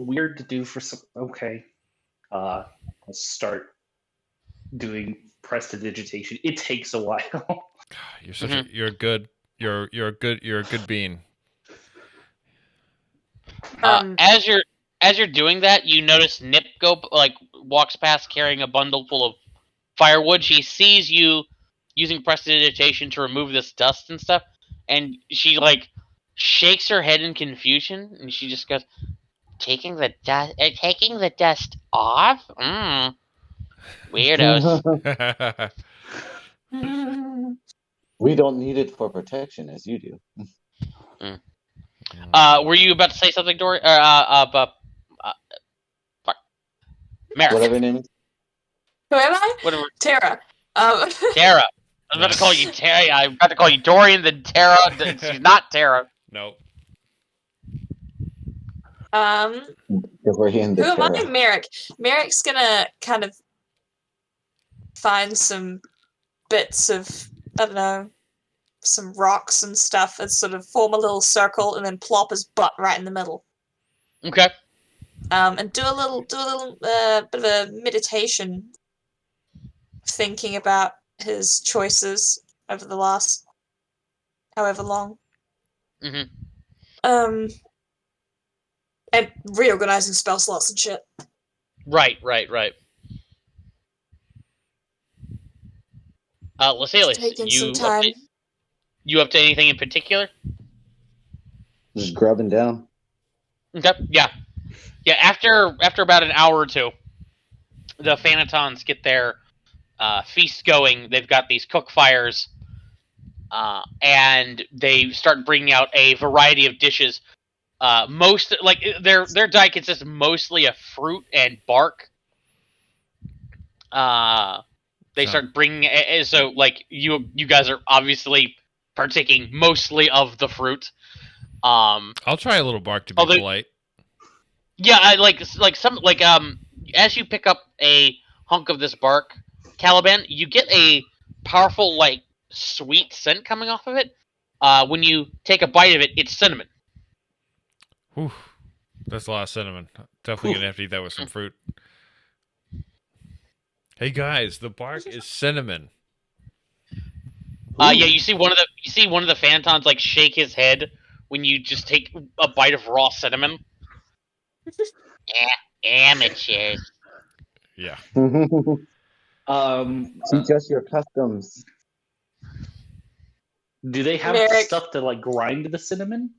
weird to do for some. Okay, I'll start doing prestidigitation. It takes a while. You're a good bean. As you're doing that, you notice Nip walks past carrying a bundle full of firewood. She sees you using prestidigitation to remove this dust and stuff, and she shakes her head in confusion, and she just goes, taking the dust off? Weirdos. We don't need it for protection as you do. Were you about to say something, Dory? Merrick. Whatever your name is. Who am I? Whatever. Tara. Tara. I was about to call you Tara. I'm about to call you Dorian, then Tara. She's not Tara. Nope. Who am I? Merrick. Merrick's gonna kind of find some bits of, I don't know, some rocks and stuff and sort of form a little circle and then plop his butt right in the middle. Okay. And do a little bit of a meditation, thinking about his choices over the last however long. Hmm. And reorganizing spell slots and shit. Right. Lasalius, Taking some time. you up to anything in particular? Just grubbing down. Okay. Yeah. After about an hour or two, the Phanatons get their feast going. They've got these cook fires, and they start bringing out a variety of dishes. Most like their diet consists mostly of fruit and bark. They start bringing so like you guys are obviously partaking mostly of the fruit. I'll try a little bark to be polite. Yeah, I like some as you pick up a hunk of this bark, Caliban, you get a powerful like sweet scent coming off of it. When you take a bite of it, it's cinnamon. Whew. That's a lot of cinnamon. Definitely gonna have to eat that with some fruit. Hey guys, the bark is cinnamon. Yeah, you see one of the Phantons like shake his head when you just take a bite of raw cinnamon. Amateurs. Yeah. Teach us your customs. Do they have Merrick. stuff to like grind the cinnamon?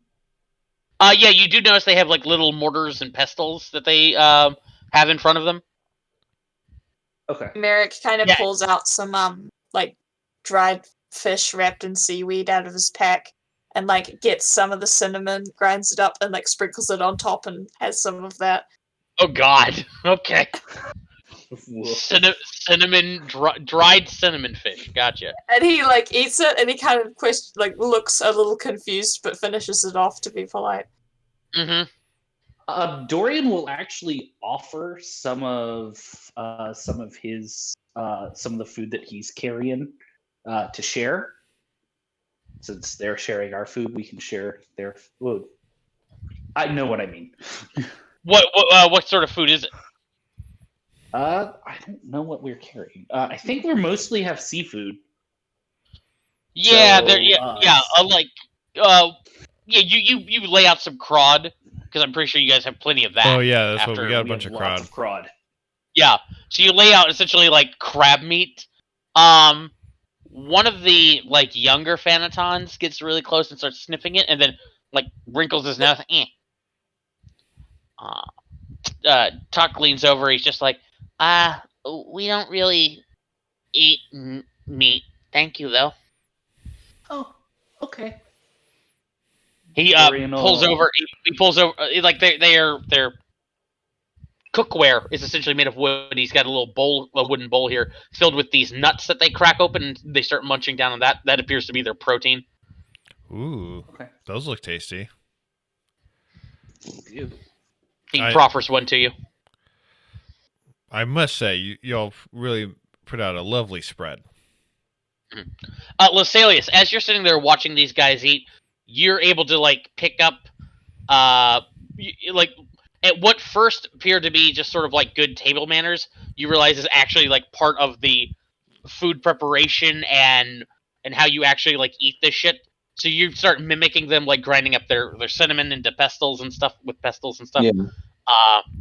Yeah, you do notice they have like little mortars and pestles that they have in front of them. Okay. Merrick kind of pulls out some like dried fish wrapped in seaweed out of his pack and like gets some of the cinnamon, grinds it up, and like sprinkles it on top and has some of that. Oh God. Okay. Cinnamon dried cinnamon fish. Gotcha. And he like eats it and he kind of looks a little confused but finishes it off to be polite. Mm-hmm. Dorian will actually offer some of his some of the food that he's carrying to share. Since they're sharing our food, we can share their food. I know what I mean. What sort of food is it? I don't know what we're carrying. I think we mostly have seafood. Yeah, So, you lay out some crawd because I'm pretty sure you guys have plenty of that. Oh yeah, that's what we got. A bunch of lots of crawd. Yeah, so you lay out essentially like crab meat. One of the like younger Phanatons gets really close and starts sniffing it, and then like wrinkles his nose. Tuck leans over. He's just like, we don't really eat meat. Thank you, though. Oh, okay. He pulls over. He pulls over. Like their cookware is essentially made of wood. He's got a wooden bowl here, filled with these nuts that they crack open, and they start munching down on that. That appears to be their protein. Ooh, okay. Those look tasty. He proffers one to you. I must say, y'all really put out a lovely spread. Lasalius, as you're sitting there watching these guys eat, you're able to like pick up, like at what first appeared to be just sort of like good table manners, you realize is actually like part of the food preparation and how you actually like eat this shit. So you start mimicking them, like grinding up their cinnamon into pestles and stuff. Yeah.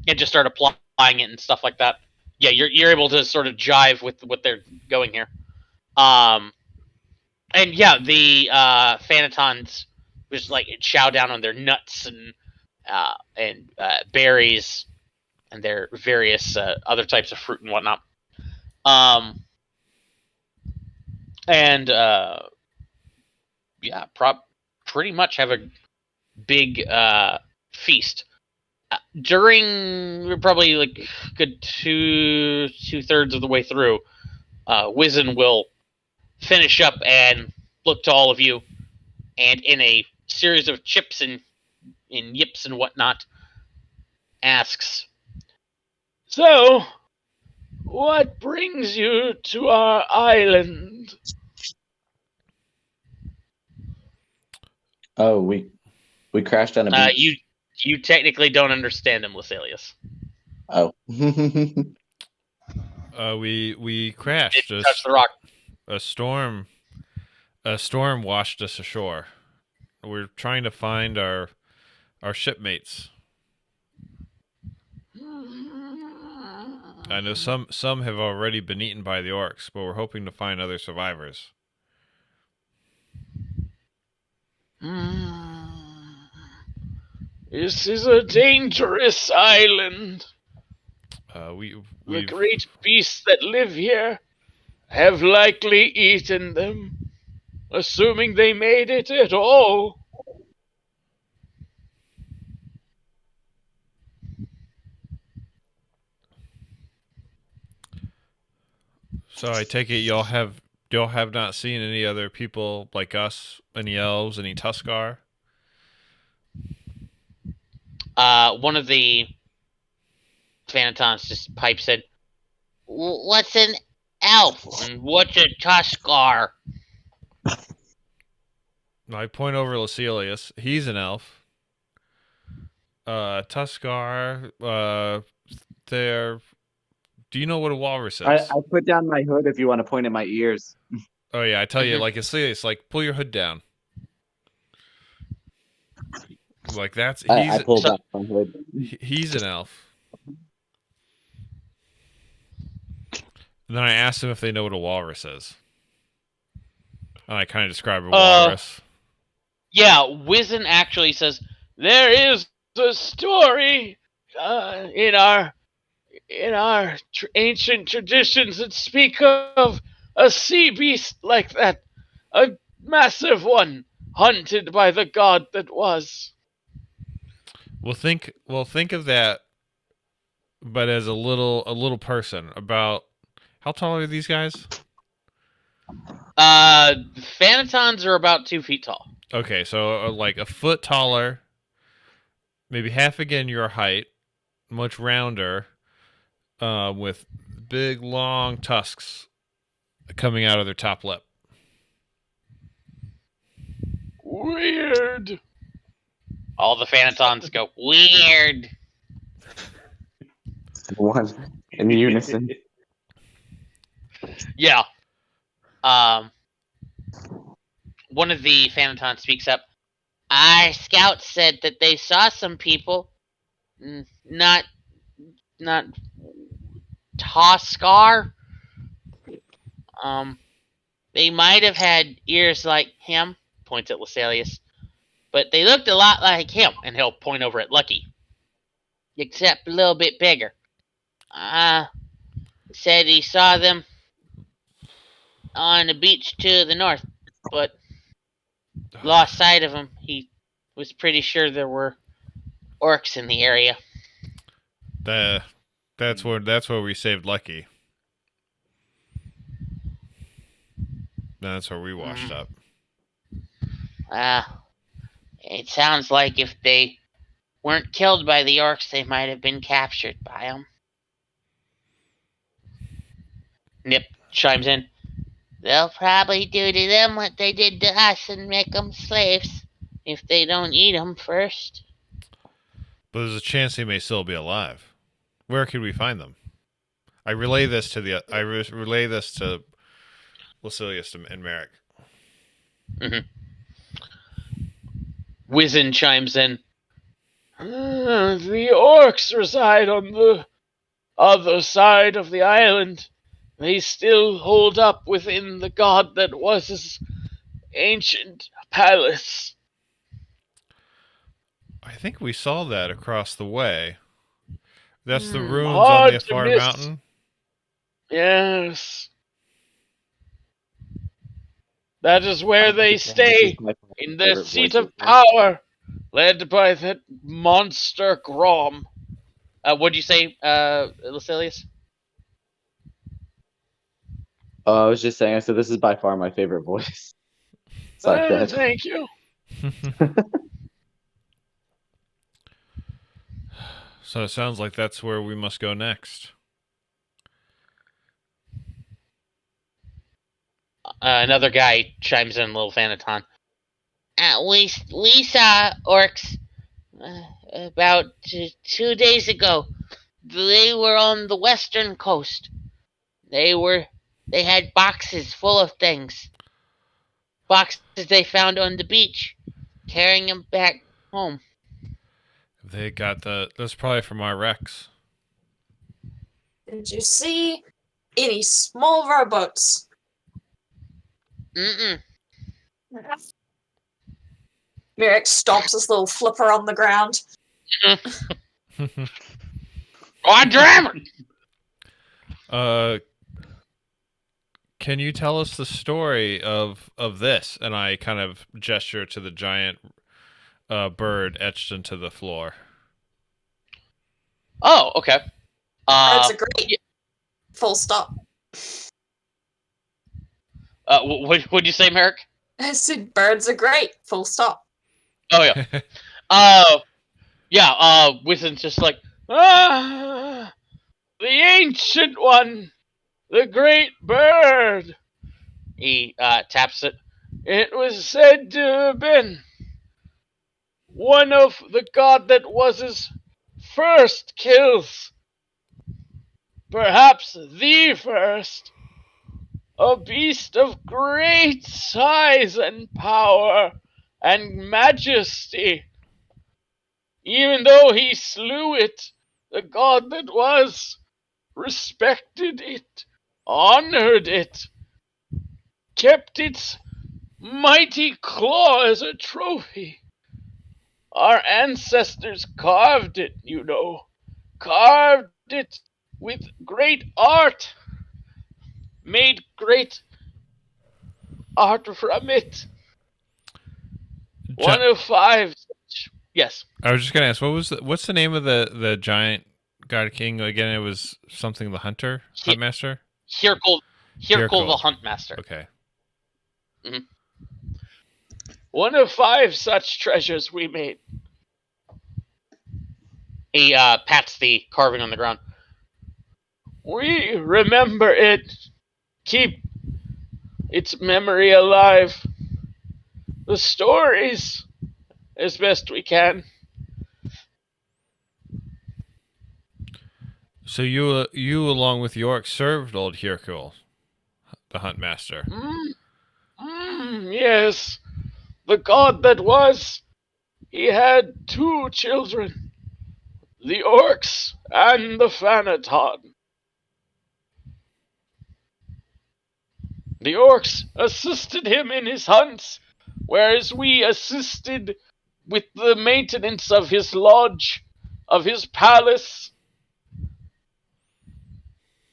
And just start applying it and stuff like that. Yeah, you're able to sort of jive with what they're going here. And yeah, the Phanatons just like chow down on their nuts and berries and their various other types of fruit and whatnot. And yeah, pretty much have a big feast. During probably like good two-thirds of the way through, Wizen will finish up and look to all of you, and in a series of chips and yips and whatnot, asks, "So, what brings you to our island?" Oh, we crashed on a beach. You technically don't understand him, Lasalius. Oh. We crashed. Touch the rock. A storm A storm washed us ashore. We're trying to find our shipmates. I know some have already been eaten by the orcs, but we're hoping to find other survivors. This is a dangerous island. The The we've great beasts that live here have likely eaten them, assuming they made it at all. So I take it y'all have not seen any other people like us, any elves, any Tuskar? One of the Phanatons just pipes in, "What's an elf? And what's a Tuskar?" I point over Lucilius. He's an elf. Tuskar, they're. Do you know what a walrus I is? put down my hood if you want to point at my ears. Oh yeah, I tell you, Mhm. like Lucilius, like pull your hood down. Like that's I he's pulled So, back my hood. he's an elf. And then I asked him if they know what a walrus is. And I kind of describe a walrus. yeah, Wizen actually says there is a story in our ancient traditions that speak of a sea beast like that, a massive one hunted by the god that was. We'll think of that, but as a little person. About how tall are these guys? Phanatons are about 2 feet tall. Okay, so like a foot taller, maybe half again your height, much rounder, with big long tusks coming out of their top lip. Weird. All the Phanatons go weird. One in unison. Yeah. One of the Phanatons speaks up. Our scouts said that they saw some people, not Toskar. Um, they might have had ears like him. Points at Lasalius, but they looked a lot like him, and he'll point over at Lucky, except a little bit bigger. Said he saw them on the beach to the north, but lost sight of them. He was pretty sure there were orcs in the area. That's where we saved Lucky. That's where we washed up. It sounds like if they weren't killed by the orcs, they might have been captured by them. Nip chimes in. They'll probably do to them what they did to us and make them slaves if they don't eat them first. But there's a chance they may still be alive. Where could we find them? I relay this to Lucilius and Merrick. Mm-hmm. Wizen chimes in. The orcs reside on the other side of the island. They still hold up within the god that was his ancient palace. I think we saw that across the way. That's the ruins on Hard the to far miss. mountain. Yes. That is where they stay, in their seat of power, led by that monster Grom. What'd you say, Lucilius? I was just saying. I said this is by far my favorite voice. So I said. Thank you. So it sounds like that's where we must go next. Another guy chimes in, little Thanaton. We saw orcs about 2 days ago. They were on the western coast. They had boxes full of things. boxes they found on the beach, carrying them back home. They got that's probably from our wrecks. Did you see any small rowboats? Mm-mm. Merrick stomps his little flipper on the ground. God damn it! Can you tell us the story of this? And I kind of gesture to the giant bird etched into the floor. Oh, okay. Birds are great. yeah. Full stop. What'd you say, Merrick? I said birds are great. Full stop. Oh yeah. Wisdom's just like, the ancient one, the great bird. He taps it. It was said to have been one of the god that was his first kills. Perhaps the first. A beast of great size and power and majesty. Even though he slew it, the god that was respected it, honored it, kept its mighty claw as a trophy. Our ancestors carved it, you know, carved it with great art, made great art from it. One of 5. Yes. I was just gonna ask, what's the name of the giant god king again? It was something the hunter, huntmaster. Hirkul the Huntmaster. Okay. Mm-hmm. One of 5 such treasures we made. He pats the carving on the ground. We remember it. Keep its memory alive. The stories, as best we can. So you along with York served old Hirkul, the Huntmaster. Yes. The god that was. He had 2 children. The orcs and the Thanaton. The orcs assisted him in his hunts, whereas we assisted with the maintenance of his lodge, of his palace.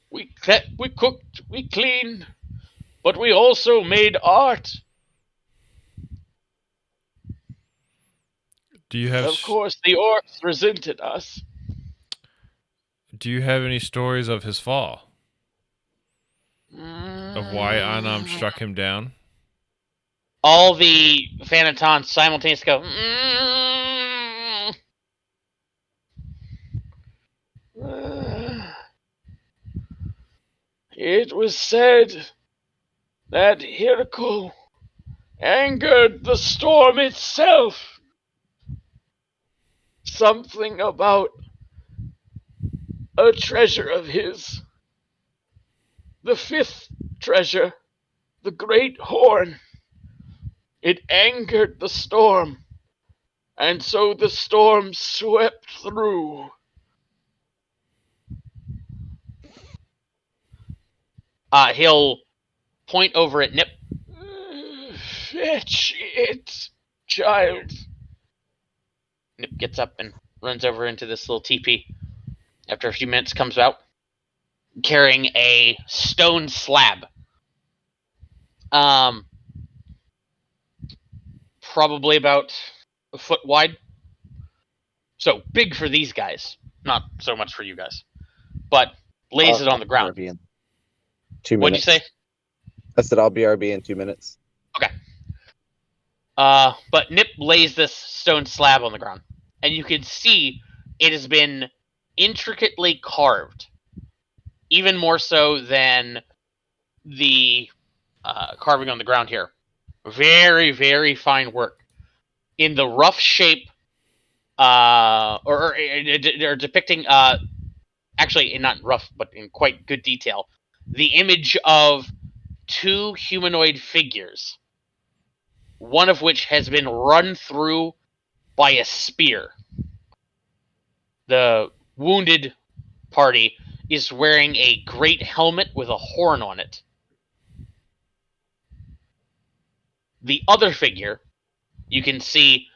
We cooked, we cleaned, but we also made art. Do you have? Of course, the orcs resented us. Do you have any stories of his fall? Of why Anam struck him down? All the Thanatons simultaneously go. It was said that Hirkul angered the storm itself. Something about a treasure of his. The 5th treasure, the great horn. It angered the storm, and so the storm swept through. He'll point over at Nip. Fetch it, child. Nip gets up and runs over into this little teepee. After a few minutes, comes out carrying a stone slab. Probably about a foot wide. So big for these guys, not so much for you guys. But lays it on the ground. RB in 2 minutes. What'd you say? I said I'll be RB in 2 minutes. Okay. But Nip lays this stone slab on the ground, and you can see it has been intricately carved, even more so than the carving on the ground here. Very, very fine work. In the rough shape, or depicting, actually not rough, but in quite good detail, the image of 2 humanoid figures one of which has been run through by a spear. The wounded party is wearing a great helmet with a horn on it. The other figure, you can see,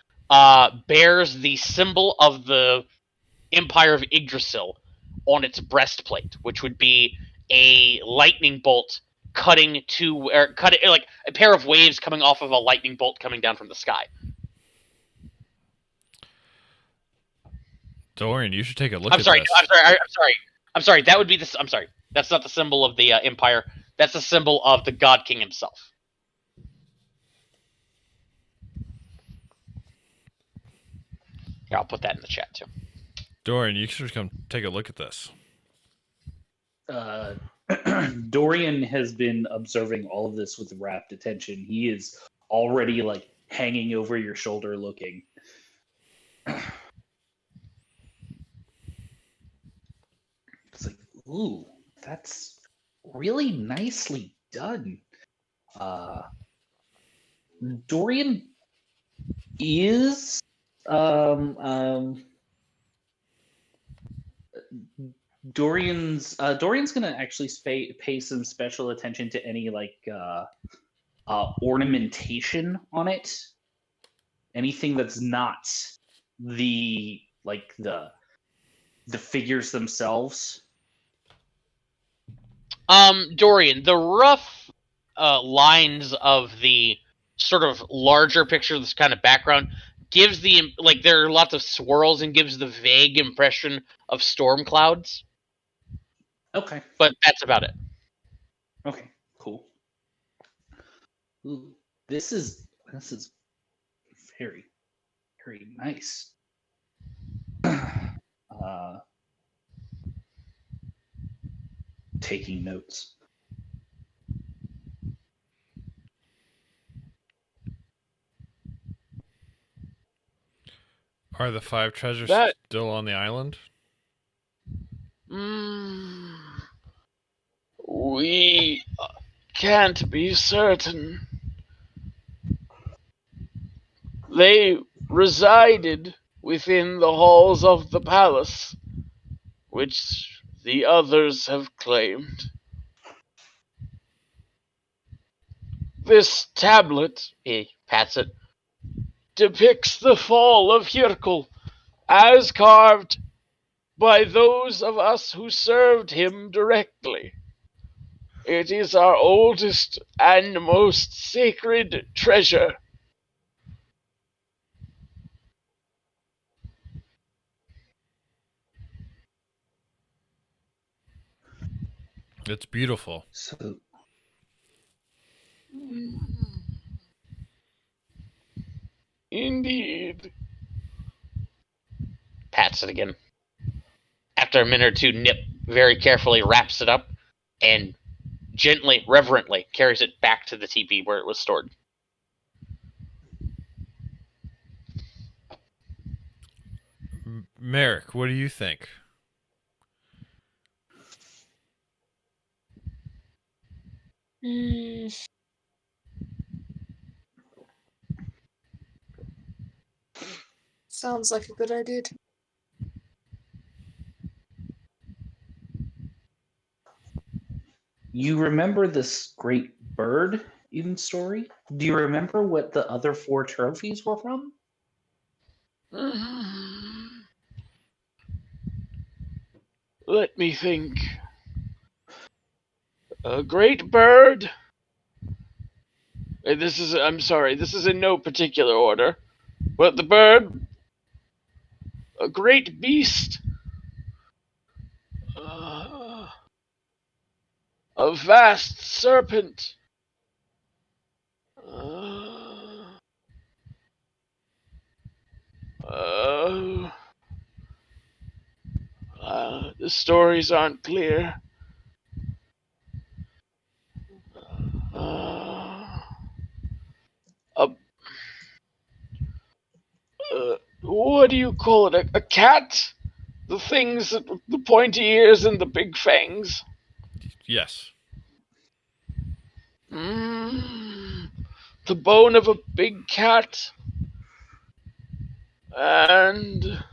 bears the symbol of the Empire of Yggdrasil on its breastplate, which would be a lightning bolt cutting like a pair of waves coming off of a lightning bolt coming down from the sky. Dorian, you should take a look I'm at sorry. this. I'm sorry. That would be this. I'm sorry. That's not the symbol of the Empire. That's the symbol of the God King himself. Here, I'll put that in the chat too. Dorian, you should come take a look at this. Dorian has been observing all of this with rapt attention. He is already like hanging over your shoulder looking. It's like, ooh, that's really nicely done. Dorian is Dorian's gonna actually pay some special attention to any like ornamentation on it. Anything that's not the figures themselves. Dorian, the rough lines of the sort of larger picture, this kind of background, gives the like there are lots of swirls and gives the vague impression of storm clouds. Okay. But that's about it. Okay, cool. Ooh, this is very, very nice. Taking notes. Are the 5 treasures still on the island? We can't be certain. They resided within the halls of the palace, which the others have claimed. This tablet, he pats it, depicts the fall of Hirkul as carved by those of us who served him directly. It is our oldest and most sacred treasure. It's beautiful. So Indeed. Pats it again. After a minute or two, Nip very carefully wraps it up and gently, reverently carries it back to the teepee where it was stored. Merrick, what do you think? Sounds like a good idea. you remember this great bird in story? Do you remember what the other 4 trophies were from? Let me think. A great bird. I'm sorry, this is in no particular order. But the bird, a great beast, a vast serpent, the stories aren't clear. What do you call it? A cat? The things with the pointy ears and the big fangs? Yes. the bone of a big cat, and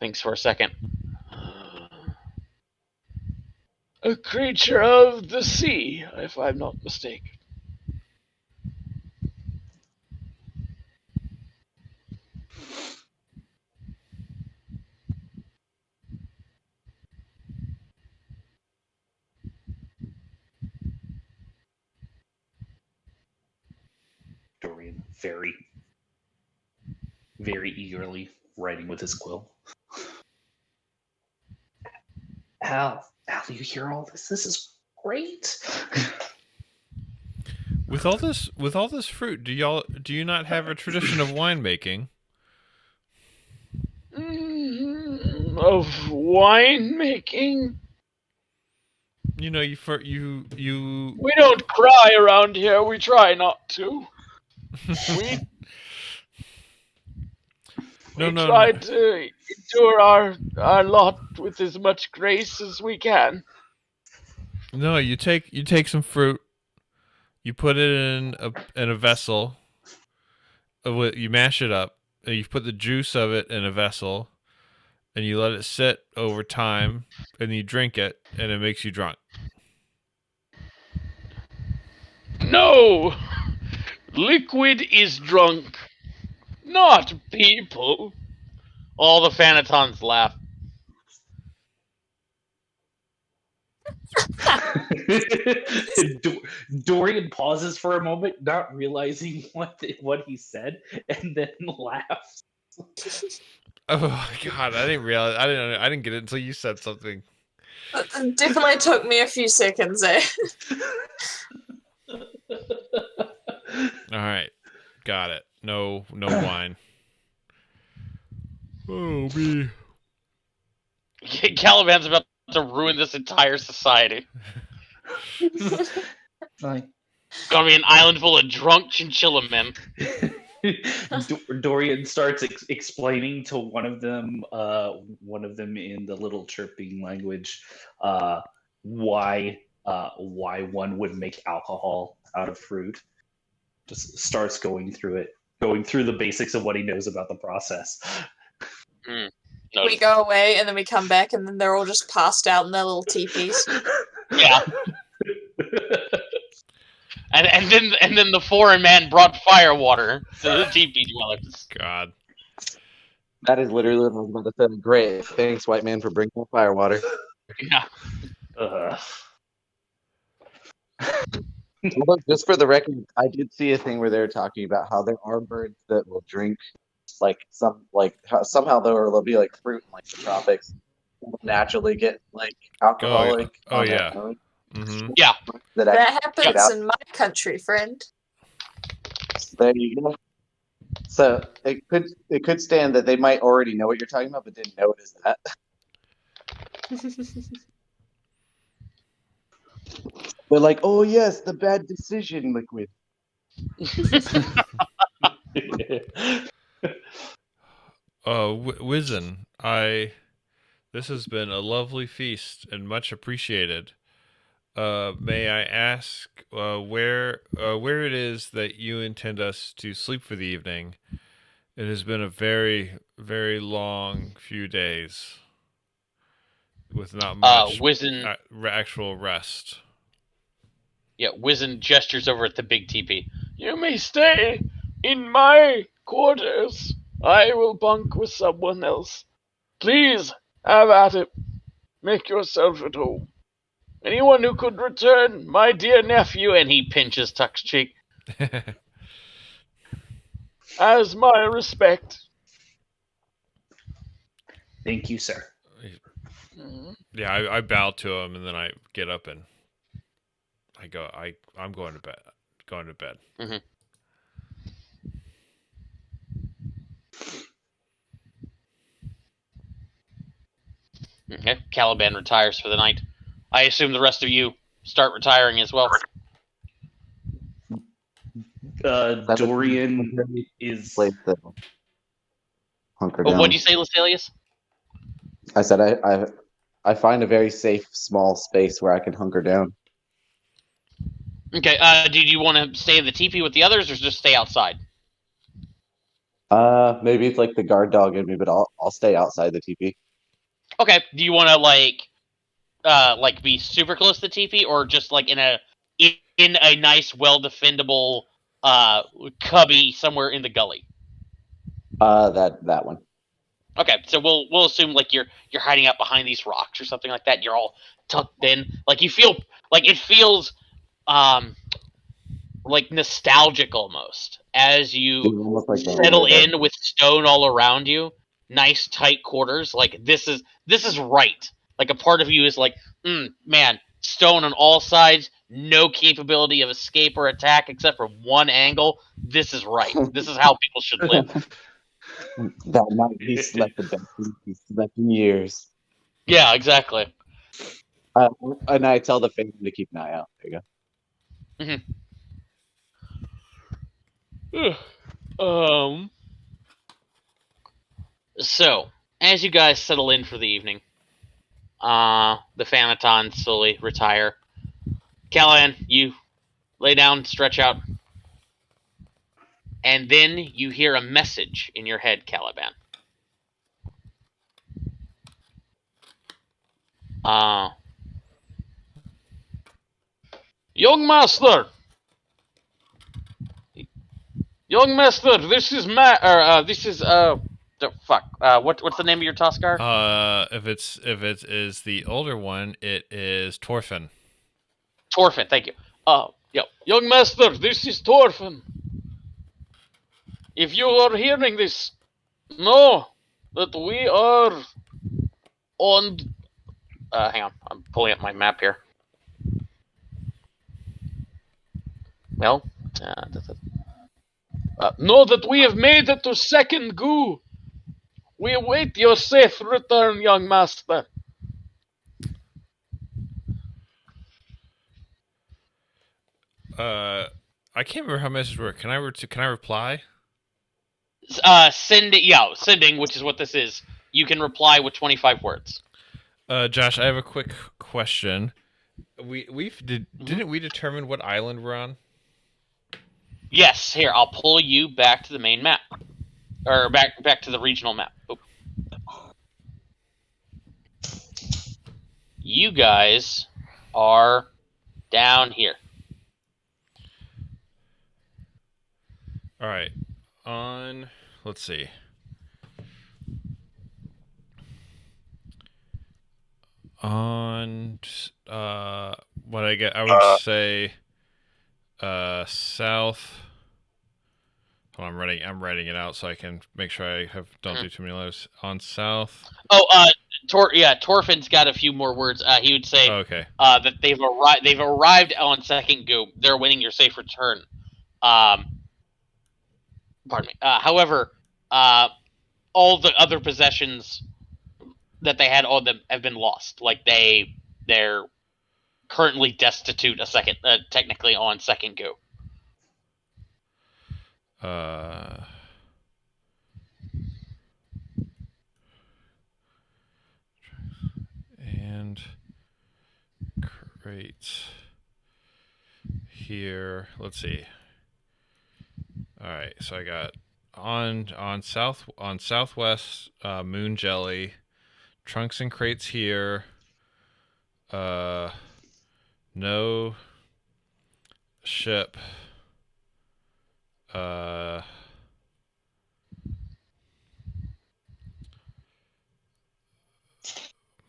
Thinks for a second. a creature of the sea, if I'm not mistaken. Dorian, very, very eagerly writing with his quill. Al, do you hear all this? This is great. With all this fruit, do you not have a tradition of winemaking? Of wine making? You know, you. We don't cry around here. We try not to. We No, try to endure our lot with as much grace as we can. No, you take some fruit, you put it in a vessel, you mash it up, and you put the juice of it in a vessel, and you let it sit over time, and you drink it, and it makes you drunk. No! Liquid is drunk, not people. All the Phanatons laugh. Dorian pauses for a moment, not realizing what he said, and then laughs. Oh God, I didn't realize. I didn't get it until you said something. It definitely took me a few seconds, eh? All right, got it. No wine. Oh me. Caliban's about to ruin this entire society. Like, Gonna be an island full of drunk chinchilla men. Dorian starts explaining to one of them in the little chirping language, why one would make alcohol out of fruit. Just starts going through the basics of what he knows about the process. We go away and then we come back and then they're all just passed out in their little teepees. Yeah. And then the foreign man brought fire water to the teepee dwellers. God. That is literally what I was about to say. Great. Thanks, white man, for bringing up firewater. Yeah. Although, just for the record, I did see a thing where they were talking about how there are birds that will drink, somehow there'll be like fruit in like the tropics, naturally get like alcoholic. Oh on their yeah. own. Mm-hmm. Yeah. That happens Yeah. in my country, friend. There you go. So it could stand that they might already know what you're talking about, but didn't notice that. They're like, "Oh yes, the bad decision liquid." Wizen, this has been a lovely feast and much appreciated. May I ask where it is that you intend us to sleep for the evening? It has been a very, very long few days with not much Wizen. actual rest. Yeah, Wizen gestures over at the big teepee. You may stay in my quarters. I will bunk with someone else. Please, have at it. Make yourself at home. Anyone who could return my dear nephew, And he pinches Tuck's cheek. has my respect. Thank you, sir. Yeah, I bow to him and then I get up and I go. I'm going to bed. Going to bed. Mm-hmm. Okay, Caliban retires for the night. I assume the rest of you start retiring as well. Dorian is. Place to hunker But down. what'd you say, Lucilius? I said I find a very safe small space where I can hunker down. Okay. Did you want to stay in the teepee with the others, or just stay outside? Maybe it's like the guard dog in me, but I'll stay outside the teepee. Okay. Do you want to like be super close to the teepee, or just like in a nice, well defendable cubby somewhere in the gully? That one. Okay, so we'll assume like you're hiding out behind these rocks or something like that. You're all tucked in, like you feel like it feels um like nostalgic almost as It you almost like when we settle were there. in with stone all around you. Nice tight quarters. Like this is right. Like a part of you is like, man, stone on all sides, no capability of escape or attack except for one angle. This is right. This is how people should live. That night he slept the best sleep he slept in years. Yeah, exactly. Uh, and I tell the family to keep an eye out. There you um. So, as you guys settle in for the evening, the Phanatons slowly retire. Callahan, you lay down, stretch out, and then you hear a message in your head, Caliban. Uh, Young master, young master, this is this is fuck. What's the name of your Tuskar? If it is the older one, it is Torfin. Torfin, thank you. young master, this is Torfin. If you are hearing this, know that we are on. Hang on, I'm pulling up my map here. Well, Know that we have made it to second goo. We await your safe return, young master. I can't remember how messages work. Can I reply? sending, which is what this is. You can reply with 25 words. Josh, I have a quick question. Didn't we determine what island we're on? Yes, here, I'll pull you back to the main map. Or back to the regional map. Oop. You guys are down here. All right. Let's see. On what I get, I would say south. Hold on, I'm writing it out so I can make sure I don't do too many letters. On south. Oh, Torfin's got a few more words. He would say Okay. that they've arrived on second go. They're winning your safe return. Pardon me. However, all the other possessions that they had on them have been lost. Like they're currently destitute technically on second go. And great. Here, let's see. All right, so I got on southwest Moon Jelly, trunks and crates here. No ship.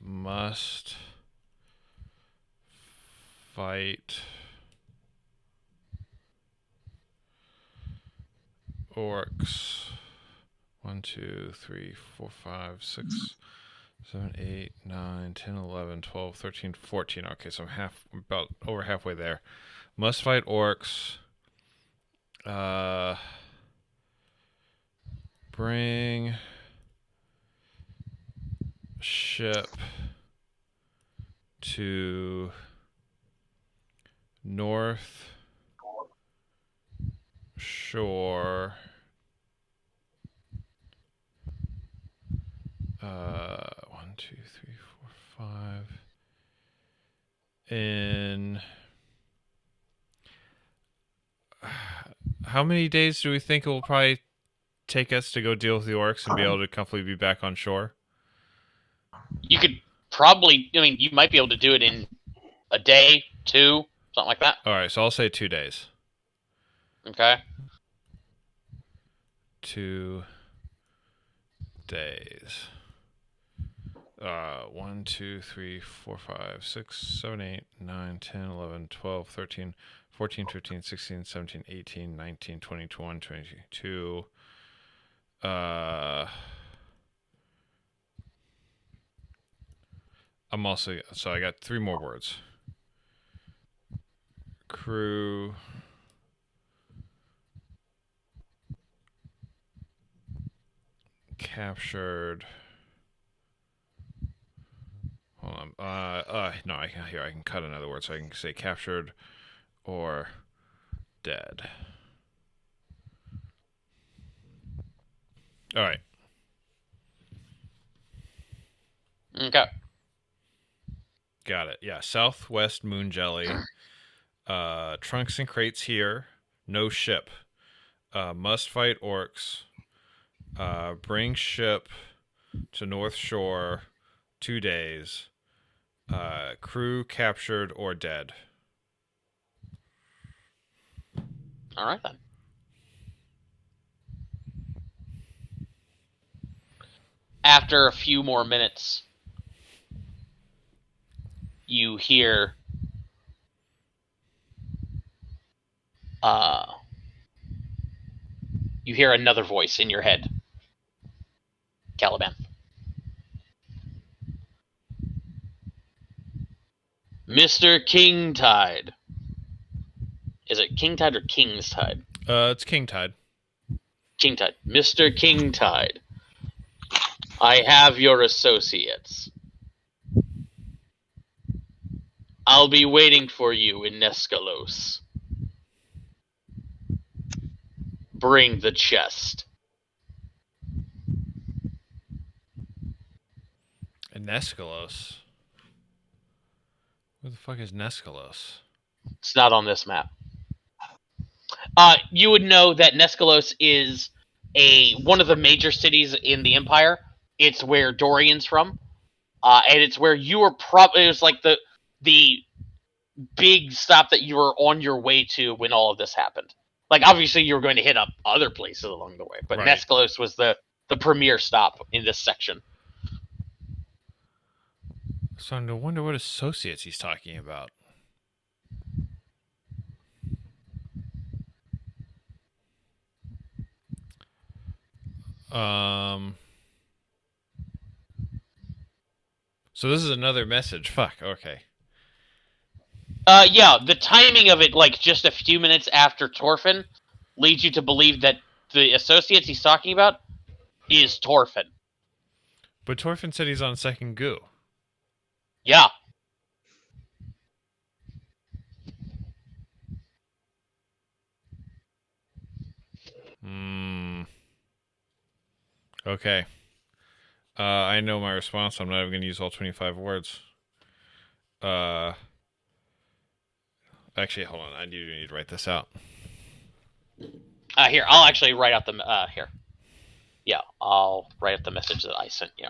Must fight orcs. 1, 2, 3, 4, 5, 6, 7, 8, 9, 10, 11, 12, 13, 14. Okay, so I'm about over halfway there. Must fight orcs. Bring ship to north shore. 1, 2, 3, 4, 5. In how many days do we think it will probably take us to go deal with the orcs and be able to comfortably be back on shore? You could probably, I mean, you might be able to do it in a day, 2, something like that. All right, so I'll say 2 days. Okay. 2 days. 1, 2, 3, 4, 5, 6, 7, 8, 9, 10, 11, 12, 13, 14, 15, 16, 17, 18, 19, 20, 21, 22. I'm also, so I got 3 more words. Crew. Captured. Hold on. No, I can cut another word, so I can say captured or dead. All right. Okay. Got it. Yeah, Southwest Moon Jelly. Trunks and crates here. No ship. Must fight orcs. Bring ship to North Shore. 2 days. Crew captured or dead. All right then. After a few more minutes, you hear another voice in your head. Caliban. Mr. King Tide. Is it King Tide or King's Tide? It's King Tide. King Tide. Mr. King Tide. I have your associates. I'll be waiting for you in Neskalos. Bring the chest. Neskalos. Where the fuck is Neskalos? It's not on this map. You would know that Neskalos is one of the major cities in the Empire. It's where Dorian's from, and it's where you were probably. It was like the big stop that you were on your way to when all of this happened. Like obviously you were going to hit up other places along the way, but Right. Neskalos was the premier stop in this section. So I wonder what associates he's talking about. So this is another message. Fuck. Okay. Yeah, the timing of it, like just a few minutes after Torfin, leads you to believe that the associates he's talking about is Torfin. But Torfin said he's on second goo. Yeah. Okay. I know my response. I'm not even going to use all 25 words. Actually, hold on. I do need to write this out. Here, I'll actually write out the here. Yeah, I'll write out the message that I sent you.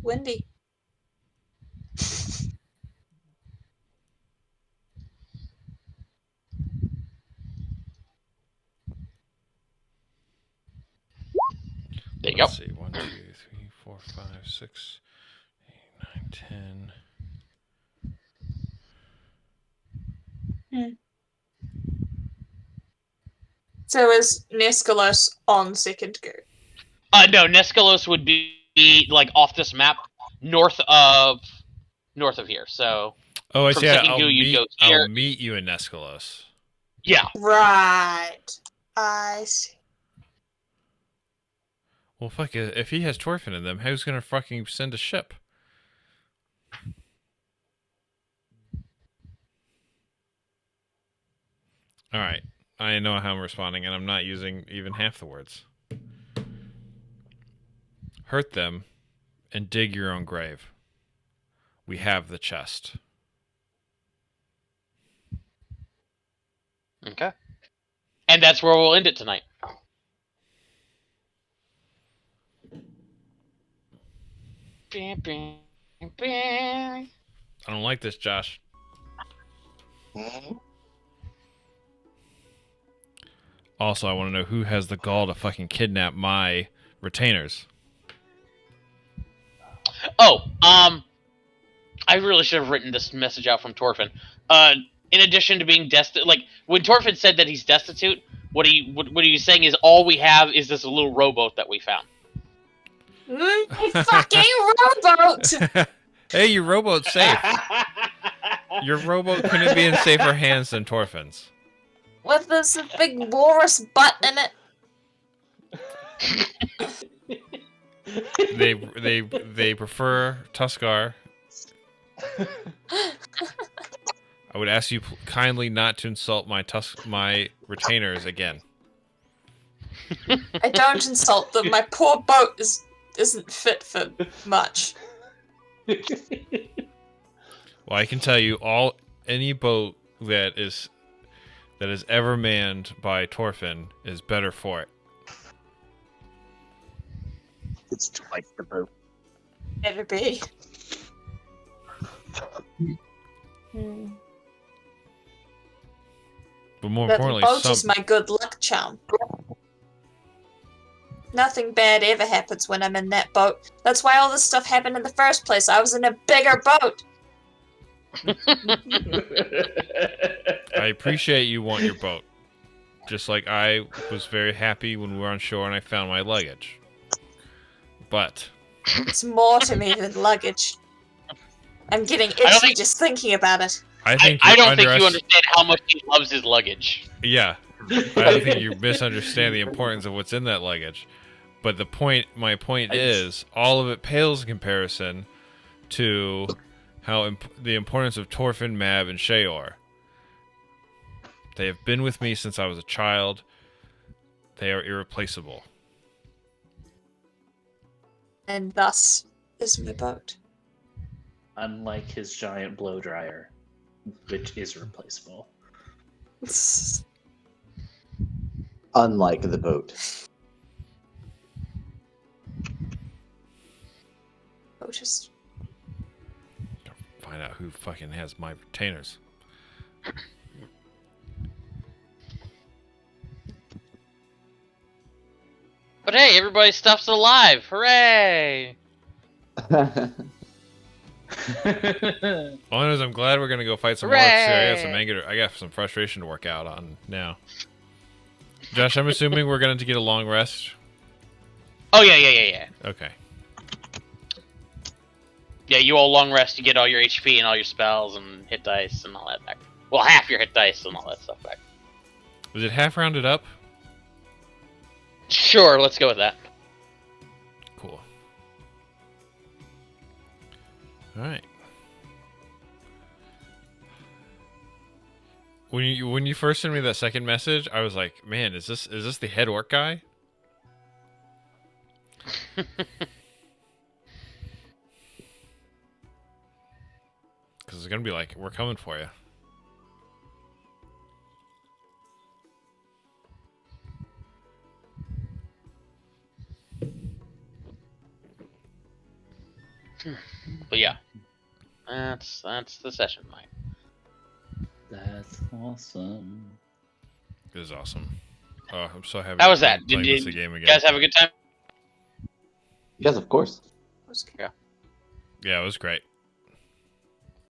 Windy. There you go. Let's see. 1, 2, 3, 4, 5, 6, 8, 9, 10. So is Neskalos on second go? No, Neskalos would be like off this map, north of here. So Oh, I from see. second goo, you'd go here. I'll meet you in Neskalos. Yeah. Right. I see. Well, fuck. If he has Torfin in them, who's going to fucking send a ship? All right. I know how I'm responding, and I'm not using even half the words. Hurt them and dig your own grave. We have the chest. Okay. And that's where we'll end it tonight. I don't like this, Josh. Also, I want to know who has the gall to fucking kidnap my retainers. Oh, I really should have written this message out from Torfin. In addition to being destitute, like when Torfin said that he's destitute, what he was saying is all we have is this little rowboat that we found. Fucking rowboat! Hey, your rowboat's safe. Your rowboat couldn't be in safer hands than Torfin's. With this big walrus butt in it. They prefer Tuskar. I would ask you kindly not to insult my retainers again. I don't insult them. My poor boat isn't fit for much. Well, I can tell you, any boat that is ever manned by Torfin is better for it. It's twice the boat. Better be. Hmm. But more The importantly, boat is my good luck charm. Nothing bad ever happens when I'm in that boat. That's why all this stuff happened in the first place. I was in a bigger boat. I appreciate you want your boat. Just like I was very happy when we were on shore and I found my luggage. But It's more to me than luggage. I'm getting itchy just thinking about it. I think you understand how much he loves his luggage. Yeah. I think you misunderstand the importance of what's in that luggage. But my point is, all of it pales in comparison to the importance of Torfin, Mab, and Shayor. They have been with me since I was a child. They are irreplaceable. And thus is my boat. Unlike his giant blow dryer, which is replaceable. Unlike the boat. Oh, just Find out who fucking has my retainers. But hey, everybody's stuff's alive! Hooray! All I know is I'm glad we're gonna go fight some orcs. Hooray! I got some anger. I got some frustration to work out on now. Josh, I'm assuming we're going to get a long rest. Oh yeah. Okay. Yeah, you all long rest, you get all your HP and all your spells and hit dice and all that back. Well, half your hit dice and all that stuff back. Was it half rounded up? Sure, let's go with that. Cool. All right. When you first sent me that second message, I was like, "Man, is this the head orc guy?" Because it's gonna be like, "We're coming for you." But yeah, that's the session tonight. That's awesome. It is awesome. Oh, I'm so happy. How was that? Playing Did this game you again. guys have a good time? Yes, of course. Yeah, it was great.